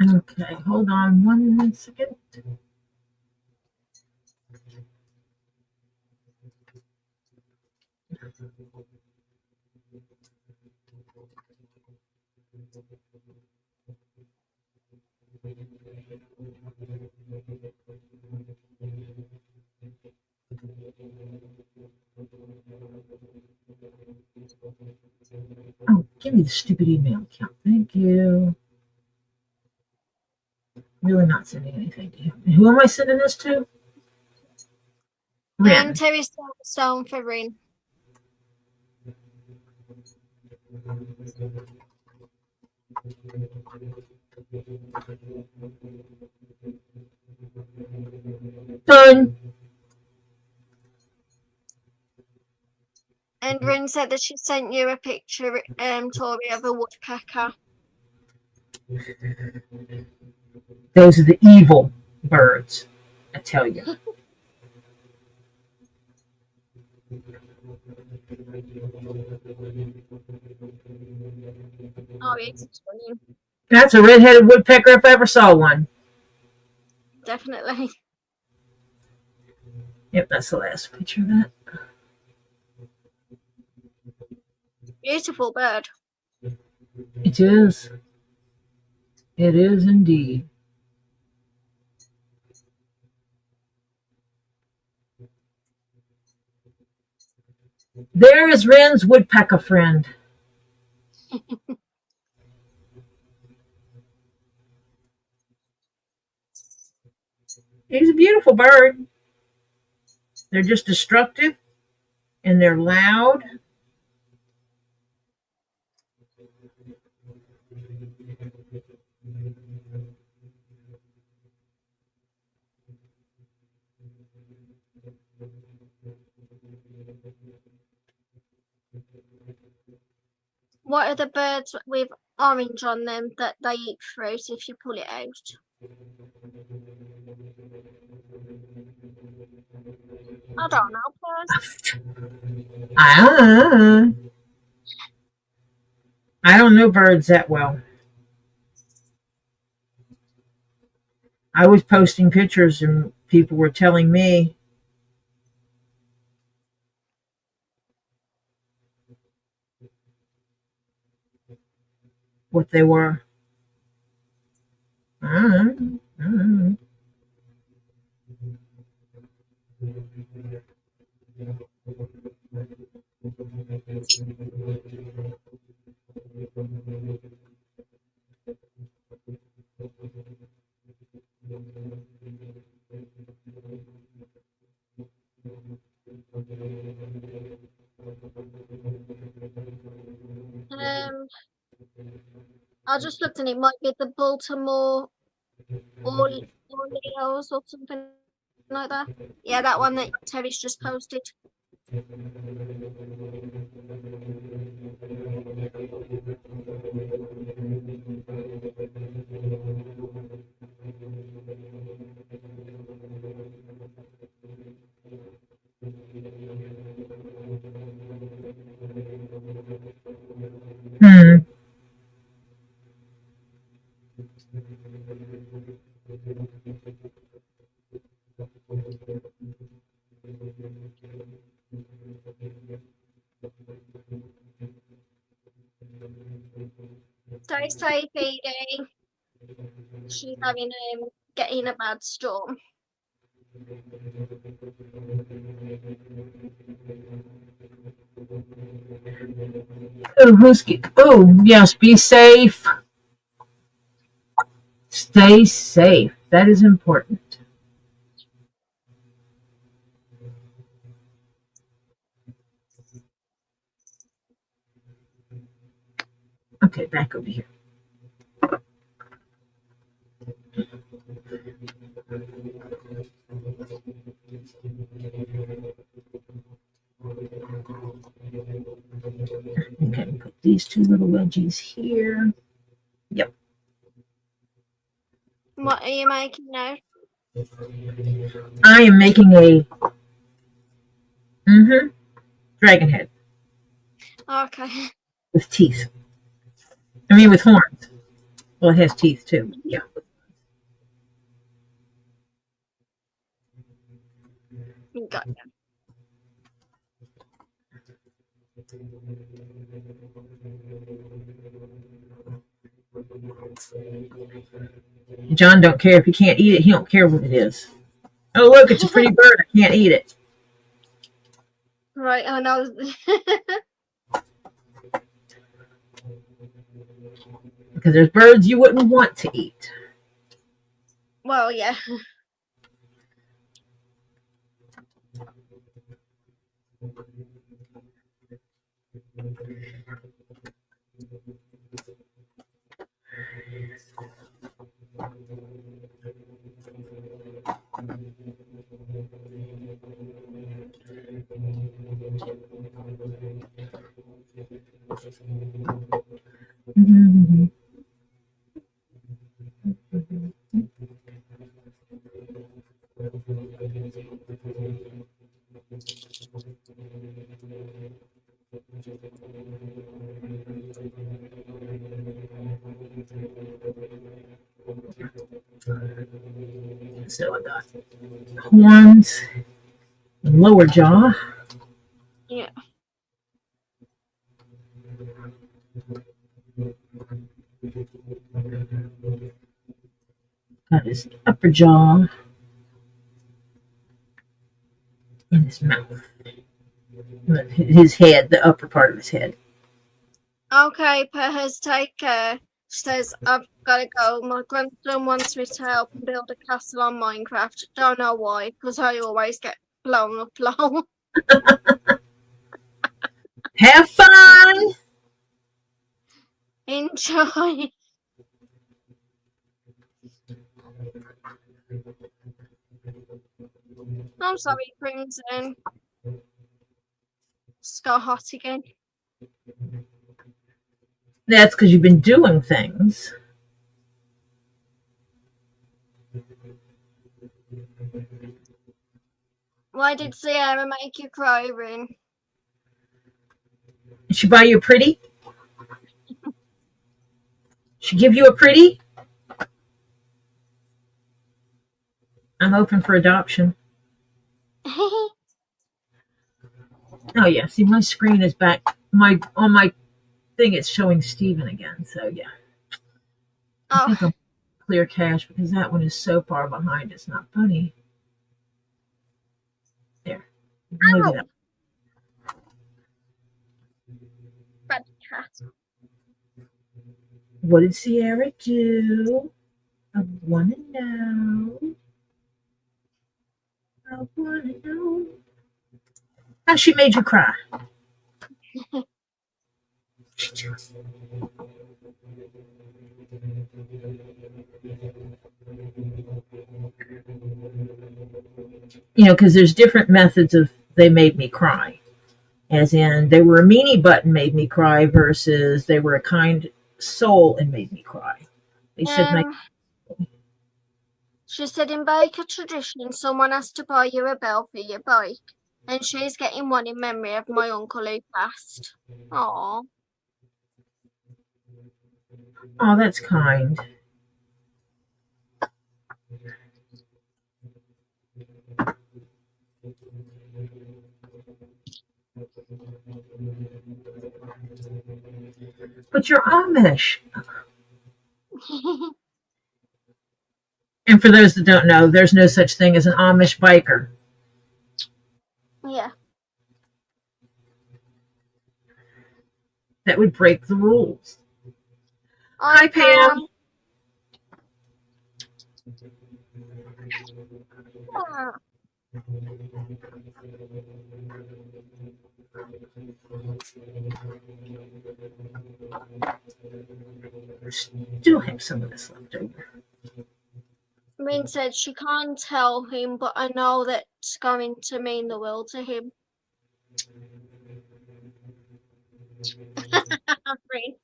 Okay, hold on 1 second. Oh, give me the stupid email account. Thank you. Really not sending anything to him. Who am I sending this to? Rin. Terry Silverstone for Rin. Done. And Rin said that she sent you a picture, Tori, of a woodpecker. Those are the evil birds, I tell you. Oh, it's funny. That's a red-headed woodpecker if I ever saw one. Definitely. Yep, that's the last picture of that. Beautiful bird. It is. It is indeed. There is Rin's woodpecker friend. He's a beautiful bird. They're just destructive and they're loud. What are the birds with orange on them that they eat fruit if you pull it out? I don't know, Pers. I don't know birds that well. I was posting pictures and people were telling me what they were. I don't know. I just looked and it might be the Baltimore Orioles or something like that. Yeah, that one that Terry's just posted. Stay safe, Edie. She's having getting a bad storm. Oh, yes, be safe. Stay safe. That is important. Okay, back over here. Okay, put these two little wedgies here. Yep. What are you making now? I am making a dragon head. Okay. With teeth. I mean, with horns. Well, it has teeth too. Yeah. Got it. John don't care if he can't eat it. He don't care what it is. Oh, look, it's a pretty bird. I can't eat it. Right, I know. Because there's birds you wouldn't want to eat. Well, yeah. So I got horns, lower jaw. Yeah. Got his upper jaw and his mouth. His head, the upper part of his head. Okay, Pers, take care. She says, I've got to go. My grandson wants me to help him build a castle on Minecraft. Don't know why, because I always get blown up low. Have fun. Enjoy. I'm sorry, Crimson. It's got hot again. That's because you've been doing things. Why did Sierra make you cry, Rin? Did she buy you a pretty? She give you a pretty? I'm open for adoption. Oh yeah, see my screen is back. On my thing it's showing Steven again, so yeah. I think Oh, I'll clear cache because that one is so far behind it's not funny. There. Maybe that. bad cat. What did Sierra do? I wanna know. I wanna know. How she made you cry? You know, because there's different methods of they made me cry. As in, they were a meanie button made me cry versus they were a kind soul and made me cry. They said, She said in biker tradition, someone has to buy you a bell for your bike, and she's getting one in memory of my uncle who passed. Aww. oh, that's kind. But you're Amish. And for those that don't know, there's no such thing as an Amish biker. Yeah. That would break the rules. Hi, Pam. Ah, Still have some of this left over. Rin said she can't tell him, but I know that's going to mean the world to him. Rin.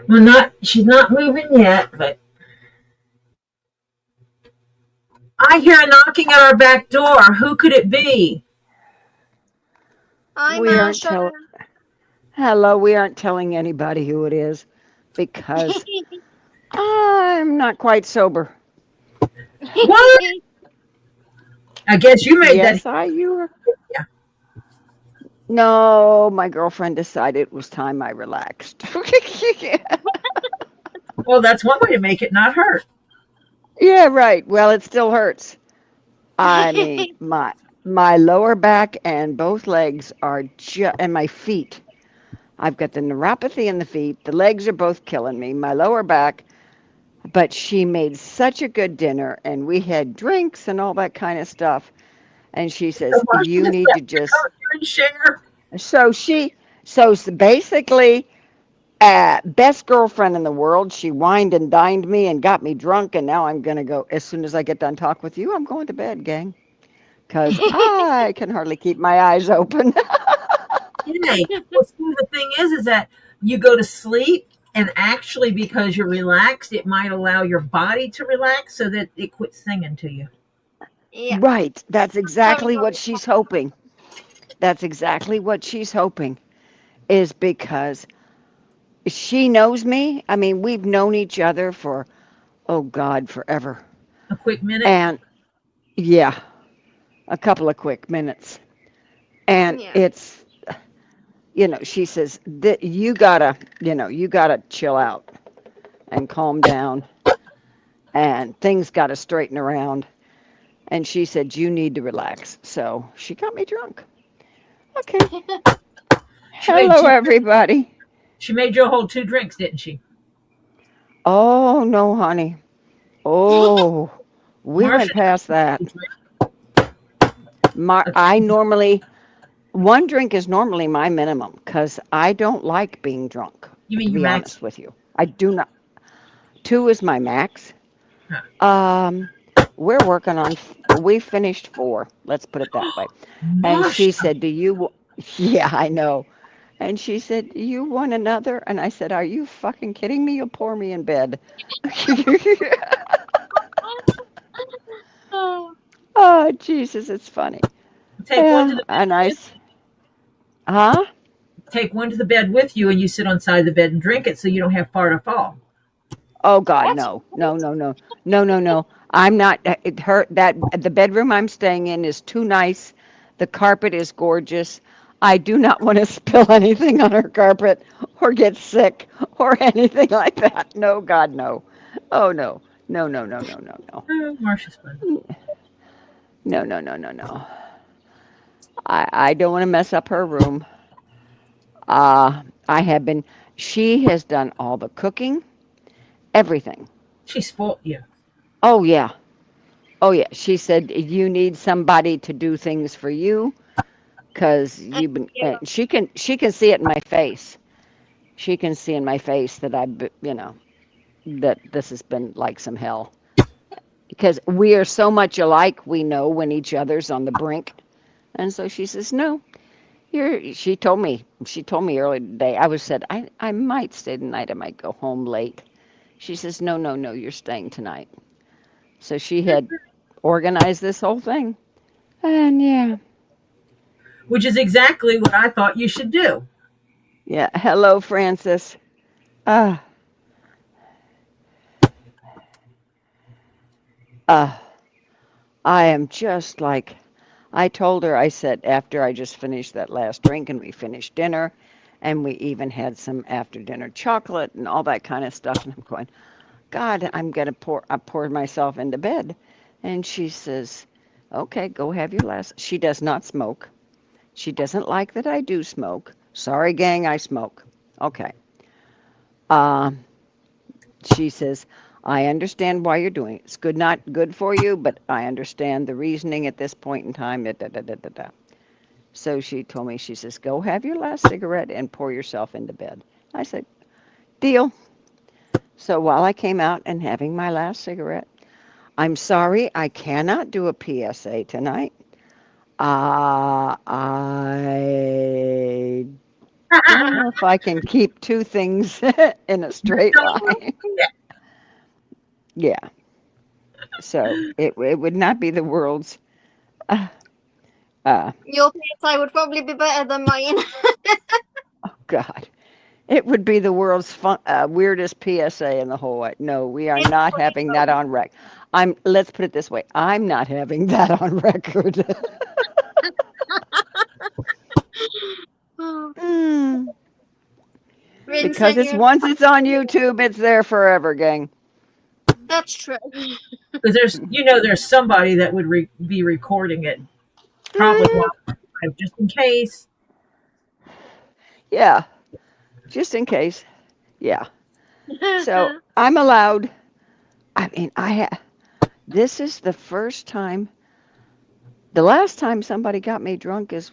Well, she's not moving yet, but I hear a knocking at our back door. Who could it be? Hi, We aren't Marsha. Hello, we aren't telling anybody who it is because I'm not quite sober. What? I guess you made Yes, you were. Yeah. No, my girlfriend decided it was time I relaxed. Well, that's one way to make it not hurt. Yeah, right. Well, it still hurts. I mean, my lower back and both legs are and my feet. I've got the neuropathy in the feet. The legs are both killing me. My lower back. But she made such a good dinner, and we had drinks and all that kind of stuff. And she says, "You need to just." Share. So basically, best girlfriend in the world. She wined and dined me and got me drunk, and now I'm gonna go. As soon as I get done talking with you, I'm going to bed, gang, because I can hardly keep my eyes open. Yay. Well, see, the thing is that you go to sleep, and actually, because you're relaxed, it might allow your body to relax so that it quits singing to you. Yeah. Right. That's exactly what she's hoping. That's exactly what she's hoping, is because she knows me. I mean, we've known each other for, oh God, forever. A quick minute. And yeah, a couple of quick minutes. And Yeah. it's, she says that you gotta chill out and calm down, and things gotta straighten around. And she said, you need to relax. So she got me drunk. Okay. She made Hello, two, everybody. she made you hold 2 drinks, didn't she? Oh, no, honey. Oh, we Marcia went past that. did 2 drinks. I normally, one drink is normally my minimum because I don't like being drunk, You mean to your be max? honest with you. I do not. 2 is my max. Huh. We're working on, we finished 4. Let's put it that way. And Marcia. she said, yeah, I know. And she said, "Do you want another?" And I said, "Are you fucking kidding me? You'll pour me in bed." Oh, Oh, Jesus, it's funny. Take one to Yeah, the bed and with huh? take one to the bed with you, and you sit on the side of the bed and drink it, so you don't have far to fall. Oh God, that's no, no, no, no, no, no, no. I'm not. The bedroom I'm staying in is too nice. The carpet is gorgeous. I do not want to spill anything on her carpet or get sick or anything like that. No, God, no. Oh no, no, no, no, no, no, no, Oh, Marcia's fun. no, no, no, no, no. I don't want to mess up her room. I have been. She has done all the cooking, everything. She spoiled you. Oh yeah. Oh yeah, she said you need somebody to do things for you because you've been. yeah. And she can see it in my face. She can see in my face that that this has been like some hell because we are so much alike. We know when each other's on the brink, and so she says no. You're. She told me. She told me earlier today. I might stay tonight. I might go home late. She says no, no, no. You're staying tonight. So she had organized this whole thing. And yeah, Which is exactly what I thought you should do. yeah. Hello, Francis. Uh, uh, I am just like, I told her, I said, after I just finished that last drink and we finished dinner and we even had some after dinner chocolate and all that kind of stuff. And I'm going, God, I poured myself into bed. And she says, okay, go have your last. She does not smoke. She doesn't like that I do smoke. Sorry, gang, I smoke. Okay. Uh, she says, I understand why you're doing it. It's not good for you, but I understand the reasoning at this point in time. Da, da, da, da, da, da. So she told me, she says, go have your last cigarette and pour yourself into bed. I said, deal. So while I came out and having my last cigarette, I'm sorry I cannot do a PSA tonight. I don't know if I can keep 2 things in a straight line. Yeah. So it would not be the world's. Uh, Your PSA would probably be better than mine. oh God, it would be the world's weirdest PSA in the whole way. No, we are not having that on rec. Let's put it this way. I'm not having that on record. Oh, Mm, Vincent, because once it's on YouTube, it's there forever, gang. that's true. Because there's somebody that would be recording it. Probably just in case. Yeah, just in case. Yeah. So I'm allowed. I mean, this is the first time. The last time somebody got me drunk is,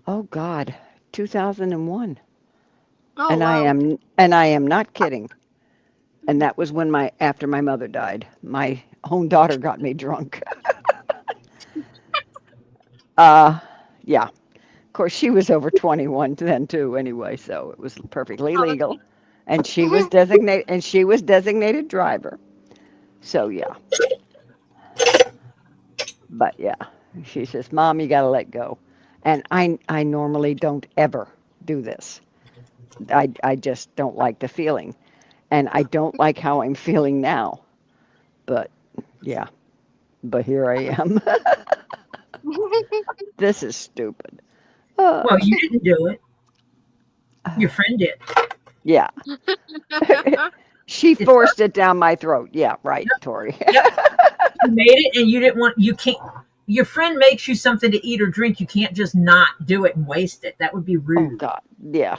oh God, 2001. Oh, And wow. I am not kidding. And that was after my mother died. My own daughter got me drunk. Yeah. Of course, she was over 21 then too, anyway, so it was perfectly legal. And she was designated driver. So yeah. But yeah, she says, "Mom, you got to let go." And I normally don't ever do this. I just don't like the feeling. And I don't like how I'm feeling now. But yeah, but here I am. This is stupid. Well, you didn't do it. Your friend did. Yeah. She forced it down my throat. Yeah, right, Tori. Yep. You made it, and you didn't want. You can't. your friend makes you something to eat or drink, you can't just not do it and waste it. That would be Oh rude. God. Yeah.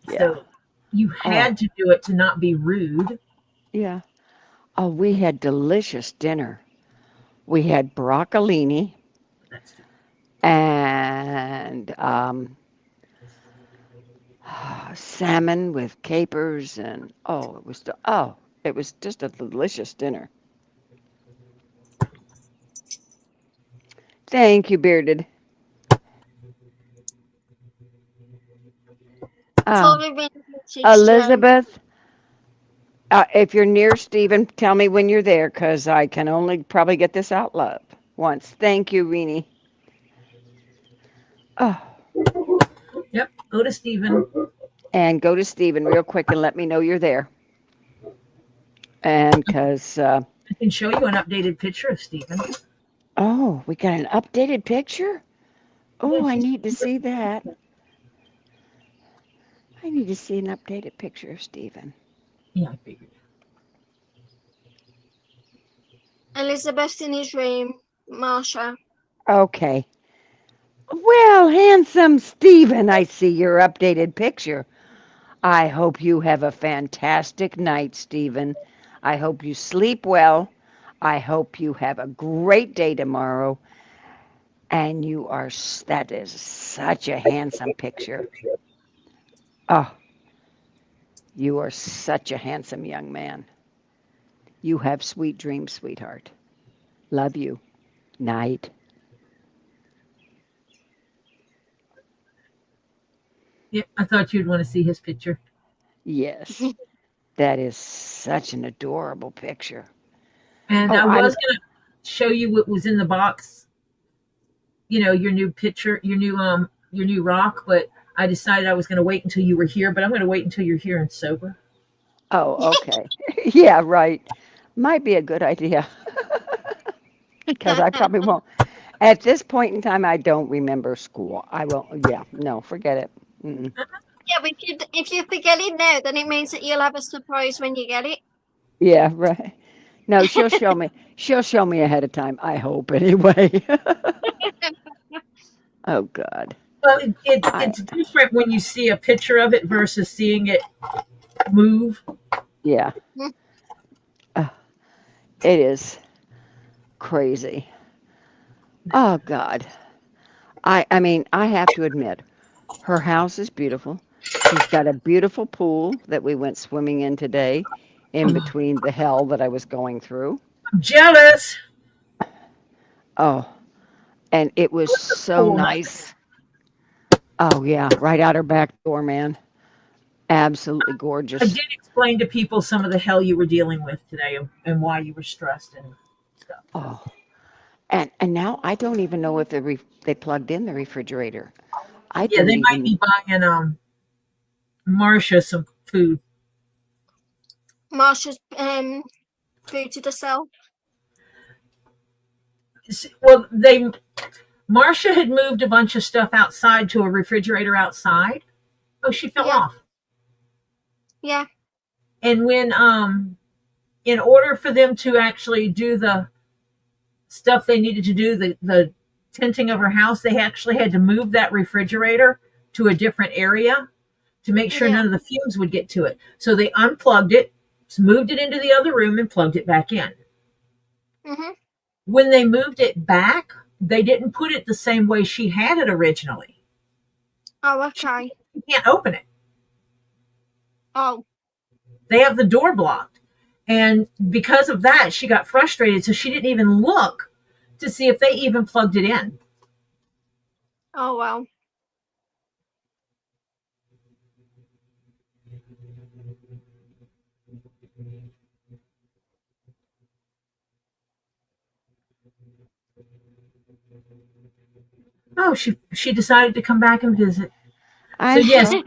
Yeah. So you Oh, had to do it to not be rude. yeah. Oh, we had delicious dinner. We had broccolini That's and salmon with capers, and it was just a delicious dinner. Thank you, Bearded. Uh, Tori messaged Elizabeth, if you're near Stephen, tell me when you're there, because I can only probably get this out loud once. Thank you, Renee. Oh, Yep. Go to Stephen. and go to Stephen real quick and let me know you're there. And because, I can show you an updated picture of Stephen. oh, we got an updated picture? Yeah, Oh, I she's need to see that. I need to see an updated picture of Stephen. yeah, I figured. Elizabeth in his room. Marsha. Okay. Well, handsome Stephen, I see your updated picture. I hope you have a fantastic night, Stephen. I hope you sleep well. I hope you have a great day tomorrow. And that is such a handsome picture. Oh, you are such a handsome young man. You have sweet dreams, sweetheart. Love you. Night. Yeah, I thought you'd want to see his picture. Yes, that is such an adorable picture. And Oh, I I was gonna show you what was in the box. You know, your new picture, your new rock, but I decided I was gonna wait until you were here, but I'm gonna wait until you're here and sober. Oh, okay. Yeah, right. Might be a good idea because I probably won't. At this point in time, I don't remember school. I won't. Yeah, no, forget it. Mm-mm. Yeah, but if you forget it now, then it means that you'll have a surprise when you get it. Yeah, right. No, she'll show me. She'll show me ahead of time. I hope anyway. Oh God. Well, I it's different when you see a picture of it versus seeing it move. yeah. Mm. Uh, it is crazy. Oh God. I mean, I have to admit, her house is beautiful. She's got a beautiful pool that we went swimming in today, in between the hell that I was going through. I'm jealous. Oh, and it was so Cool. nice. Oh yeah, right out her back door, man. Absolutely I gorgeous. did explain to people some of the hell you were dealing with today and why you were stressed and stuff. Oh, and now I don't even know if they plugged in the refrigerator. I Yeah, don't they might even. be buying Marcia some food. Marsha's booted herself. Well, Marcia had moved a bunch of stuff outside to a refrigerator outside. Oh, she fell Yeah. off. Yeah. And when in order for them to actually do the stuff they needed to do, the tinting of her house, they actually had to move that refrigerator to a different area to make sure Yeah. none of the fumes would get to it. So they unplugged it, moved it into the other room, and plugged it back in. Mhm. When they moved it back, they didn't put it the same way she had it originally. Oh, okay. You can't open it. Oh. They have the door blocked. And because of that, she got frustrated. So she didn't even look to see if they even plugged it in. Oh well. Oh, she decided to come back and visit. So I yes, saw.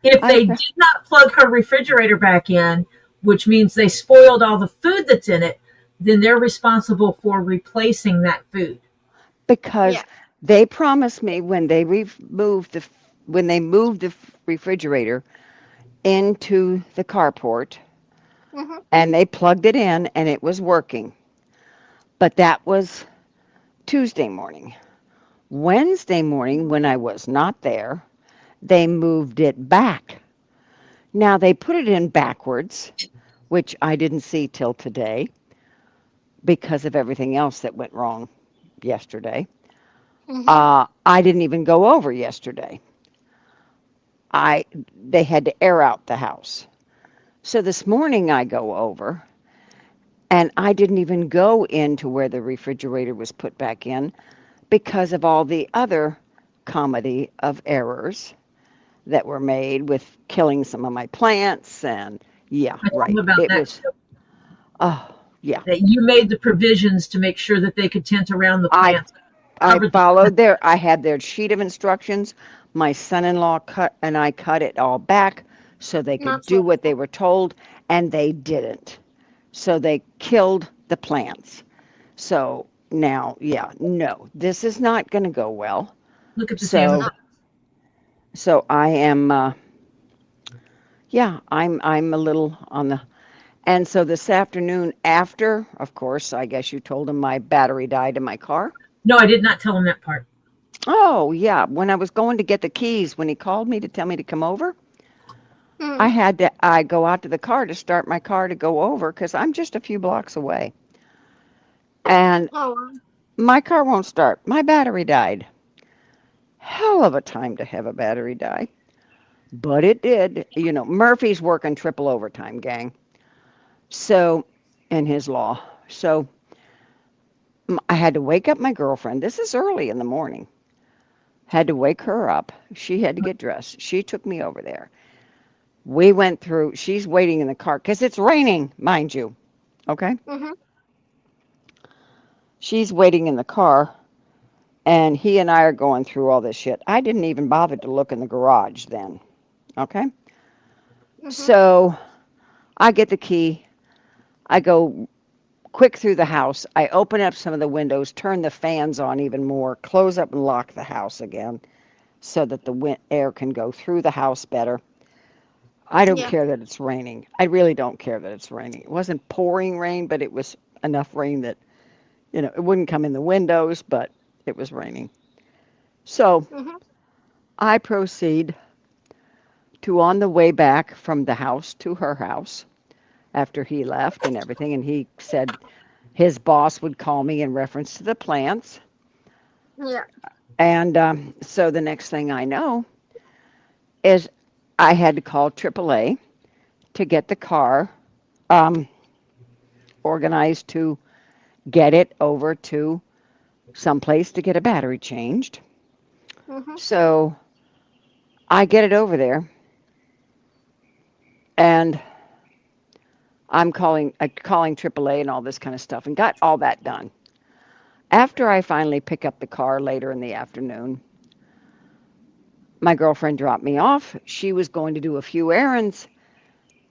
if I they saw. did not plug her refrigerator back in, which means they spoiled all the food that's in it, then they're responsible for replacing that food. Because Yeah. they promised me when they moved the refrigerator into the carport Mhm. and they plugged it in and it was working. But that was Tuesday morning. Wednesday morning, when I was not there, they moved it back. Now they put it in backwards, which I didn't see till today because of everything else that went wrong yesterday. I didn't even go over yesterday. They had to air out the house. So this morning I go over and I didn't even go into where the refrigerator was put back in because of all the other comedy of errors that were made with killing some of my plants and yeah, I told right. them about It that was too, oh yeah. that you made the provisions to make sure that they could tent around the I plants. I Covered the followed their I had their sheet of instructions. My son-in-law cut it all back so they could That's do what. what they were told and they didn't. So they killed the plants. So now, yeah, no, this is not going to go well. Look at this So Amazon. so I am yeah, I'm a little on the and so this afternoon after, of course, I guess you told him my battery died in my car. No, I did not tell them that part. Oh, yeah. When I was going to get the keys, when he called me to tell me to come over, Mm. I go out to the car to start my car to go over because I'm just a few blocks away. And Oh, wow. my car won't start. My battery died. Hell of a time to have a battery die. But it did. You know, Murphy's working triple overtime, gang. So, in his law. So, I had to wake up my girlfriend. This is early in the morning. Had to wake her up. She had to get dressed. She took me over there. We went through, she's waiting in the car because it's raining, mind you. Okay? Mhm. She's waiting in the car, and he and I are going through all this shit. I didn't even bother to look in the garage then. Okay? Mhm. So I get the key. I go quick through the house. I open up some of the windows, turn the fans on even more, close up and lock the house again so that the air can go through the house better. I don't Yeah. care that it's raining. I really don't care that it's raining. It wasn't pouring rain, but it was enough rain that, you know, it wouldn't come in the windows, but it was raining. So Mhm. I proceed to on the way back from the house to her house after he left and everything. And he said his boss would call me in reference to the plants. Yeah. And so the next thing I know is I had to call AAA to get the car um, organized to get it over to someplace to get a battery changed. Mhm. So I get it over there and I'm calling AAA and all this kind of stuff and got all that done. After I finally pick up the car later in the afternoon, my girlfriend dropped me off. She was going to do a few errands.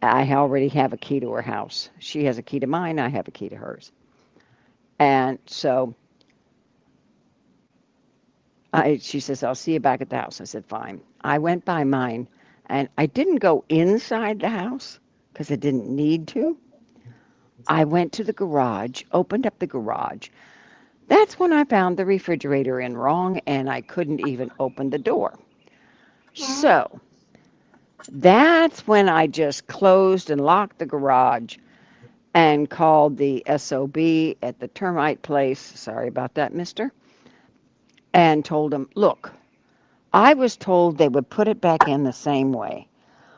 I already have a key to her house. She has a key to mine. I have a key to hers. And so she says, I'll see you back at the house. I said, fine. I went by mine and I didn't go inside the house because I didn't need to. I went to the garage, opened up the garage. That's when I found the refrigerator in wrong and I couldn't even open the door. Mhm. So that's when I just closed and locked the garage and called the SOB at the termite place. Sorry about that, mister. And told him, look, I was told they would put it back in the same way.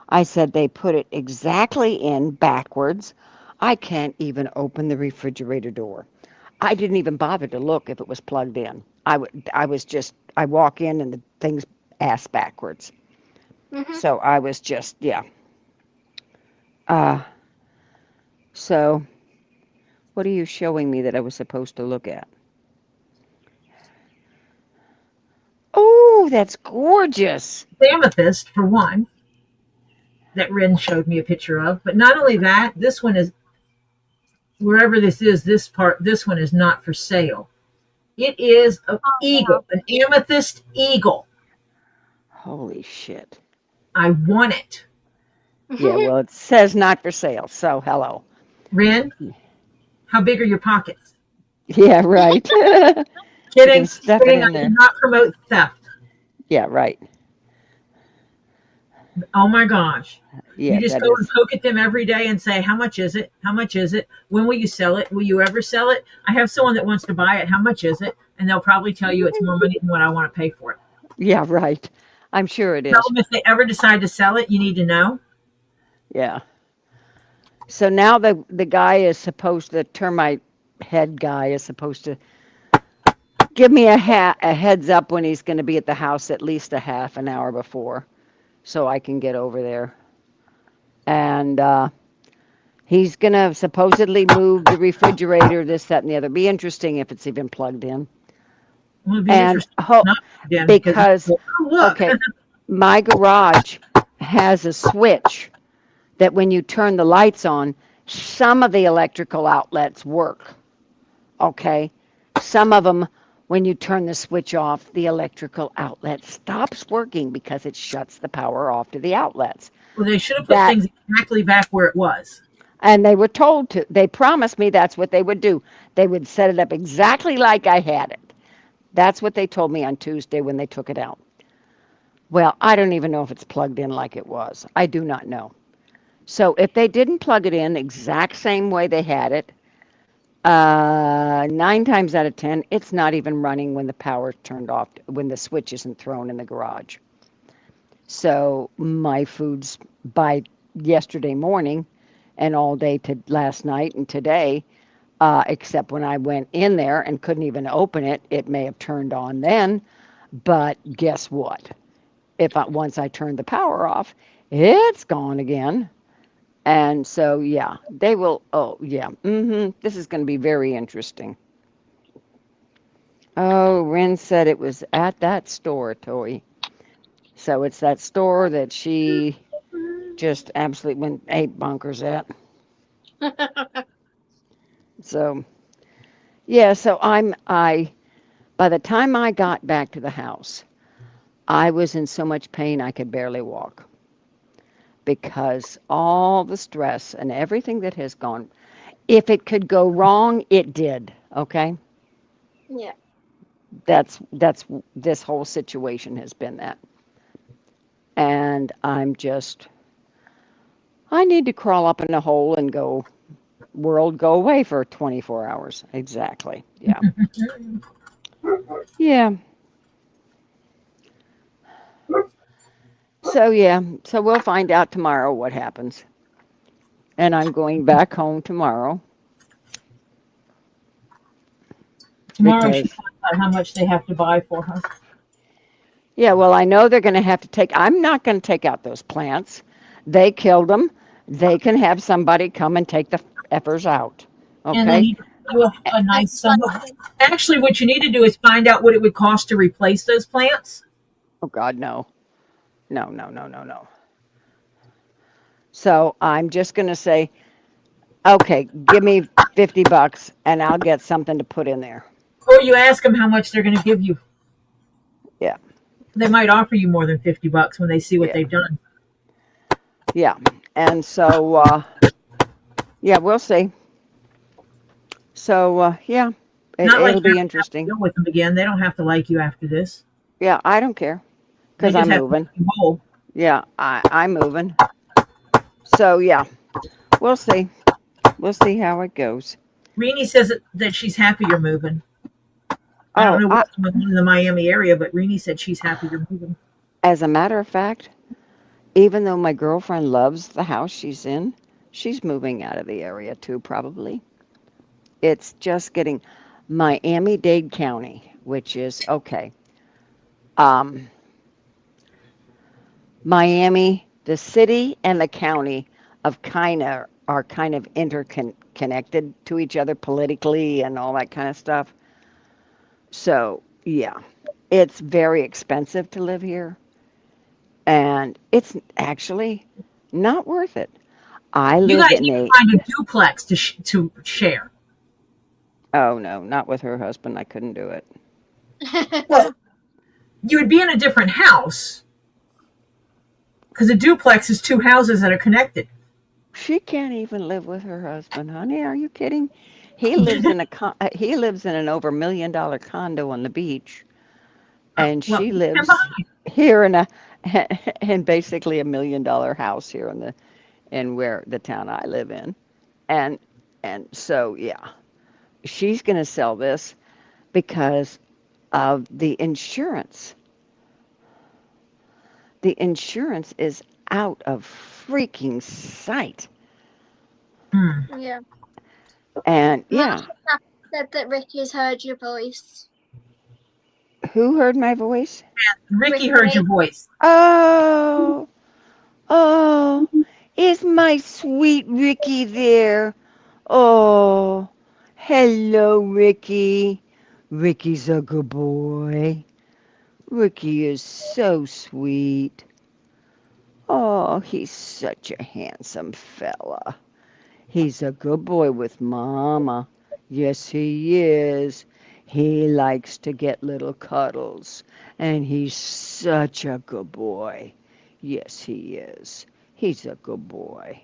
I said they put it exactly in backwards. I can't even open the refrigerator door. I didn't even bother to look if it was plugged in. I walk in and the thing's ass backwards. Mhm. So I was just, yeah. Uh, so what are you showing me that I was supposed to look at? Oh, that's gorgeous. Amethyst, for one, that Ren showed me a picture of. But not only that, this one is, wherever this is, this one is not for sale. It is an Oh, eagle, an amethyst eagle. Holy shit. I want it. Yeah, wow. well, it says not for sale, so hello. Ren, how big are your pockets? Yeah, right. You Kidding, can stuff it kidding. I in do there. not promote theft. Yeah, right. Oh my gosh. You Yeah, just that go and is. poke at them every day and say, how much is it? How much is it? When will you sell it? Will you ever sell it? I have someone that wants to buy it. How much is it? And they'll probably tell you it's more money than what I want to pay for it. Yeah, right. I'm sure it Tell is. them if they ever decide to sell it, you need to know. Yeah. So now the guy is supposed, the termite head guy is supposed to give me a heads up when he's going to be at the house at least a half an hour before, so I can get over there. And he's going to supposedly move the refrigerator, this, that, and the other. Be interesting if it's even plugged in. It would be And interesting if it's not again because because, oh, look. okay, my garage has a switch that when you turn the lights on, some of the electrical outlets work. Okay. Some of them, when you turn the switch off, the electrical outlet stops working because it shuts the power off to the outlets. Well, they should have put That, things exactly back where it was. and they were told to, they promised me that's what they would do. They would set it up exactly like I had it. That's what they told me on Tuesday when they took it out. Well, I don't even know if it's plugged in like it was. I do not know. So if they didn't plug it in exact same way they had it, 9 times out of 10, it's not even running when the power's turned off, when the switch isn't thrown in the garage. So my foods by yesterday morning and all day to last night and today, except when I went in there and couldn't even open it, it may have turned on then. But guess what? Once I turned the power off, it's gone again. And so, yeah, they will. Oh, yeah. This is going to be very interesting. Oh, Ren said it was at that store, Toy. So it's that store that she just absolutely went ape bonkers at. So, yeah, so by the time I got back to the house, I was in so much pain I could barely walk because all the stress and everything that has gone, if it could go wrong, it did. Okay. Yeah. That's this whole situation has been that. And I need to crawl up in a hole and go, world, go away for 24 hours. Exactly. Yeah. Yeah. So, yeah. So we'll find out tomorrow what happens. And I'm going back home tomorrow. Tomorrow she Because, finds out how much they have to buy for her. yeah, well, I know they're going to have to I'm not going to take out those plants. They killed them. They can have somebody come and take the effers out. And they Okay. need to do a nice sum. Actually, what you need to do is find out what it would cost to replace those plants. Oh, God, no. No, no, no, no, no. So I'm just going to say, okay, give me $50 and I'll get something to put in there. Or you ask them how much they're going to give you. Yeah. They might offer you more than $50 when they see what Yeah. they've done. Yeah. And so, yeah, we'll see. So, yeah, Not like it'll you be have to interesting. deal with them again. They don't have to like you after this. Yeah, I don't care They because just I'm have to moving. make you whole. Yeah, I'm moving. So, yeah, we'll see. We'll see how it goes. Renee says that she's happy you're moving. I don't Oh, know what's going on in the Miami area, but Renee said she's happy you're moving. as a matter of fact, even though my girlfriend loves the house she's in, she's moving out of the area too, probably. It's just getting Miami-Dade County, which is okay. Um, Miami, the city and the county are kind of interconnected to each other politically and all that kind of stuff. So, yeah, it's very expensive to live here, and it's actually not worth it. I You live guys in need to a find a duplex to share. Oh no, not with her husband. I couldn't do it. Well, you would be in a different house because a duplex is two houses that are connected. She can't even live with her husband, honey. Are you kidding? He lives in he lives in an over $1 million condo on the beach, and Well, she come lives behind. here in a in basically $1 million house here in where the town I live in. And so yeah, she's going to sell this because of the insurance. The insurance is out of freaking sight. Hmm. Yeah. And yeah, Martha said that Ricky's heard your voice. who heard my voice? Ricky heard your Ricky. voice. Oh, oh, is my sweet Ricky there? Oh, hello, Ricky. Ricky's a good boy. Ricky is so sweet. Oh, he's such a handsome fella. He's a good boy with Mama. Yes, he is. He likes to get little cuddles, and he's such a good boy. Yes, he is. He's a good boy.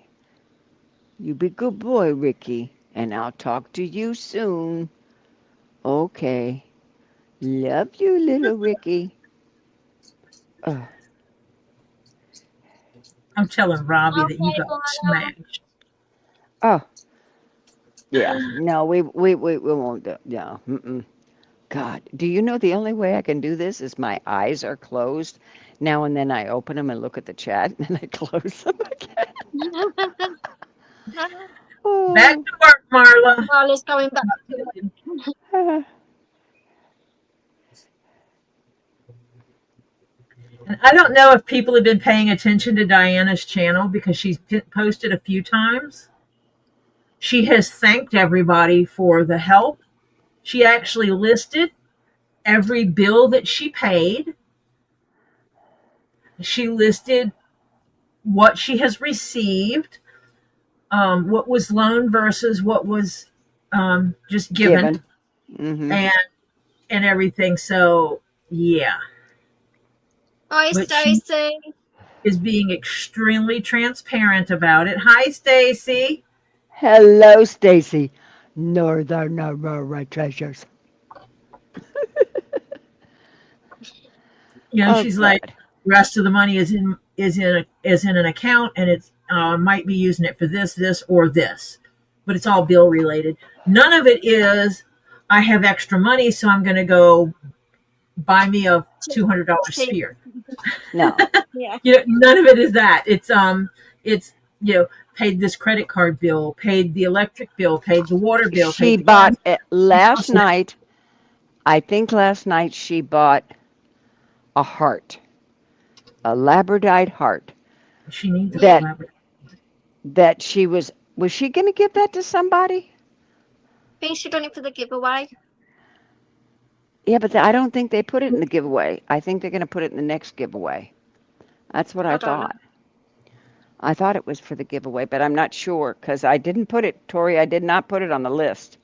You be good boy, Ricky, and I'll talk to you soon. Okay. Love you, little Ricky. Uh, I'm telling Robbie that you Okay, got Lana. smashed. oh, yeah. No, we won't do. No. Mm-mm. God, do you know the only way I can do this is my eyes are closed. Now and then I open them and look at the chat, and then I close them again. Back Oh. to work, Marla. Marla's going back to uh, And I don't know if people have been paying attention to Diana's channel because she's posted a few times. She has thanked everybody for the help. She actually listed every bill that she paid. She listed what she has received, what was loaned versus what was just given, given. Mm-hmm. and everything. So yeah, Hi, but she Stacey. is being extremely transparent about it. Hi, Stacy. Hello, Stacy. Northern Aurora treasures. You know, Oh she's like, God. rest of the money is in an account, and it's might be using it for this, or this, but it's all bill related. None of it is. I have extra money, so I'm going to go buy me a $200 sphere. No. Yeah. You know, none of it is that. It's paid this credit card bill, paid the electric bill, paid the water bill, She paid the bought gas. it last night. I think last night she bought a heart, a labradorite heart. She needs a That collaborator. that she was she going to give that to somebody? I think she done it for the giveaway. Yeah, but I don't think they put it in the giveaway. I think they're going to put it in the next giveaway. That's what I I don't know. thought. I thought it was for the giveaway, but I'm not sure because I didn't put it, Tori. I did not put it on the list.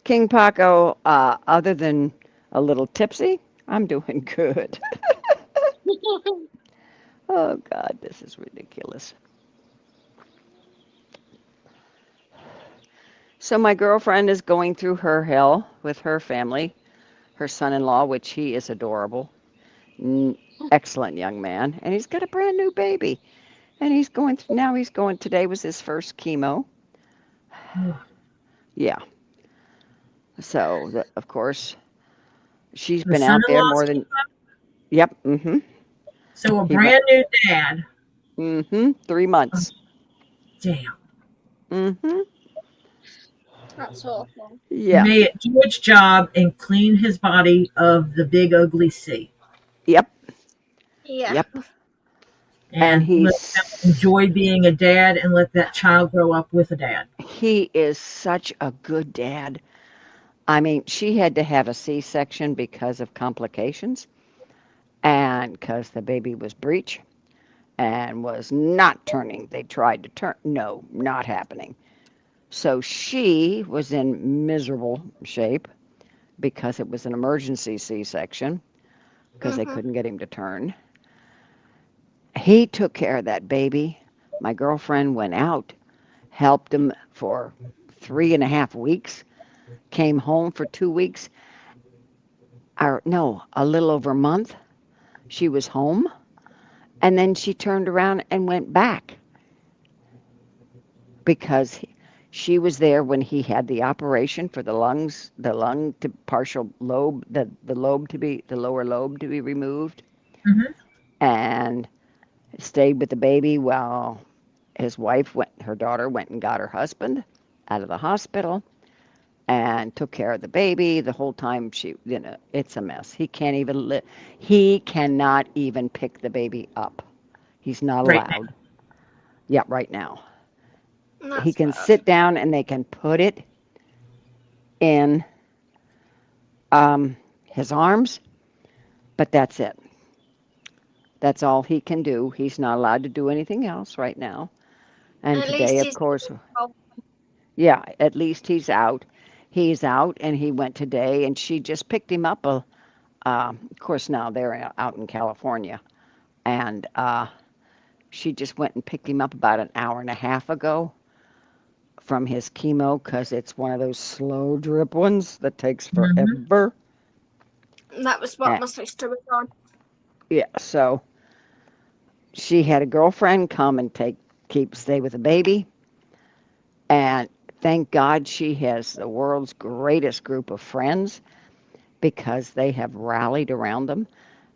King Paco, other than a little tipsy, I'm doing good. Oh God, this is ridiculous. So my girlfriend is going through her hell with her family, her son-in-law, which he is adorable, excellent young man, and he's got a brand new baby. And he's going now. He's going. Today was his first chemo. Yeah. So of course she's The been out there son-in-law's more than. Yep. Mm-hmm. so a He went. brand new dad. Mm-hmm. 3 months. Damn. Mm-hmm. That's awful. Yeah. May it do its job and clean his body of the big ugly sea. Yep. Yeah. Yep. And let them enjoy being a dad and let that child grow up with a dad. He is such a good dad. I mean, she had to have a C-section because of complications and because the baby was breech and was not turning. They tried to turn. No, not happening. So she was in miserable shape because it was an emergency C-section because they couldn't get him to turn. He took care of that baby. My girlfriend went out, helped him for 3.5 weeks, came home for 2 weeks, or no, a little over a month. She was home, and then she turned around and went back because she was there when he had the operation for the lungs, the lung to partial lobe, the lobe to be, the lower lobe to be removed, Hmm. and stayed with the baby while his wife went, her daughter went and got her husband out of the hospital and took care of the baby the whole time. She, it's a mess. He can't even he cannot even pick the baby up. He's not Right now. allowed. Yeah, right now. He That's can bad. sit down and they can put it in his arms, but that's it. That's all he can do. He's not allowed to do anything else right now. And At today, least of he's course, oh, yeah, at least he's out. He's out, and he went today, and she just picked him up. Of course, now they're out in California, and she just went and picked him up about an hour and a half ago from his chemo because it's one of those slow drip ones that takes Hmm. forever. that was what And, my sister was on. yeah, so she had a girlfriend come and stay with the baby, and thank God she has the world's greatest group of friends because they have rallied around them.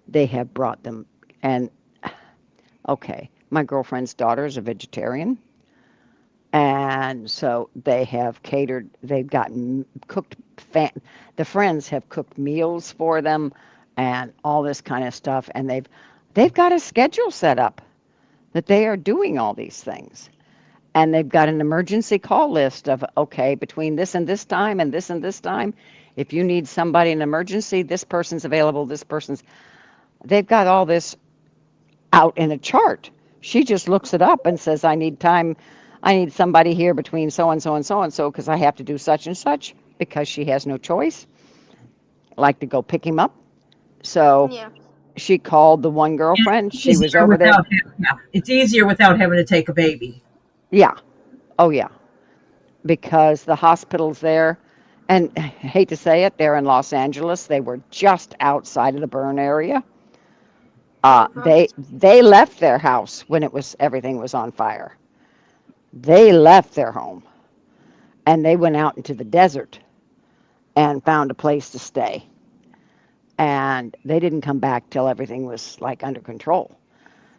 They have brought them, and okay, my girlfriend's daughter is a vegetarian, and so they have catered, they've gotten cooked, the friends have cooked meals for them and all this kind of stuff, and they've got a schedule set up that they are doing all these things. And they've got an emergency call list of, okay, between this and this time and this time, if you need somebody in emergency, this person's available, they've got all this out in a chart. She just looks it up and says, I need somebody here between so and so and so and so because I have to do such and such because she has no choice, like to go pick him up. So Yeah. she called the one girlfriend. It's She was easier over there. without yeah, it's easier without having to take a baby. Yeah. Oh, yeah. Because the hospital's there. And I hate to say it, they're in Los Angeles. They were just outside of the burn area. Oh They gosh. they left their house when everything was on fire. They left their home and they went out into the desert and found a place to stay. And they didn't come back till everything was like under control.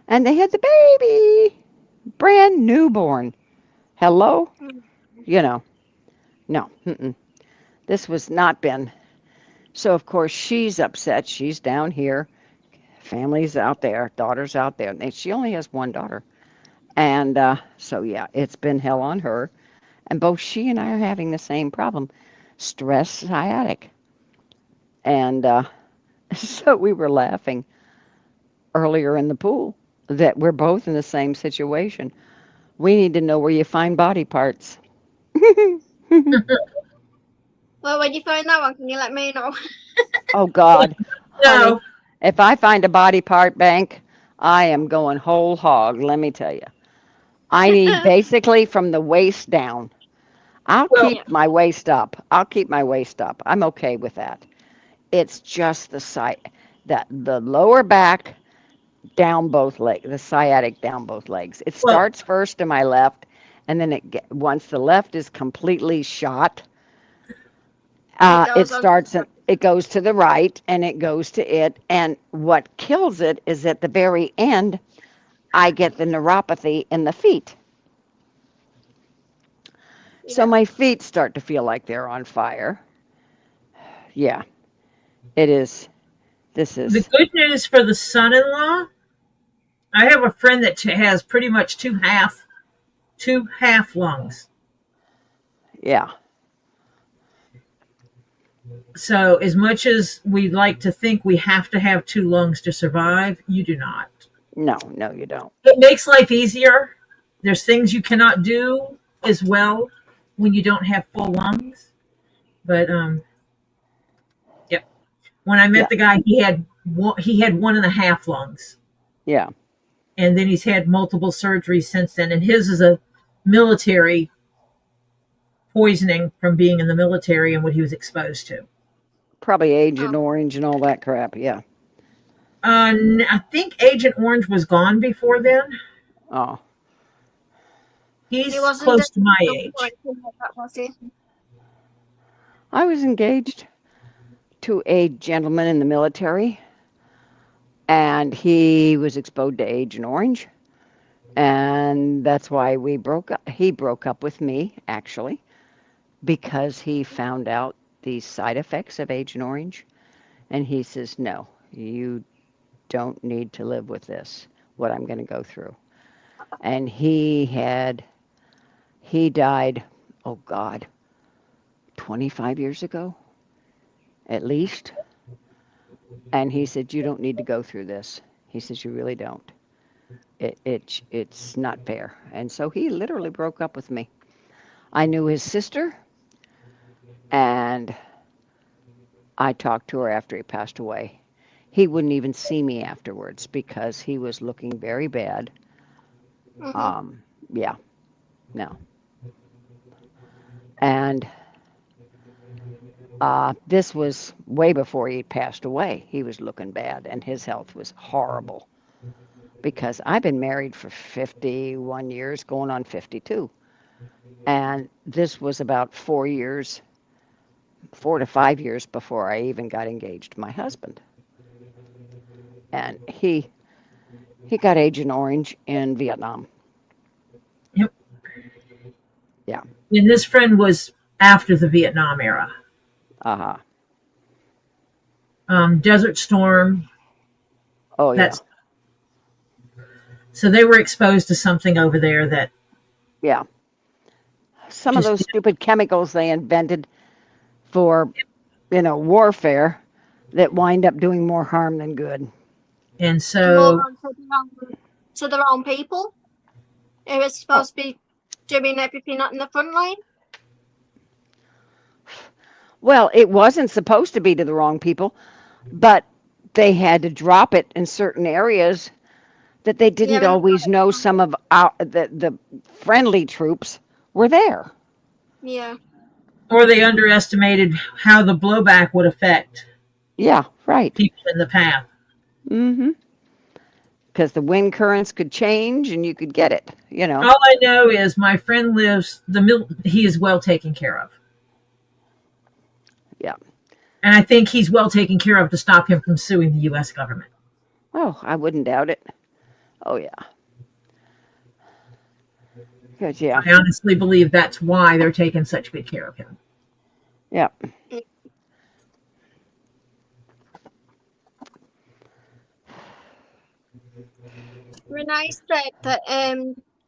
And they had the baby, brand newborn. Hello, Mm. you know, no, this was not been. So of course she's upset. She's down here. Family's out there. Daughter's out there. And she only has one daughter. And so yeah, it's been hell on her. And both she and I are having the same problem, stress sciatic. And so we were laughing earlier in the pool that we're both in the same situation. We need to know where you find body parts. Well, when you find that one, can you let me know? Oh God, honey, No, if I find a body part bank, I am going whole hog, let me tell you. I need basically from the waist down. I'll well, Yeah. keep my waist up. I'll keep my waist up. I'm okay with that. It's just the side, that the lower back down both legs, the sciatic down both legs. It well, starts first to my left, and then once the left is completely shot, It it goes on. starts and it goes to the right, and it goes to it. And what kills it is at the very end, I get the neuropathy in the feet. So Yeah. my feet start to feel like they're on fire. Yeah, it is. This the is, good news for the son-in-law, I have a friend that has pretty much two half lungs. yeah, So as much as we like to think we have to have two lungs to survive, you do not. no, no, you don't. It makes life easier. There's things you cannot do as well when you don't have full lungs. But yep. When I Yeah, met the guy, he had 1.5 lungs, yeah, and then he's had multiple surgeries since then. And his is a military poisoning from being in the military and what he was exposed to. Probably Agent Orange and all that crap. Yeah. I think Agent Orange was gone before then. Oh. He's He wasn't close to my the age. that was he? I was engaged to a gentleman in the military, and he was exposed to Agent Orange, and that's why we broke up. He broke up with me, actually, because he found out the side effects of Agent Orange, and he says, no, you don't need to live with this, what I'm going to go through. And he died, oh God, 25 years ago, at least. And he said, you don't need to go through this. He says, you really don't. It's not fair. And so he literally broke up with me. I knew his sister, and I talked to her after he passed away. He wouldn't even see me afterwards because he was looking very bad. Yeah, no. And this was way before he passed away. He was looking bad, and his health was horrible. Because I've been married for 51 years, going on 52. And this was about 4 to 5 years before I even got engaged to my husband. And he got Agent Orange in Vietnam. Yep. Yeah. And this friend was after the Vietnam era. Uh-huh. Desert Storm. Oh, yeah. So they were exposed to something over there that. Yeah. Some of those stupid chemicals they invented for, warfare that wind up doing more harm than good. And so. To their own people. It was supposed to be doing everything up in the front line. Well, it wasn't supposed to be to the wrong people, but they had to drop it in certain areas that they didn't always know some of the friendly troops were there. Yeah. Or they underestimated how the blowback would affect. Yeah, right. People in the path. Mm-hmm. Because the wind currents could change and you could get it, All I know is my friend lives, he is well taken care of. Yeah. And I think he's well taken care of to stop him from suing the U.S. government. Oh, I wouldn't doubt it. Oh, yeah. Because, yeah. I honestly believe that's why they're taking such good care of him. Yeah. Renee said that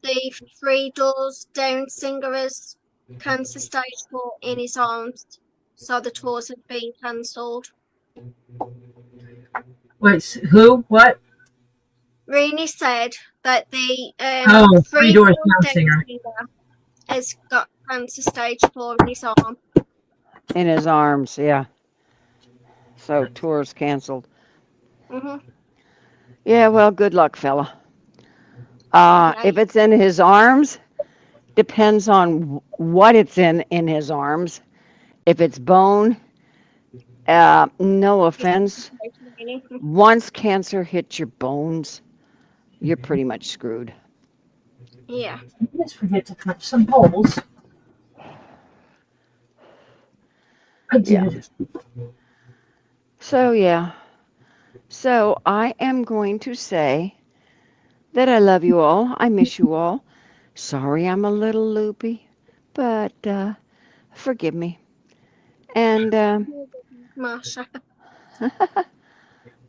the 3 doors down singer has cancer stage 4 in his arms, so the tours have been cancelled. Wait, who? What? Renee said that the 3 Doors Down singer has got cancer stage 4 in his arm. In his arms, yeah. So tours canceled. Mm-hmm. Yeah, well, good luck, fella. If it's in his arms, depends on what it's in his arms. If it's bone, no offense. Once cancer hits your bones, you're pretty much screwed. Yeah. Let's forget to touch some holes. I did. Yeah. So, yeah. So, I am going to say that I love you all. I miss you all. Sorry I'm a little loopy, but forgive me. And Marsha.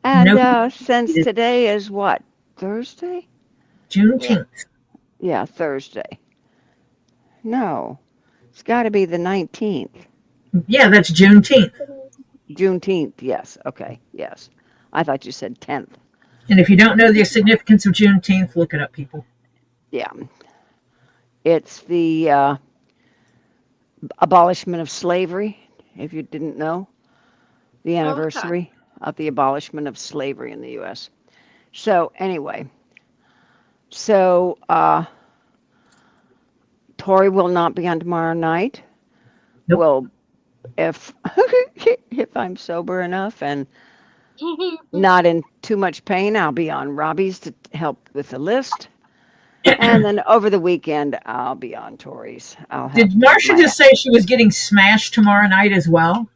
and since today is what? Thursday? Juneteenth. Yeah, Thursday. No, it's got to be the 19th. Yeah, that's Juneteenth. Juneteenth, yes. Okay, yes. I thought you said 10th. And if you don't know the significance of Juneteenth, look it up, people. Yeah. It's the abolishment of slavery, if you didn't know. The anniversary of the abolishment of slavery in the U.S. So, anyway. So, Tori will not be on tomorrow night. Nope. Well, if if I'm sober enough and not in too much pain, I'll be on Robbie's to help with the list. And then over the weekend, I'll be on Tori's. I'll have Did Marcia my just say she was getting smashed tomorrow night as well?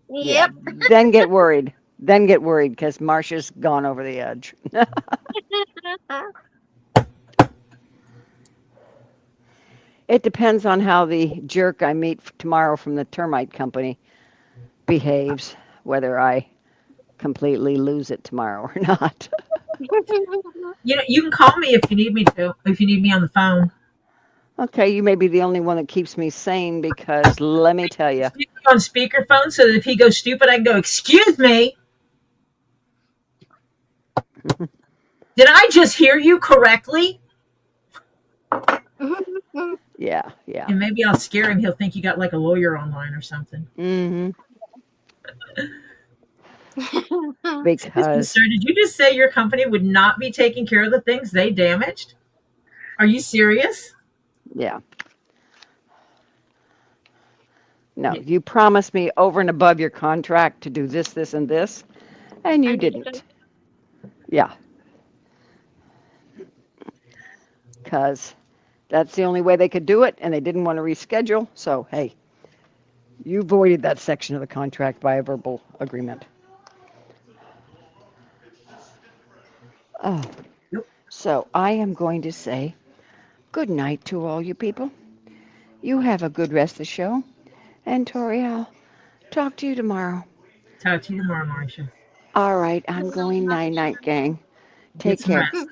yeah. Yep. Then get worried. Then get worried because Marcia's gone over the edge. It depends on how the jerk I meet tomorrow from the termite company behaves, whether I completely lose it tomorrow or not. You know, you can call me if you need me to. If you need me on the phone, Okay, you may be the only one that keeps me sane because let me tell you, stick me on speakerphone so that if he goes stupid, I can go, "Excuse me, did I just hear you correctly?" yeah, yeah. And maybe I'll scare him. He'll think you got like a lawyer online or something. hmm Excuse me, Because sir, did you just say your company would not be taking care of the things they damaged? Are you serious? yeah. No, you promised me over and above your contract to do this, this, and this, and you And you didn't. didn't. Yeah. Because that's the only way they could do it, and they didn't want to reschedule. So, hey, you voided that section of the contract by a verbal agreement. Oh, Yep. so I am going to say good night to all you people. You have a good rest of the show. And Tori, I'll talk to you tomorrow. Talk to you tomorrow, Marcia. All right, I'm going night-night, gang. Get Take some care. rest.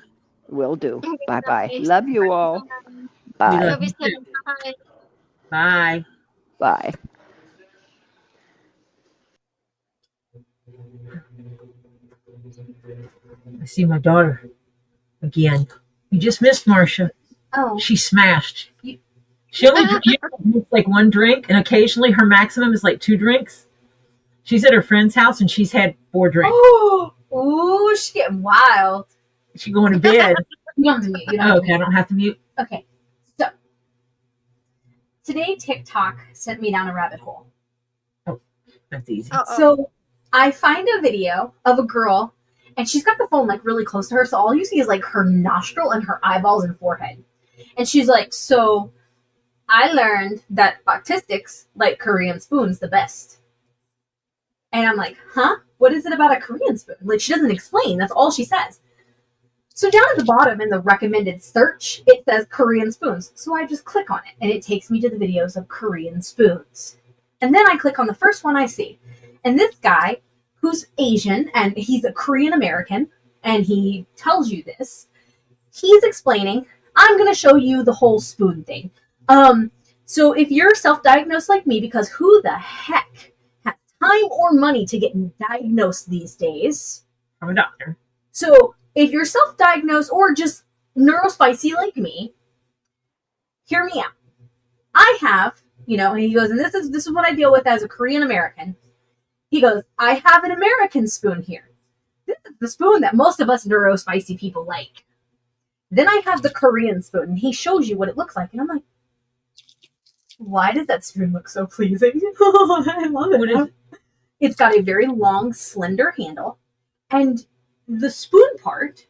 Will do. Bye-bye. Love you all. We Bye. love Love you you too. too. Bye. Bye. Bye. I see my daughter again. You just missed Marcia. Oh, She smashed. She only drinks like one drink, and occasionally her maximum is like 2 drinks. She's at her friend's house, and she's had 4 drinks. oh, ooh, she's getting wild. She's going to bed. You don't have to mute. You don't Oh, have to okay, I don't have to mute. mute. Okay. So today TikTok sent me down a rabbit hole. That's easy. Uh-oh. So I find a video of a girl, and she's got the phone like really close to her, so all you see is like her nostril and her eyeballs and forehead. And she's like, "So I learned that autistics like Korean spoons the best." And I'm like, "Huh? What is it about a Korean spoon?" Like, she doesn't explain. That's all she says. So down at the bottom in the recommended search, it says Korean spoons. So I just click on it, and it takes me to the videos of Korean spoons. And then I click on the first one I see. And this guy, who's Asian, and he's a Korean American, and he tells you this, he's explaining, I'm going to show you the whole spoon thing. So if you're self-diagnosed like me, because who the heck has time or money to get diagnosed these days? I'm a doctor. So if you're self-diagnosed or just neurospicy like me, hear me out. I have, and he goes, and this is what I deal with as a Korean American. He goes, I have an American spoon here. This is the spoon that most of us neurospicy people like. Then I have the Korean spoon, and he shows you what it looks like. And I'm like, why does that spoon look so pleasing? I love it. What is it? It's got a very long, slender handle, and the spoon part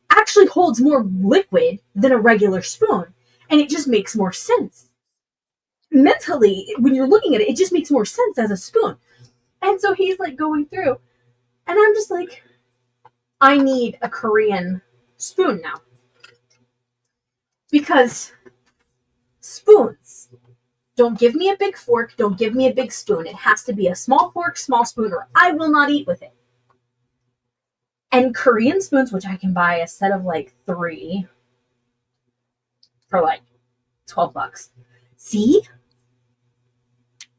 actually holds more liquid than a regular spoon, and it just makes more sense. Mentally, when you're looking at it, it just makes more sense as a spoon. And so he's like going through, and I'm just like, I need a Korean spoon now. Because spoons, don't give me a big fork, don't give me a big spoon. It has to be a small fork, small spoon, or I will not eat with it. And Korean spoons, which I can buy a set of like 3 for like $12. See?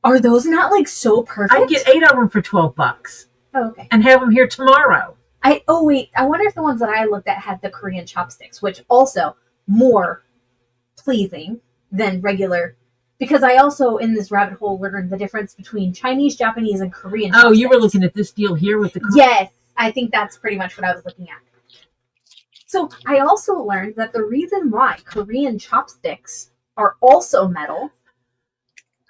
Are those not like so perfect? I'd get 8 of them for $12 Oh, okay. and have them here tomorrow. I wonder if the ones that I looked at had the Korean chopsticks, which also more pleasing than regular. Because I also, in this rabbit hole, learned the difference between Chinese, Japanese, and Korean chopsticks. Oh, you were looking at this deal here with the Yes, I think that's pretty much what I was looking at. So I also learned that the reason why Korean chopsticks are also metal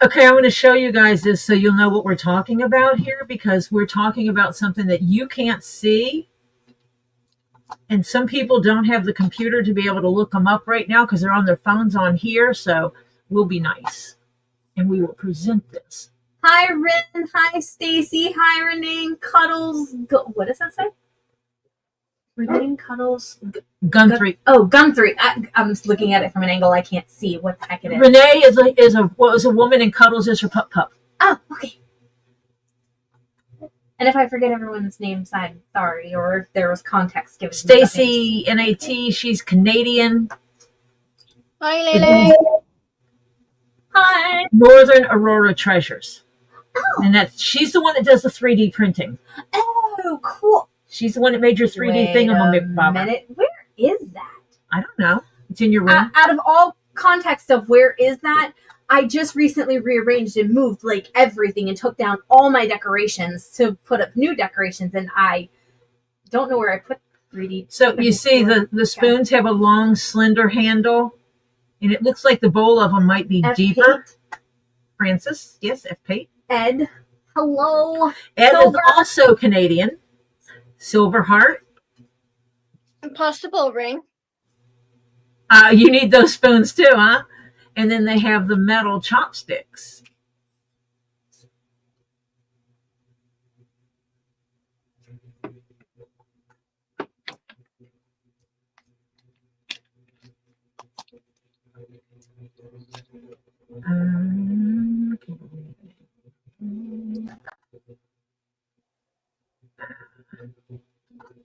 Okay, I'm going to show you guys this so you'll know what we're talking about here, because we're talking about something that you can't see. And some people don't have the computer to be able to look them up right now because they're on their phones on here. So we'll be nice and we will present this. Hi, Rin. Hi, Stacy. Hi, Renee. Cuddles. What does that say? Renee Cuddles. Guthrie. Oh, Guthrie. I'm just looking at it from an angle I can't see what the heck it is. Renee was a woman and Cuddles is her pup. Oh, okay. And if I forget everyone's names, I'm sorry, or if there was context given. Stacy, NAT, she's Canadian. Hi, Lily. Hi. Northern Aurora Treasures. Oh. And she's the one that does the 3D printing. Oh, cool. She's the one that made your 3D Wait thingamabobber. a minute. Where is that? I don't know. It's in your room. Out of all context of where is that, I just recently rearranged and moved like everything and took down all my decorations to put up new decorations, and I don't know where I put 3D. So you see the spoons have a long, slender handle, and it looks like the bowl of them might be F. deeper. Pate. Francis, yes, F. Pate. Ed, hello. Ed Silver. is also Canadian. Silverheart. Impossible ring. You need those spoons too, huh? And then they have the metal chopsticks.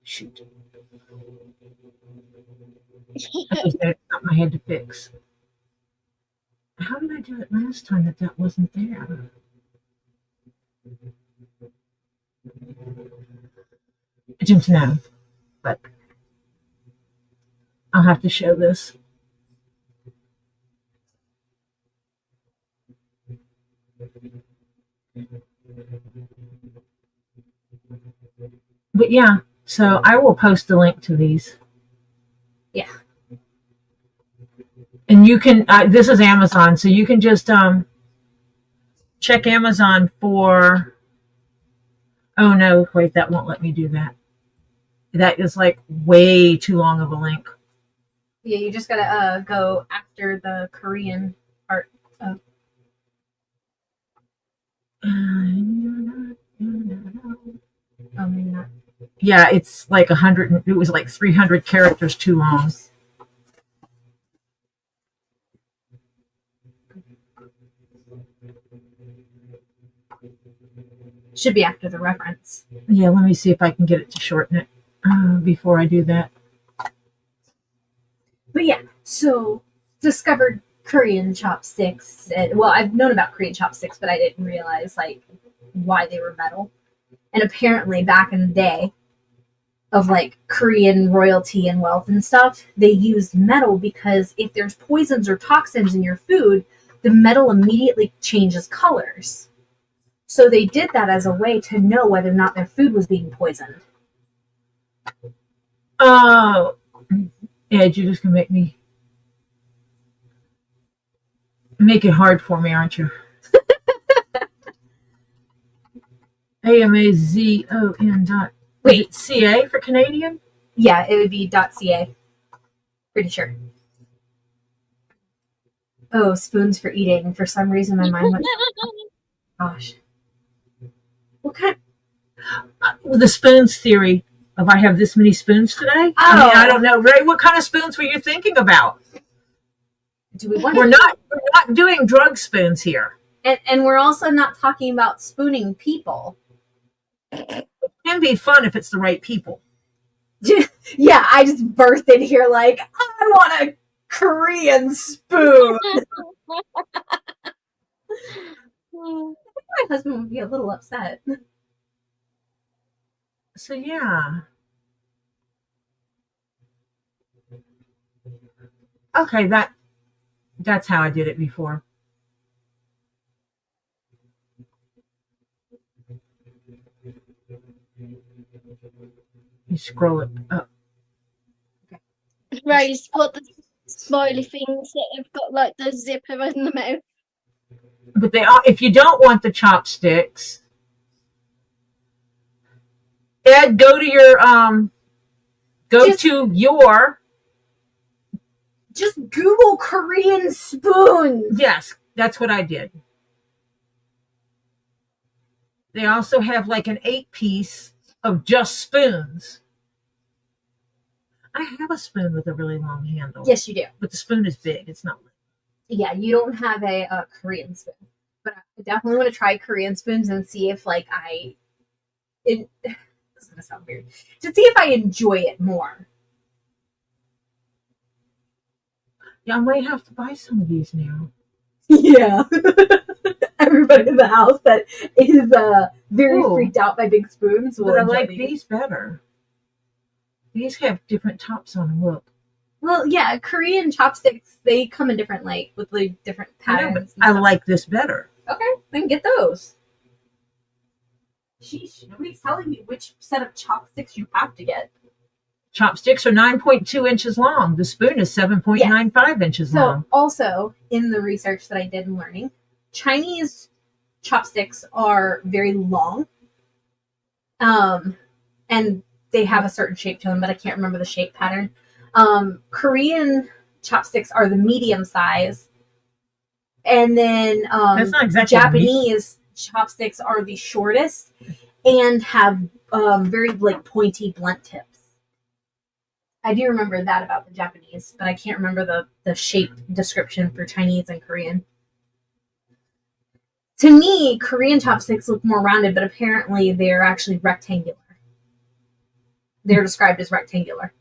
Shoot. I just had something I had to fix. How did I do it last time that wasn't there? I don't know, but I'll have to show this. But yeah, so I will post a link to these. Yeah. And you can, this is Amazon, so you can just check Amazon for, oh no, wait, that won't let me do that. That is like way too long of a link. Yeah, you just gotta go after the Korean part. Maybe not. Yeah, it's like 100, it was like 300 characters too long. Should be after the reference. Yeah, let me see if I can get it to shorten it before I do that. But yeah, so discovered Korean chopsticks. Well, I've known about Korean chopsticks, but I didn't realize like why they were metal. And apparently back in the day of like Korean royalty and wealth and stuff, they used metal because if there's poisons or toxins in your food, the metal immediately changes colors. So they did that as a way to know whether or not their food was being poisoned. Oh, Ed, you're just gonna make it hard for me, aren't you? AMAZON dot. Wait. CA for Canadian? Yeah, it would be .ca. Pretty sure. Oh, spoons for eating. For some reason, my mind went. Gosh. What kind? The spoons theory of I have this many spoons today. I don't know, Ray. What kind of spoons were you thinking about? Do we want? We're not doing drug spoons here. And we're also not talking about spooning people. It can be fun if it's the right people. Yeah, I just burst in here like I want a Korean spoon. My husband would be a little upset. So yeah. Okay, that's how I did it before. You scroll it up. Ray's put the smiley things that have got like the zipper in the mouth. But if you don't want the chopsticks, Ed, go to your Just Google Korean spoons. yes, that's what I did. They also have like an 8-piece of just spoons. I have a spoon with a really long handle. Yes, you do. But the spoon is big. It's not. Yeah, you don't have a Korean spoon, but I definitely want to try Korean spoons and see if like this is gonna sound weird, to see if I enjoy it more. Yeah, I might have to buy some of these now. Yeah. Everybody in the house that is very Ooh. freaked out by big spoons will But I enjoy like these. these better. These have different tops on them. Look. Well, yeah, Korean chopsticks, they come in different, like, with like different I know, patterns. but I like this better. Okay, then get those. Sheesh, nobody's telling me which set of chopsticks you have to get. Chopsticks are 9.2 inches long. The spoon is 7.95 inches So, long. also, in the research that I did in learning, Chinese chopsticks are very long. And they have a certain shape to them, but I can't remember the shape pattern. Korean chopsticks are the medium size. And then That's not exactly Japanese chopsticks are the shortest and have very like pointy blunt tips. I do remember that about the Japanese, but I can't remember the shape description for Chinese and Korean. To me, Korean chopsticks look more rounded, but apparently they're actually rectangular. They're described as rectangular.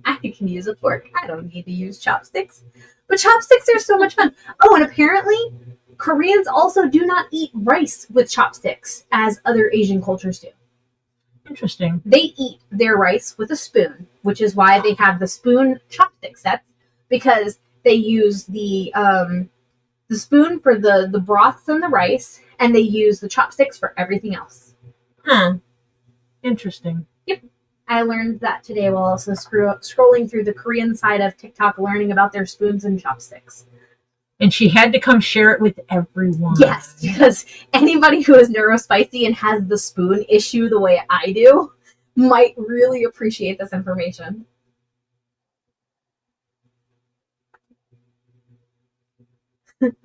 I can use a fork. I don't need to use chopsticks. But chopsticks are so much fun. Oh, and apparently Koreans also do not eat rice with chopsticks as other Asian cultures do. Interesting. They eat their rice with a spoon, which is why they have the spoon chopstick sets, because they use the spoon for the broths and the rice, and they use the chopsticks for everything else. Huh. Interesting. I learned that today while also scrolling through the Korean side of TikTok, learning about their spoons and chopsticks. And she had to come share it with everyone. Yes, because anybody who is neurospicy and has the spoon issue the way I do might really appreciate this information.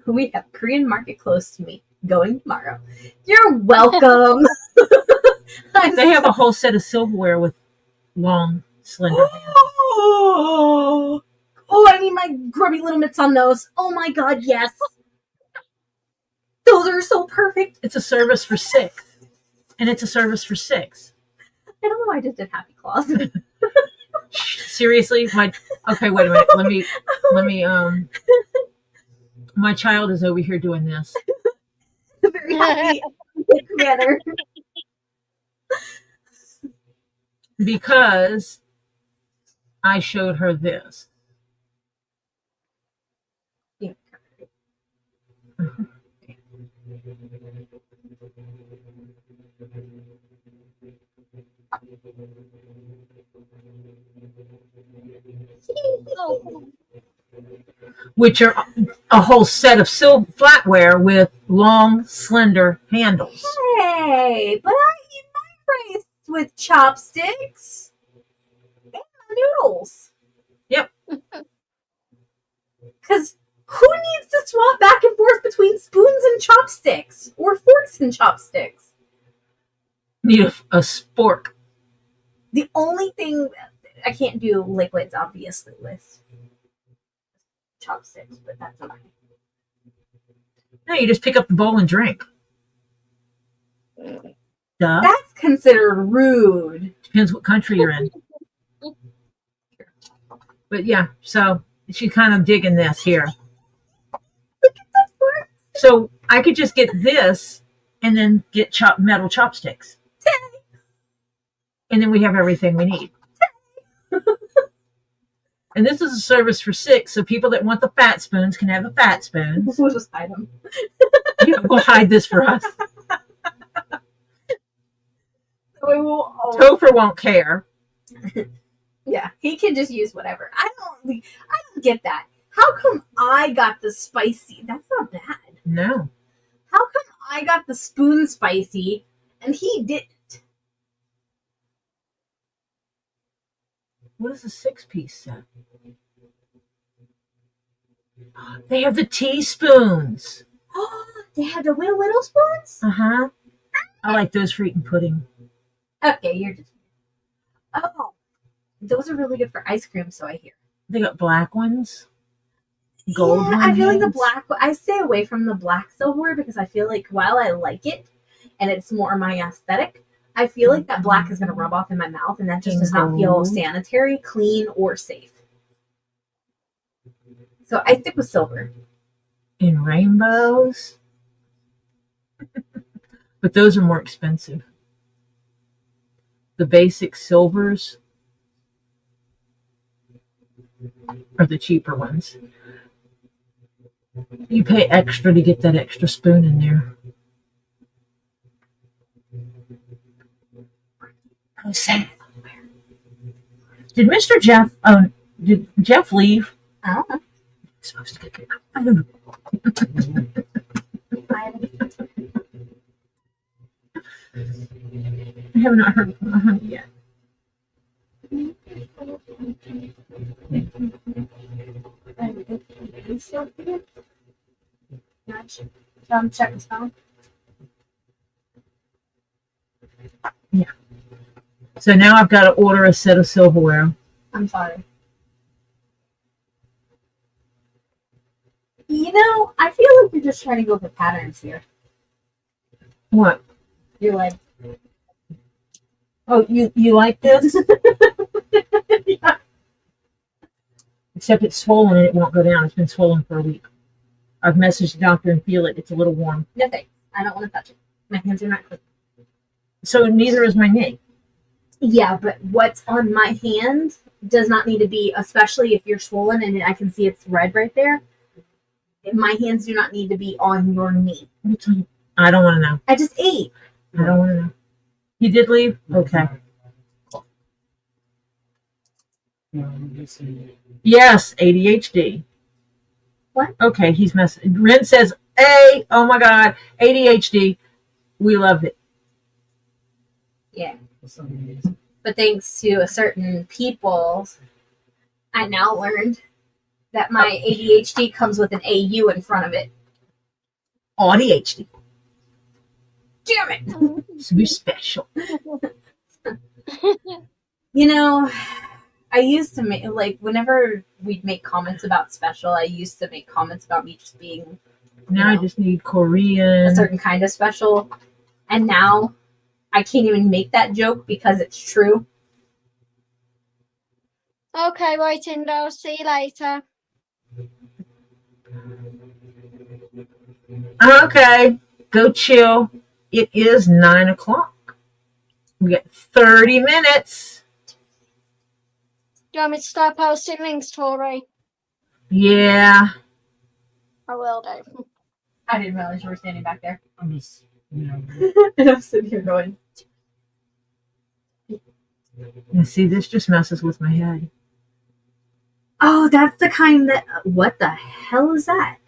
We have Korean market close to me. Going tomorrow. You're welcome. They have a whole set of silverware with long, slender handles. Oh, I need my grubby little mitts on those. Oh my god, yes. Those are so perfect. It's a service for 6. And it's a service for 6. I don't know why I just did Happy Claus. Seriously? Okay, wait a minute. Let me my child is over here doing this. Very happy manner. Because I showed her this. Yeah. Which are a whole set of flatware with long, slender handles. Hey, but I eat my rice with chopsticks and noodles. Yep. Because who needs to swap back and forth between spoons and chopsticks? Or forks and chopsticks? Need a spork. The only thing I can't do liquids, obviously, with chopsticks, but that's fine. No, you just pick up the bowl and drink. Duh. That's considered rude. Depends what country you're in. But yeah, so she's kind of digging this here. Look at that fork. So I could just get this and then get metal chopsticks. And then we have everything we need. And this is a service for 6, so people that want the fat spoons can have the fat spoons. We'll just hide them. We'll hide this for us. We will all... Topher won't care. Yeah, he can just use whatever. I don't get that. How come I got the spicy? That's not bad. No. How come I got the spoon spicy and he didn't? What is a 6-piece set? They have the teaspoons. Oh, they had the little spoons? Uh-huh. I like those for eating pudding. Okay, you're just. Oh, those are really good for ice cream, so I hear. They got black ones. Gold Yeah, I feel like the ones. black. I stay away from the black silverware because I feel like while I like it and it's more my aesthetic, I feel like that black is going to rub off in my mouth and that just does not feel Gold. sanitary, clean, or safe. So I stick with silver. In rainbows. But those are more expensive. The basic silvers are the cheaper ones. You pay extra to get that extra spoon in there. Oh, Sam. Did Mr. Jeff? Oh, did Jeff leave? I don't know. He's supposed to get there. I don't know. I have not heard from the honey yet. Check his phone. So now I've got to order a set of silverware. I'm sorry. You know, I feel like you're just trying to go for patterns here. What? You're like, Oh, you like this? yeah. Except it's swollen and it won't go down. It's been swollen for a week. I've messaged the doctor and feel it. It's a little warm. No thanks. I don't want to touch it. My hands are not clean. So neither is my knee. Yeah, but what's on my hand does not need to be, especially if you're swollen and I can see it's red right there. My hands do not need to be on your knee. I don't want to know. I just ate. I don't want to know. He did leave? Okay. Yes, ADHD. What? Okay, he's messing. Ren says, hey, oh my God, ADHD. We love it. Yeah. But thanks to a certain people, I now learned that my ADHD comes with an AU in front of it. ADHD. Damn it! So we're special. You know, I used to make, like, whenever we'd make comments about special, I used to make comments about me just being Now I just need Korean. a certain kind of special. And now I can't even make that joke because it's true. Okay, right, Indo. See you later. Okay, go chill. It is 9 o'clock. We got 30 minutes. Do you want me to start posting links, Tori? Yeah. I will do. I didn't realize you were standing back there. I'm just, And I'm sitting here going, And see, this just messes with my head. oh, that's the kind that, what the hell is that?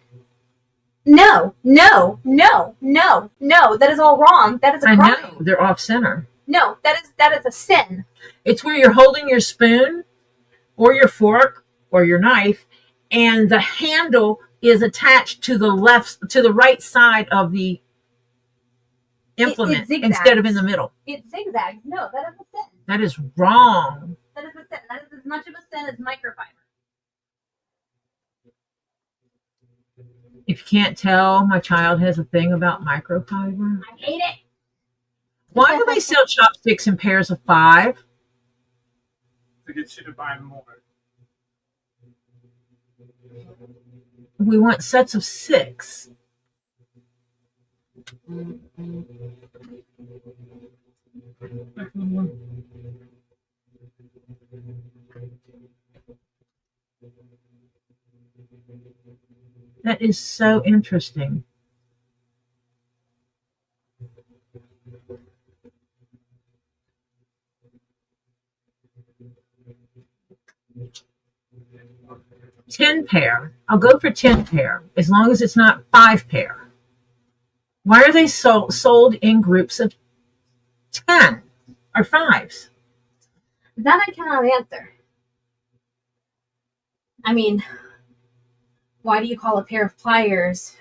No, no, no, no, no, that is all wrong. That is a I crime. know, they're off center. No, that is a sin. It's where you're holding your spoon or your fork or your knife, and the handle is attached to the right side of the implement zigzags. instead of in the middle. It zigzags. No, that is a sin. That is wrong. That is a sin. That is as much of a sin as microfiber. If you can't tell, my child has a thing about microfiber. I hate it. Why do they sell chopsticks in pairs of 5? to get you to buy more. We want sets of 6. That is so interesting. 10 pair. I'll go for 10 pair, as long as it's not 5 pair. Why are they sold in groups of 10 or 5s? That I cannot answer. I mean, why do you call a pair of pliers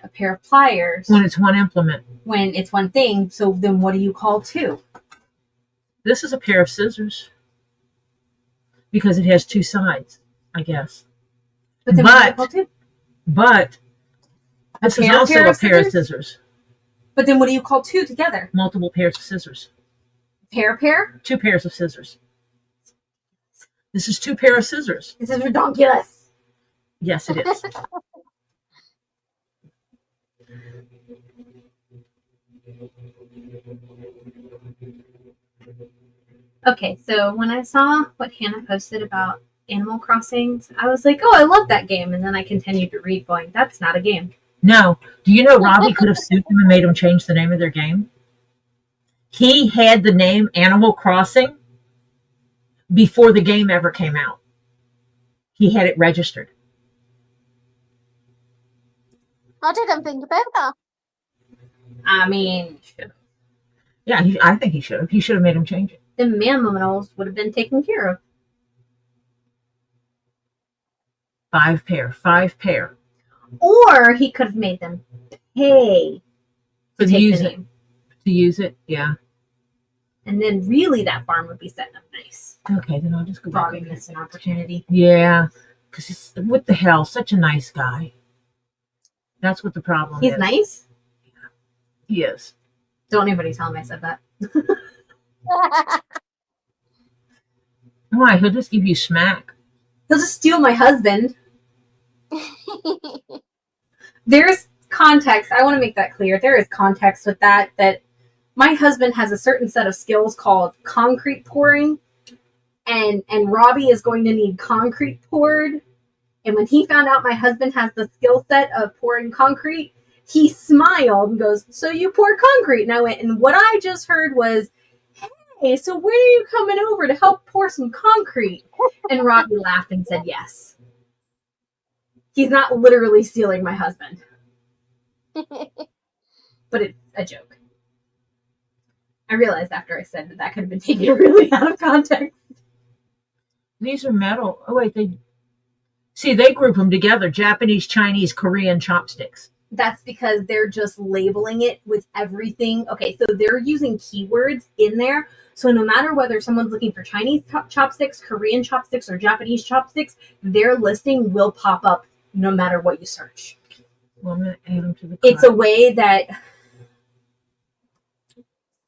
When it's one implement. when it's one thing? So then what do you call two? This is a pair of scissors because it has 2 sides, I guess. But then what do you call two? But this is pair also a pair of scissors. But then what do you call two together? Multiple pairs of scissors. Pair? 2 pairs of scissors. This is 2 pair of scissors. This is ridiculous. Yes, it is. Okay, so when I saw what Hannah posted about Animal Crossings, I was like, oh, I love that game. And then I continued to read going, that's not a game. No. Do you know Robbie could have sued them and made them change the name of their game? He had the name Animal Crossing before the game ever came out. He had it registered. I didn't think about that. I mean, Yeah, I think he should have. He should have made him change it. the Mammoths would have been taken care of. 5 pair. Or he could have made them pay To to take use the it. name. To use it, yeah. And then really that farm would be setting up nice. Okay, then I'll just go back. Robbie missed an opportunity. Yeah, because it's what the hell, such a nice guy. That's what the problem He's is. nice. He is. Don't anybody tell him I said that. Why? He'll just give you smack. He'll just steal my husband. There's context. I want to make that clear. There is context with that my husband has a certain set of skills called concrete pouring, and Robbie is going to need concrete poured. And when he found out my husband has the skill set of pouring concrete, he smiled and goes, "So you pour concrete?" And I went, and what I just heard was, "Hey, so when are you coming over to help pour some concrete?" And Robbie laughed and said yes. He's not literally stealing my husband, but it's a joke. I realized after I said that could have been taken really out of context. These are metal. Oh, wait, they group them together. Japanese, Chinese, Korean chopsticks. That's because they're just labeling it with everything. Okay, so they're using keywords in there. So no matter whether someone's looking for Chinese chopsticks, Korean chopsticks, or Japanese chopsticks, their listing will pop up no matter what you search. Well, I'm going to add them to the It's a cart. way that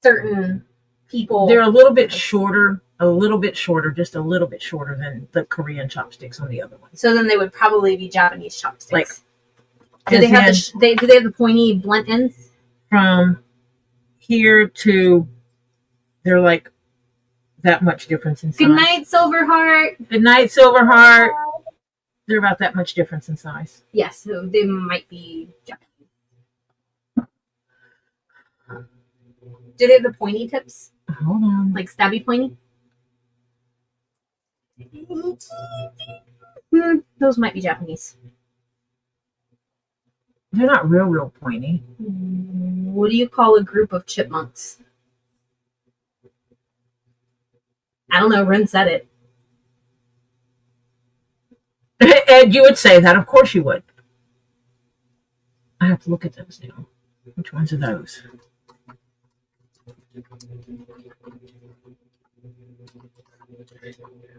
certain people... They're a little bit shorter, just a little bit shorter than the Korean chopsticks on the other one. So then they would probably be Japanese chopsticks. Like, do they have as in do they have the pointy blunt ends? from here to, they're like that much difference in size. Good night, Silverheart. Good night, Silverheart. They're about that much difference in size. Yes, so they might be Japanese. Do they have the pointy tips? Hold on. Like stabby pointy? Those might be Japanese. They're not real pointy. What do you call a group of chipmunks? I don't know. Ren said it. Ed, you would say that. Of course you would. I have to look at those now. Which ones are those?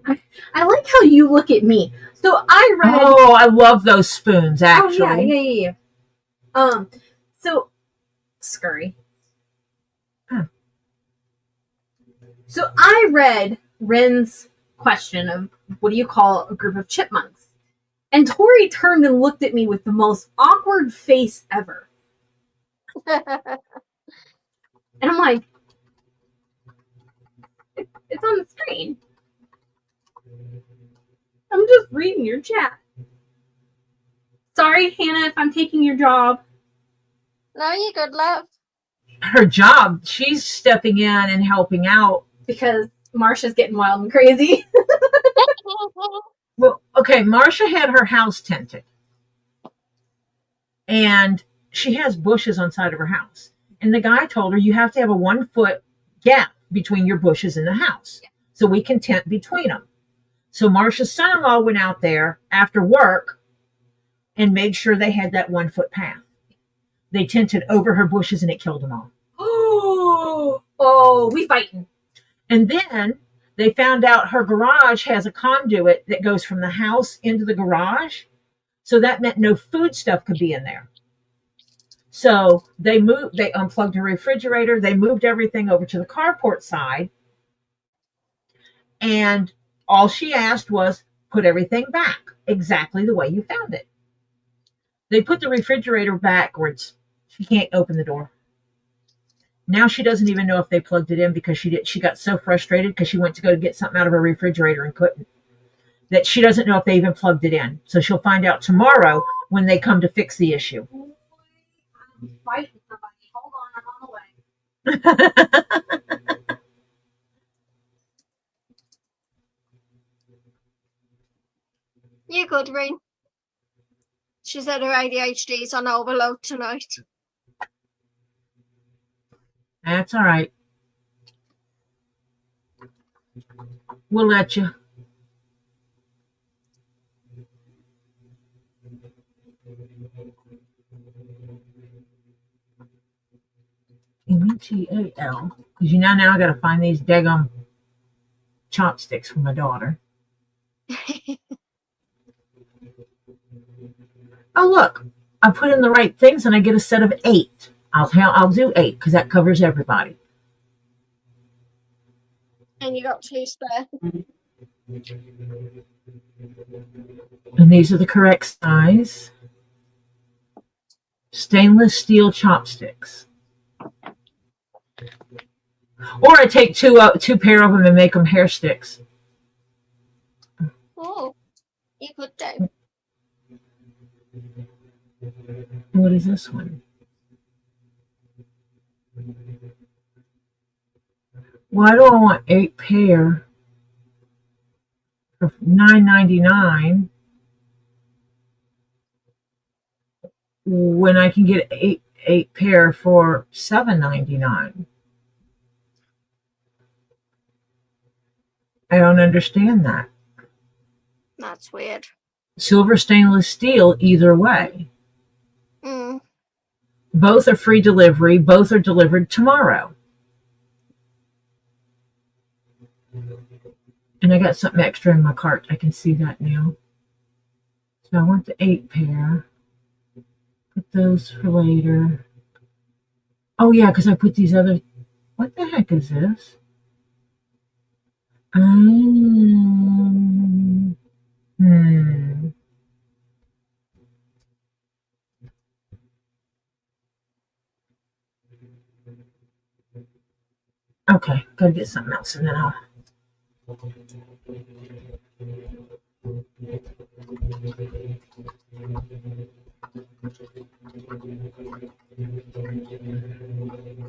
I like how you look at me. So I read. Oh, I love those spoons, actually. Oh, yeah. So scurry. Huh. So I read Ren's question of what do you call a group of chipmunks? And Tori turned and looked at me with the most awkward face ever. And I'm like, it's on the screen. I'm just reading your chat. Sorry, Hannah, if I'm taking your job. No, you're good, love. Her job, she's stepping in and helping out. Because Marsha's getting wild and crazy. Well, okay, Marcia had her house tinted. And she has bushes on side of her house. And the guy told her you have to have a 1 foot gap between your bushes and the house. So we can tent between them. So Marcia's son-in-law went out there after work and made sure they had that 1 foot path. They tinted over her bushes and it killed them all. Oh, we fighting. And then they found out her garage has a conduit that goes from the house into the garage. So that meant no food stuff could be in there. So they unplugged her refrigerator. They moved everything over to the carport side. And all she asked was put everything back exactly the way you found it. They put the refrigerator backwards. She can't open the door. Now she doesn't even know if they plugged it in because she got so frustrated because she went to go get something out of her refrigerator and couldn't. That she doesn't know if they even plugged it in. So she'll find out tomorrow when they come to fix the issue. I'm fighting somebody. Hold on, I'm on the way. You good, Rain? She said her ADHD's on overload tonight. That's all right. We'll let you. MTAL. Because now I got to find these daggum chopsticks for my daughter. Oh, look. I put in the right things and I get a set of 8. I'll do 8 because that covers everybody. And you got 2 spare. And these are the correct size. Stainless steel chopsticks. Or I take two pair of them and make them hair sticks. Oh, you could do. What is this one? Why do I want 8 pair for $9.99 when I can get eight pair for $7.99? I don't understand that. That's weird. Silver stainless steel either way. Mm. Both are free delivery. Both are delivered tomorrow. And I got something extra in my cart. I can see that now. So I want the 8 pair. Put those for later. Oh yeah, because I put these other. What the heck is this? Okay, gotta get something else and then I'll.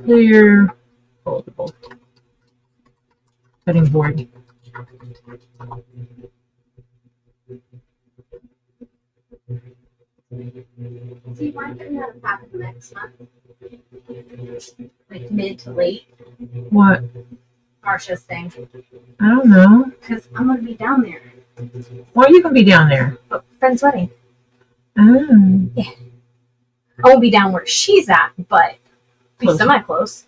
Clear foldable cutting board. Do you mind getting that happen next month? Like mid to late? What? Marsha's thing. I don't know. Because I'm going to be down there. Why are you gonna be down there? Oh, friend's wedding. Oh. I won't be down where she's at, but be Close. semi-close.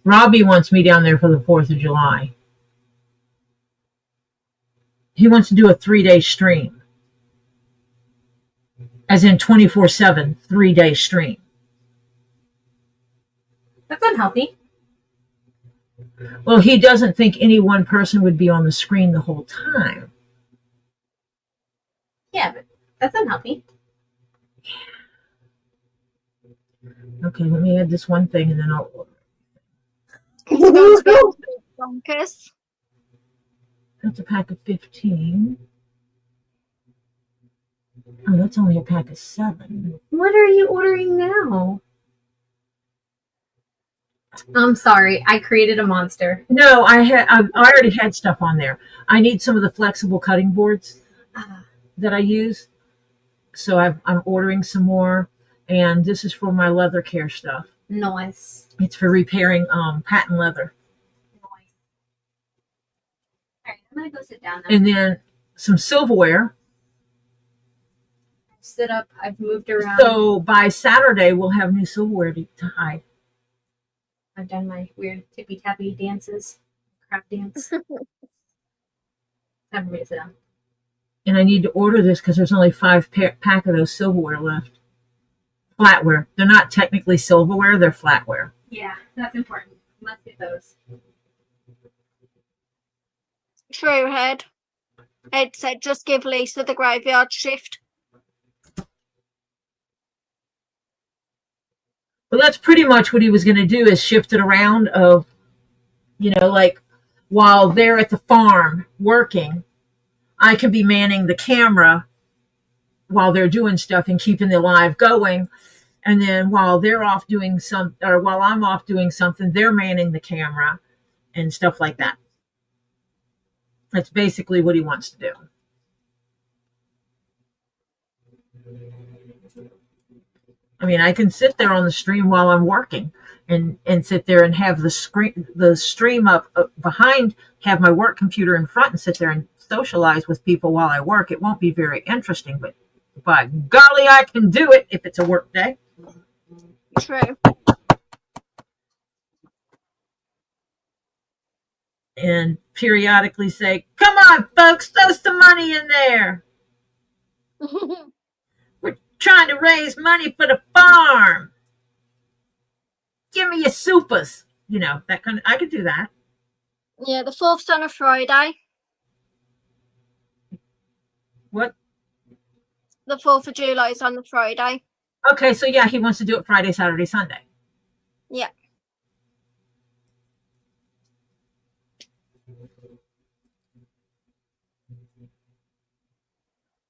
Robbie wants me down there for the 4th of July. He wants to do a 3-day stream. As in 24/7, 3-day stream. That's unhealthy. Well, he doesn't think any one person would be on the screen the whole time. Yeah, but that's unhealthy. Okay, let me add this one thing and then I'll order. It's going to go bonkers. That's a pack of 15. Oh, that's only a pack of 7. What are you ordering now? I'm sorry, I created a monster. No, I already had stuff on there. I need some of the flexible cutting boards. that I use. So I'm ordering some more. And this is for my leather care stuff. Nice. It's for repairing patent leather. Nice. All right, I'm gonna go sit down now. And then some silverware. Sit up. I've moved around. So by Saturday, we'll have new silverware to hide. I've done my weird tippy tappy dances, crap dance. Time for me to sit down. And I need to order this because there's only 5 pack of those silverware left. Flatware. They're not technically silverware, they're flatware. Yeah, that's important. Let's get those. True, Head. Ed said just give Lisa the graveyard shift. Well, that's pretty much what he was going to do, is shift it around of, like while they're at the farm working, I can be manning the camera while they're doing stuff and keeping the live going. And then while they're off doing while I'm off doing something, they're manning the camera and stuff like that. That's basically what he wants to do. I mean, I can sit there on the stream while I'm working and sit there and have the stream up behind, have my work computer in front and sit there and socialize with people while I work. It won't be very interesting, but by golly, I can do it if it's a work day. True. And periodically say, come on, folks, throw some money in there. We're trying to raise money for the farm. Give me your supers. That kind of, I could do that. Yeah, the 4th's on a Friday. What? The 4th of July is on the Friday. Okay, so yeah, he wants to do it Friday, Saturday, Sunday. Yeah.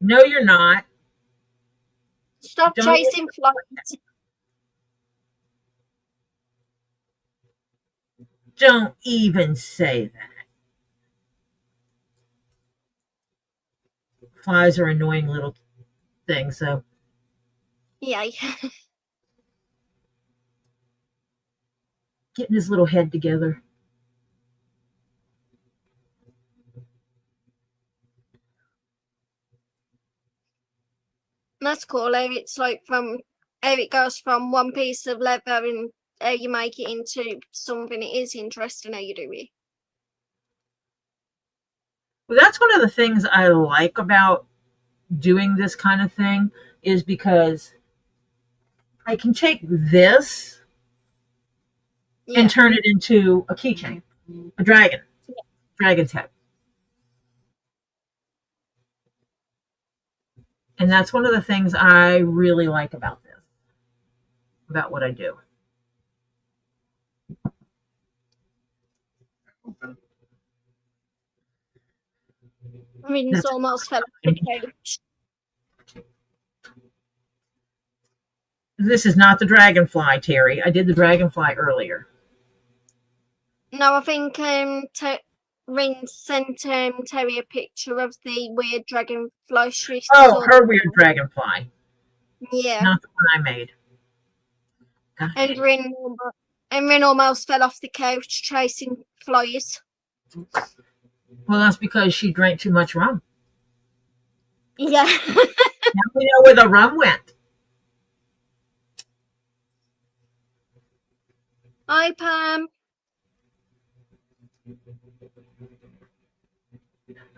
No, you're not. Stop Don't- chasing flies. Don't even say that. Flies are annoying little things, so Yay. getting his little head together. That's cool. It's like it goes from one piece of leather and you make it into something. It is interesting how you do it. Well, that's one of the things I like about doing this kind of thing, is because I can take this Yeah. and turn it into a keychain, a dragon's head. And that's one of the things I really like about this, about what I do. Rin's almost fell off the couch. This is not the dragonfly, Terry. I did the dragonfly earlier. No, I think Rin sent Terry a picture of the weird dragonfly she Oh, saw. her weird dragonfly, Yeah. not the one I made. Gosh. And Rin almost fell off the couch chasing flies. Well, that's because she drank too much rum. Yeah. Now we know where the rum went. Hi, Pam.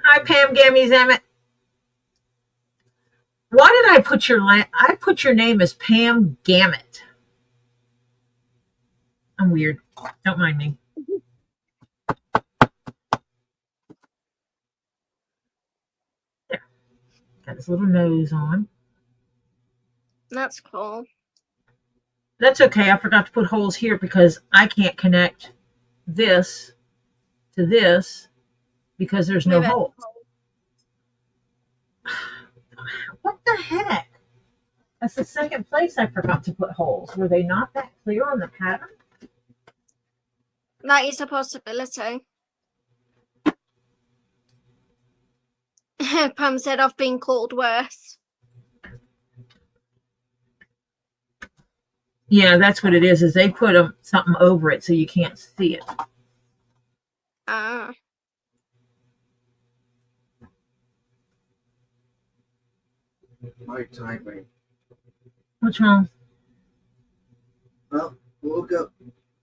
Hi, Pam Gammy Zammit. Why did I put your name as Pam Gammett? I'm weird. Don't mind me. There. Got his little nose on. That's cool. That's okay. I forgot to put holes here because I can't connect this to this because there's no Maybe I- hole. What the heck? That's the second place I forgot to put holes. Were they not that clear on the pattern? That is a possibility. Pam said I've been called worse. Yeah, that's what it is they put something over it so you can't see it. Ah. Right timing. What's wrong? Well, woke up,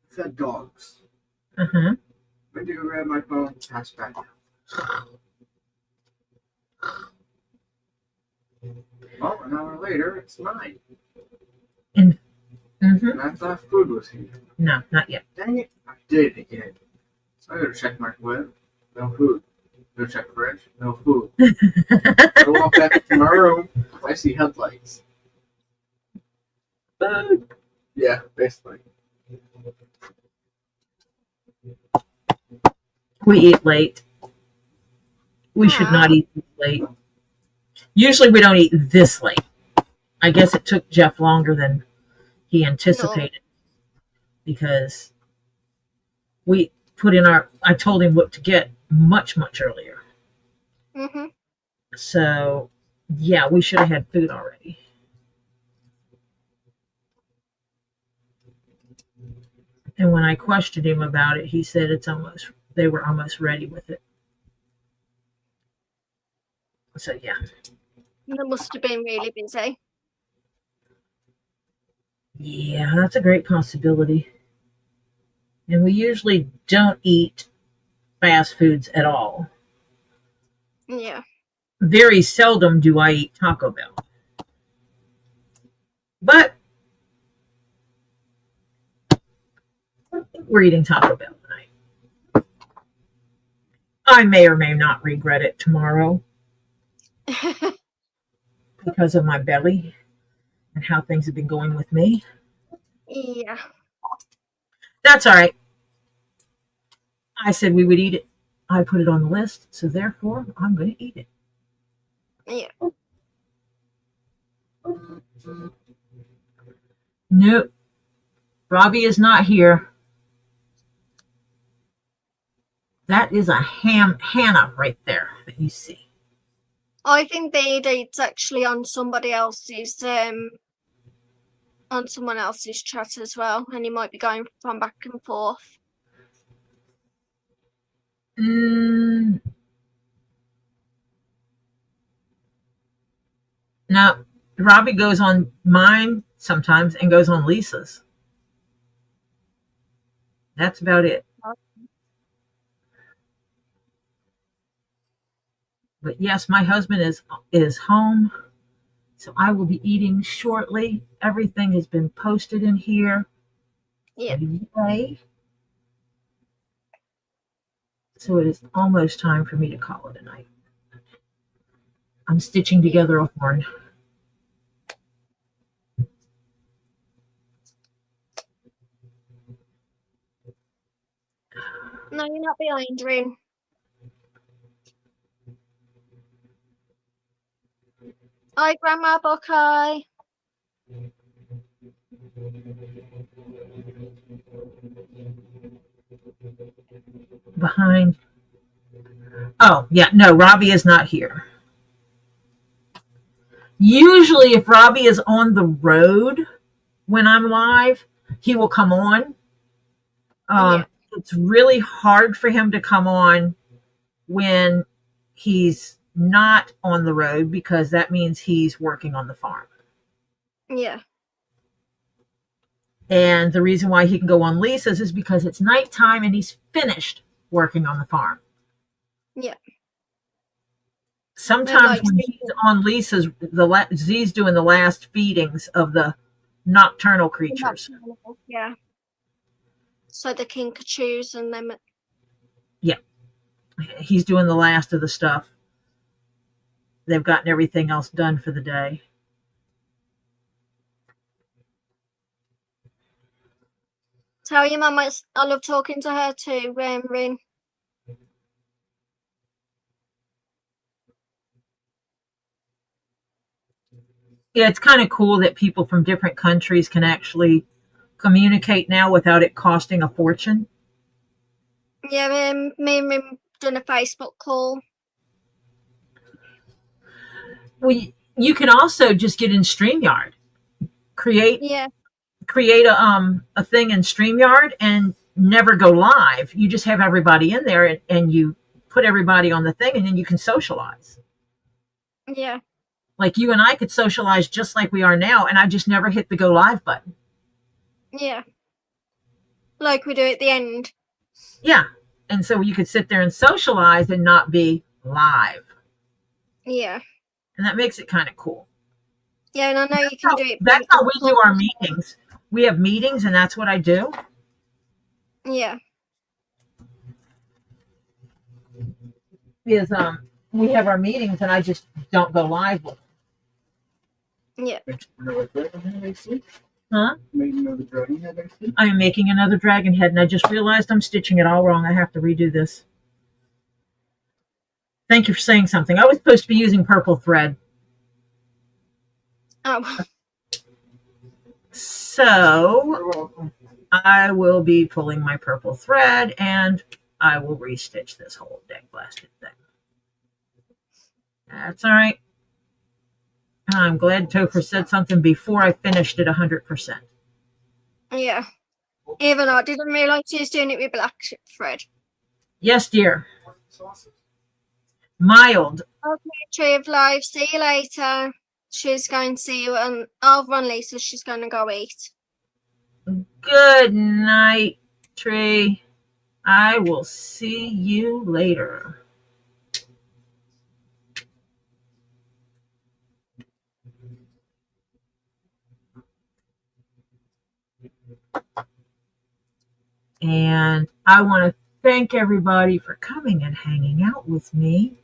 fed dogs. Uh-huh. Went to go grab my phone, passed back out. Well, an hour later, it's 9. Mm-hmm. And I thought food was here. No, not yet. Dang it, I did it again. So I go to check microwave, no food. Go check fridge, no food. I walk back to my room, I see headlights. Food. Yeah, basically. We eat late. We should not eat this late. Usually we don't eat this late. I guess it took Jeff longer than he anticipated because we put in I told him what to get much, much earlier. Mhm. So, yeah, we should have had food already. And when I questioned him about it, he said they were almost ready with it. So, yeah. They must have been really busy. Yeah, that's a great possibility. And we usually don't eat fast foods at all. Yeah. Very seldom do I eat Taco Bell. But we're eating Taco Bell tonight. I may or may not regret it tomorrow because of my belly and how things have been going with me. Yeah. That's all right. I said we would eat it. I put it on the list, so therefore I'm going to eat it. Yeah. Nope. Robbie is not here. That is a Hannah right there that you see. I think it's actually on somebody else's on someone else's chat as well, and he might be going from back and forth. No, Robbie goes on mine sometimes and goes on Lisa's. That's about it. But yes, my husband is home, so I will be eating shortly. Everything has been posted in here. Yeah. Yay. So it is almost time for me to call it a night. I'm stitching together a horn. No, you're not behind, Rin. Hi, Grandma Buckeye. Behind. Oh, yeah, no, Robbie is not here. Usually, if Robbie is on the road when I'm live, he will come on. It's really hard for him to come on when he's not on the road because that means he's working on the farm. Yeah. And the reason why he can go on Lisa's is because it's nighttime and he's finished working on the farm. Yeah. Sometimes when he's on Lisa's, Z's doing the last feedings of the nocturnal creatures. Yeah. So the kinkajous and them. Yeah. He's doing the last of the stuff. They've gotten everything else done for the day. Tell your mum I love talking to her too, Rin. Yeah, it's kind of cool that people from different countries can actually communicate now without it costing a fortune. Yeah, me and Rin done a Facebook call. Well, you can also just get in StreamYard, create Yeah, a thing in StreamYard and never go live. You just have everybody in there and you put everybody on the thing and then you can socialize. yeah, Like you and I could socialize just like we are now, and I just never hit the go live button. yeah. Like we do at the end. Yeah. And so you could sit there and socialize and not be live. Yeah. And that makes it kind of cool. Yeah, and I know you can do it. That's how we do our meetings. We have meetings, and that's what I do. Yeah, Is we have our meetings, and I just don't go live with them. yeah. Another dragon head, I see. Huh? Made another dragon head, I see. I am making another dragon head, and I just realized I'm stitching it all wrong. I have to redo this. Thank you for saying something. I was supposed to be using purple thread. Oh, So You're welcome. I will be pulling my purple thread and I will restitch this whole dang blasted thing. That's all right. I'm glad Topher said something before I finished it 100%. yeah. Even I didn't realise she was doing it with black thread. Yes, dear. Mild. Okay, Tree of Life. See you later. She's going to see you, and I'll run Lisa. She's going to go eat. Good night, Tree. I will see you later. And I want to thank everybody for coming and hanging out with me.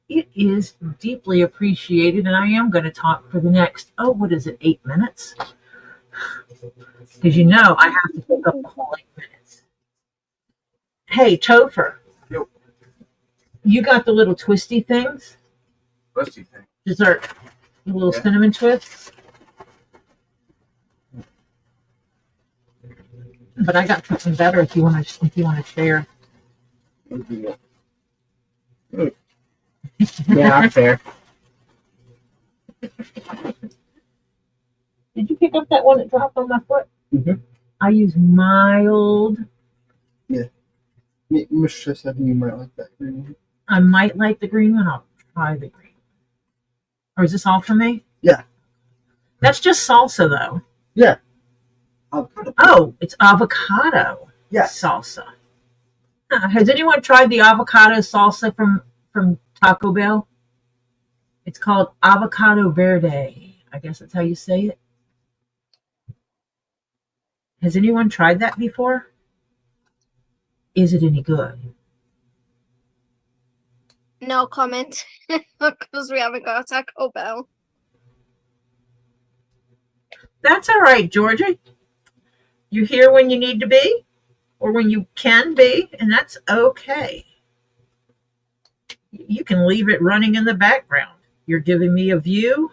It is deeply appreciated, and I am going to talk for the next, 8 minutes? Because I have to take up the whole 8 minutes. Hey, Topher. Yo. You got the little twisty things? Rusty thing. Dessert. The little Yeah. cinnamon twists? But I got something better if you want to share. Yeah, fair. Did you pick up that one that dropped on my foot? Mhm. I use mild. Mister said you might like that green one. I might like the green one. I'll try the green. Or is this all for me? Yeah. That's just salsa, though. Yeah. Oh, it's avocado Yes. salsa. Has anyone tried the avocado salsa from Taco Bell? It's called avocado verde. I guess that's how you say it. Has anyone tried that before? Is it any good? No comment. Because we haven't got a Taco Bell. That's all right, Georgia. You're here when you need to be or when you can be, and that's okay. You can leave it running in the background. You're giving me a view,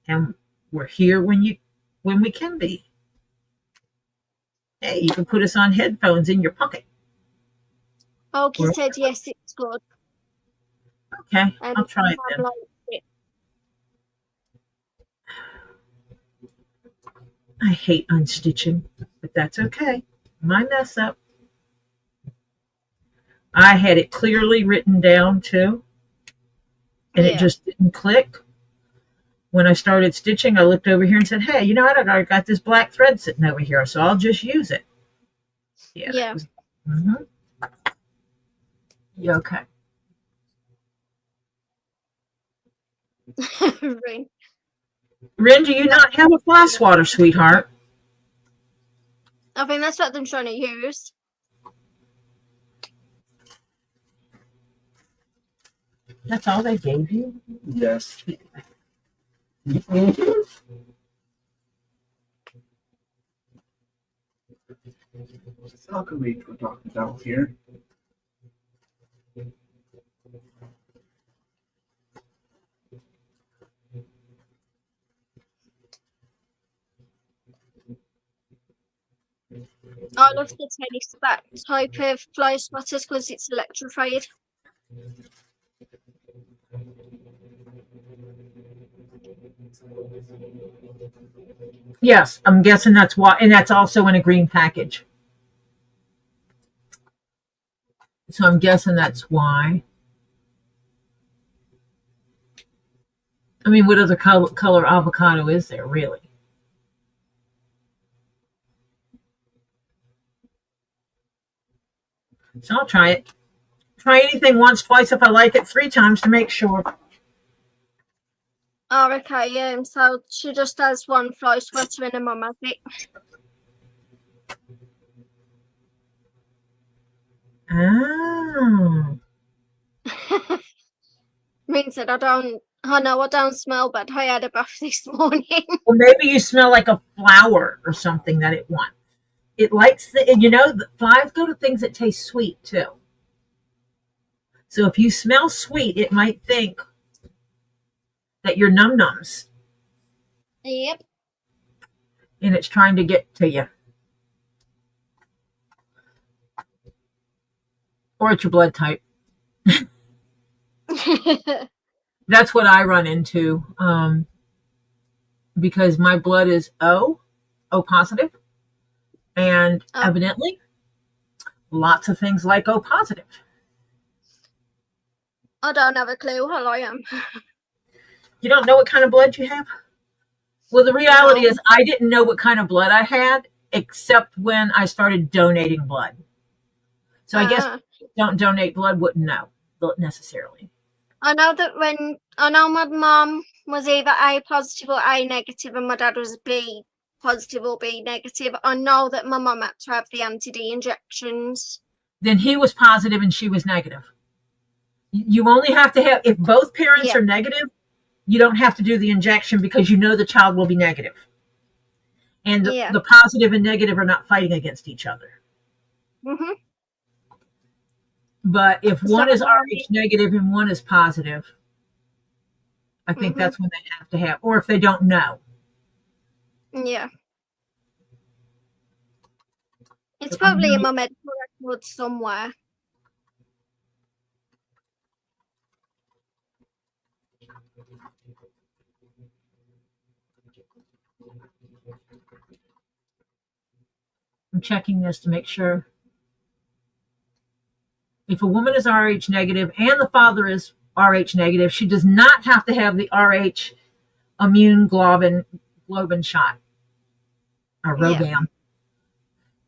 and we're here when we can be. Hey, you can put us on headphones in your pocket. Oki said yes, it's good. Okay, And I'll try it I then. like it. I hate unstitching, but that's okay. My mess up. I had it clearly written down too, and it Yeah. just didn't click. When I started stitching, I looked over here and said, hey, you know what? I got this black thread sitting over here, so I'll just use it. Yeah. Mhm. Yeah, okay. Right. Ren, do you not have a fly swatter, sweetheart? I think that's what I'm trying to use. That's all they gave you? Yes. Falcon Reach we're talking about here. I love the tennis that type of fly swatters because it's electrified. Yes, I'm guessing that's why, and that's also in a green package. So I'm guessing that's why. I mean, what other color avocado is there, really? So I'll try it. Try anything once, twice if I like it, 3 times to make sure. Oh, okay, so she just has one fly sweater and her mum has it. Oh. Means that I know I don't smell bad. I had a bath this morning. Well, maybe you smell like a flower or something that it wants. It likes the flies go to things that taste sweet too. So if you smell sweet, it might think that you're num-nums Yep. and it's trying to get to you. Or it's your blood type. That's what I run into because my blood is O positive, and evidently lots of things like O positive. I don't have a clue how I am. You don't know what kind of blood you have? Well, the reality is I didn't know what kind of blood I had except when I started donating blood. So I guess if you don't donate blood, wouldn't know necessarily. I know my mum was either A positive or A negative, and my dad was B positive or B negative. I know that my mum had to have the anti-D injections. Then he was positive and she was negative. You only have to have, if both parents are negative, you don't have to do the injection because you know the child will be negative. And the positive and negative are not fighting against each other. Mm-hmm. But if one is Rh negative and one is positive, I think that's when they have to have, or if they don't know. Yeah. It's probably in my medical record somewhere. I'm checking this to make sure. If a woman is Rh negative and the father is Rh negative, she does not have to have the Rh immune globin shot or RhoGAM.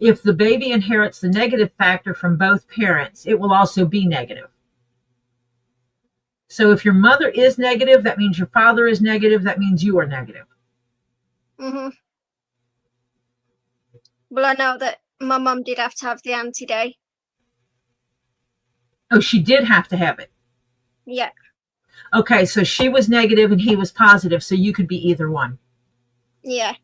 If the baby inherits the negative factor from both parents, it will also be negative. So if your mother is negative, that means your father is negative, that means you are negative. Mm-hmm. Well, I know that my mum did have to have the anti-D. Oh, she did have to have it. Yeah. Okay, so she was negative and he was positive, so you could be either one. Yeah.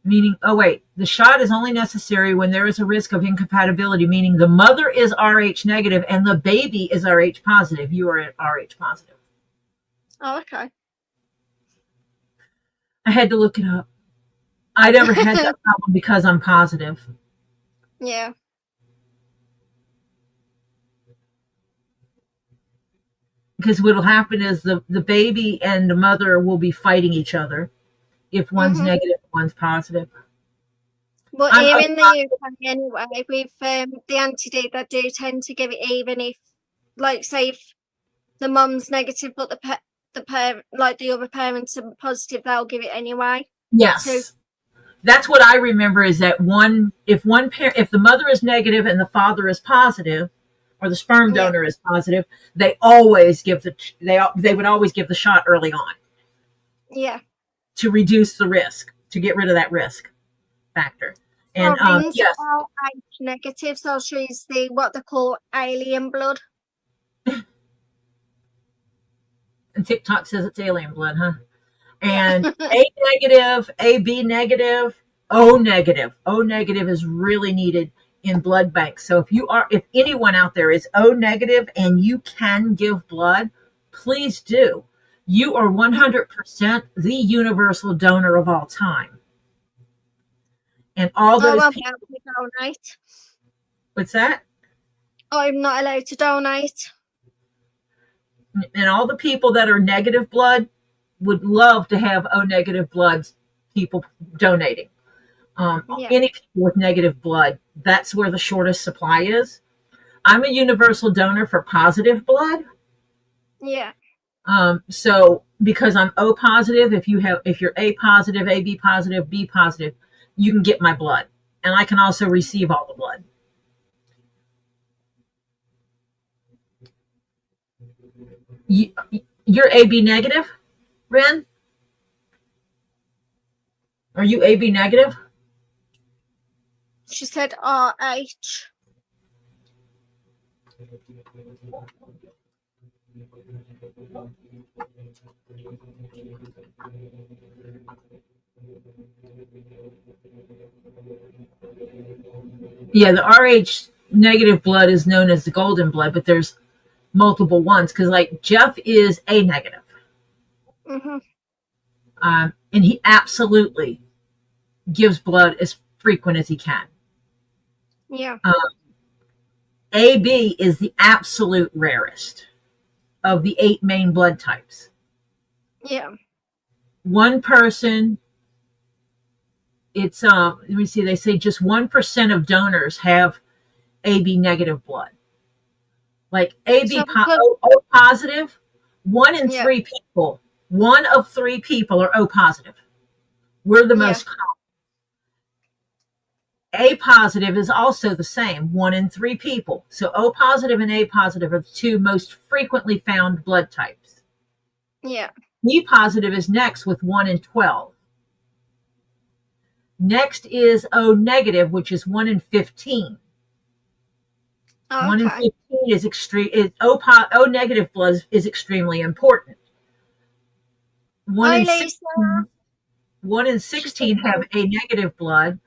Meaning, the shot is only necessary when there is a risk of incompatibility, meaning the mother is Rh negative and the baby is Rh positive. You are Rh positive. Oh, okay. I had to look it up. I never had that problem because I'm positive. Yeah. Because what'll happen is the baby and the mother will be fighting each other if one's negative and one's positive. But here in the UK anyway, with the anti-D, they do tend to give it even if, like, say if the mum's negative but the other parents are positive, they'll give it anyway. Yes. That's what I remember is that if the mother is negative and the father is positive, or the sperm donor is positive, they always give they would always give the shot early on. Yeah. To reduce the risk, to get rid of that risk factor. And yes, Rh negative, so she's what they call alien blood. And TikTok says it's alien blood, huh? And A negative, AB negative, O negative. O negative is really needed in blood banks. So if anyone out there is O negative and you can give blood, please do. You are 100% the universal donor of all time. And all those people. Donate. What's that? I'm not allowed to donate. And all the people that are negative blood, would love to have O negative blood people donating. Yeah. Any people with negative blood, that's where the shortest supply is. I'm a universal donor for positive blood. Yeah. So because I'm O positive, if you're A positive, AB positive, B positive, you can get my blood, and I can also receive all the blood. You're AB negative, Ren? Are you AB negative? She said RH. Yeah, the RH negative blood is known as the golden blood, but there's multiple ones because, like, Jeff is A negative, Mhm. and he absolutely gives blood as frequent as he can. Yeah. AB is the absolute rarest of the 8 main blood types. Yeah. One person, it's let me see, they say just 1% of donors have AB negative blood. Like So O positive, 1 in Yeah. 3 people, 1 of 3 people are O positive. We're the Yeah. most common. A positive is also the same, 1 in 3 people. So O positive and A positive are the 2 most frequently found blood types. Yeah. B positive is next with 1 in 12. Next is O negative, which is 1 in 15. Oh, 1 in okay. 15 is extreme. O negative blood is extremely important. 1 Hi, in Lisa. 16, 1 in 16 have A negative blood.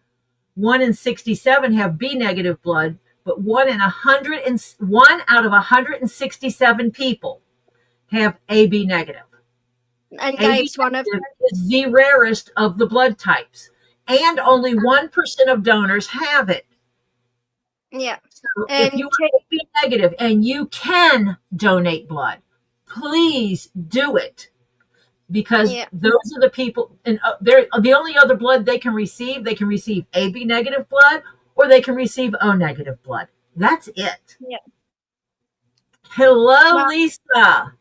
1 in 67 have B negative blood, but 1 out of 167 people have AB negative. And AB Gabe's one of negative is the rarest of the blood types, and only 1% of donors have it. Yeah. So if And you are AB negative and you can donate blood, please do it, because Yeah. those are the people, and they're the only other blood they can receive. They can receive AB negative blood, or they can receive O negative blood. That's it. Yeah. Hello, Well- Lisa.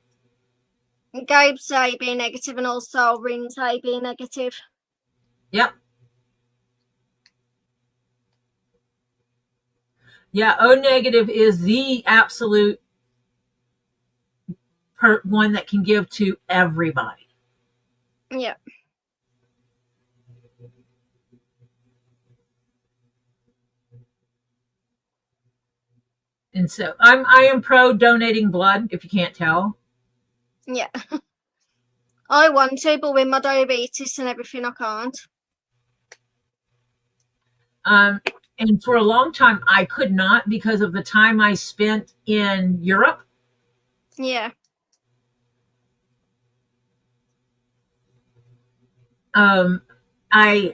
Gabe's AB negative and also Rin's AB negative. Yep. Yeah, O negative is the absolute one that can give to everybody. Yeah. And so I am pro donating blood, if you can't tell. Yeah. I want to, but with my diabetes and everything, I can't. And for a long time, I could not because of the time I spent in Europe. Yeah.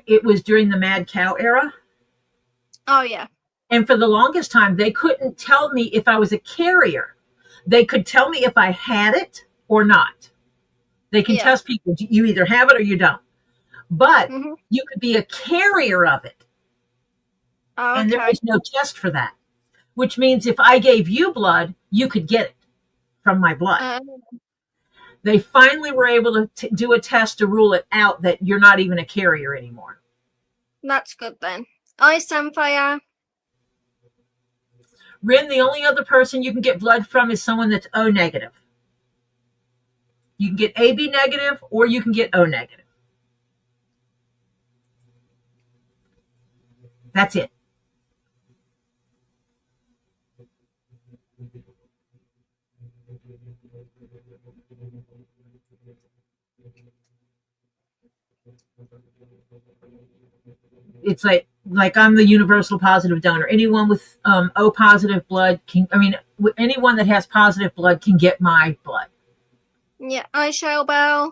It was during the mad cow era. Oh, yeah. And for the longest time, they couldn't tell me if I was a carrier. They could tell me if I had it or not. They can Yeah. test people. You either have it or you don't. But Mhm. you could be a carrier of it. Oh, And there okay. is no test for that. Which means if I gave you blood, you could get it from my blood. They finally were able to do a test to rule it out that you're not even a carrier anymore. That's good then. I Samfire. Rin, the only other person you can get blood from is someone that's O negative. You can get AB negative or you can get O negative. That's it. It's like I'm the universal positive donor. Anyone with O positive blood anyone that has positive blood can get my blood. Yeah. I Shellbell.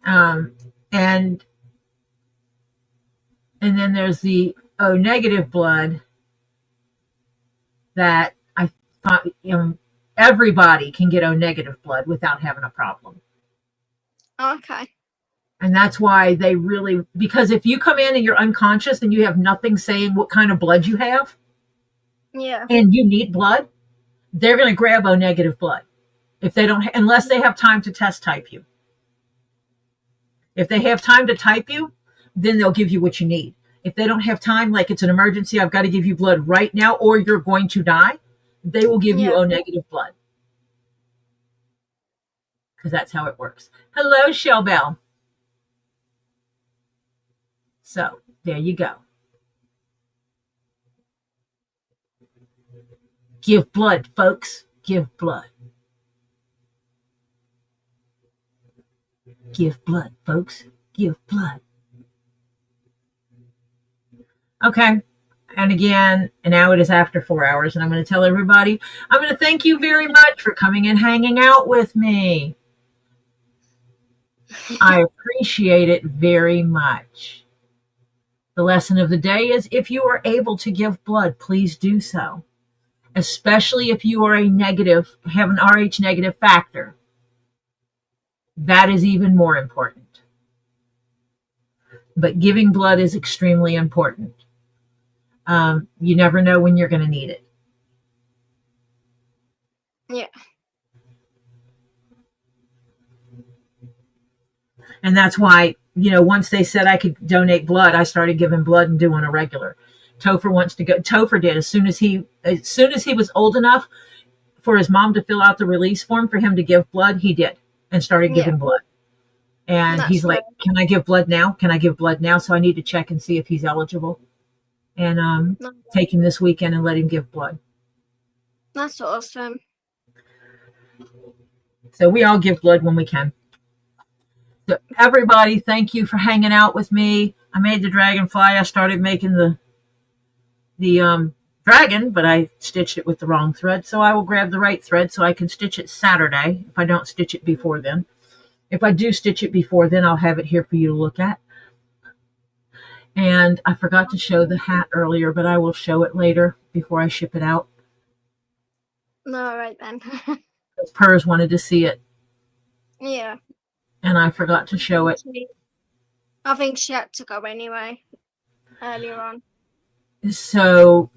And then there's the O negative blood that I thought everybody can get O negative blood without having a problem. Okay. And that's why they really, because if you come in and you're unconscious and you have nothing saying what kind of blood you have Yeah. and you need blood, they're going to grab O negative blood. If they don't, unless they have time to test type you. If they have time to type you, then they'll give you what you need. If they don't have time, like it's an emergency, I've got to give you blood right now or you're going to die, they will give you Yeah. O negative blood. Because that's how it works. Hello, Shell Bell. So there you go. Give blood, folks. Give blood. Give blood, folks. Give blood. Okay. And again, and now it is after 4 hours, and I'm going to tell everybody, I'm going to thank you very much for coming and hanging out with me. I appreciate it very much. The lesson of the day is if you are able to give blood, please do so. Especially if you are a negative, have an Rh negative factor. That is even more important. But giving blood is extremely important. You never know when you're going to need it. Yeah. And that's why, once they said I could donate blood, I started giving blood and doing a regular. Topher wants to go. Topher did as soon as he was old enough for his mom to fill out the release form for him to give blood. He did and started giving blood. And That's he's like, "Can I give blood now? Can I give blood now?" So I need to check and see if he's eligible, and take him this weekend and let him give blood. That's awesome. So we all give blood when we can. So everybody, thank you for hanging out with me. I made the dragonfly. I started making the dragon, but I stitched it with the wrong thread. So I will grab the right thread so I can stitch it Saturday if I don't stitch it before then. If I do stitch it before then, I'll have it here for you to look at. And I forgot to show the hat earlier, but I will show it later before I ship it out. All right then. Pers wanted to see it, Yeah. and I forgot to show it. I think she had to go anyway. Earlier on. So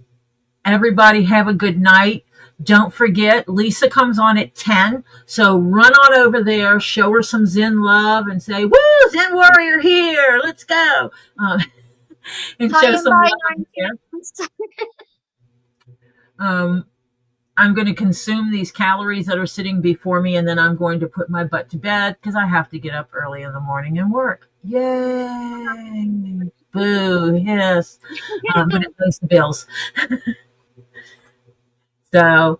everybody have a good night. Don't forget, Lisa comes on at 10. So run on over there, show her some Zen love, and say, "Woo, Zen Warrior here. Let's go." And Hi, show some bye, love there. I'm going to consume these calories that are sitting before me, and then I'm going to put my butt to bed because I have to get up early in the morning and work. Yay! Boo! Yes, but it pays the bills. So,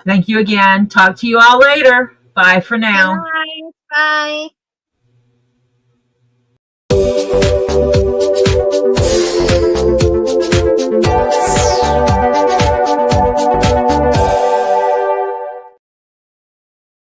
thank you again. Talk to you all later. Bye for now. Bye. Bye.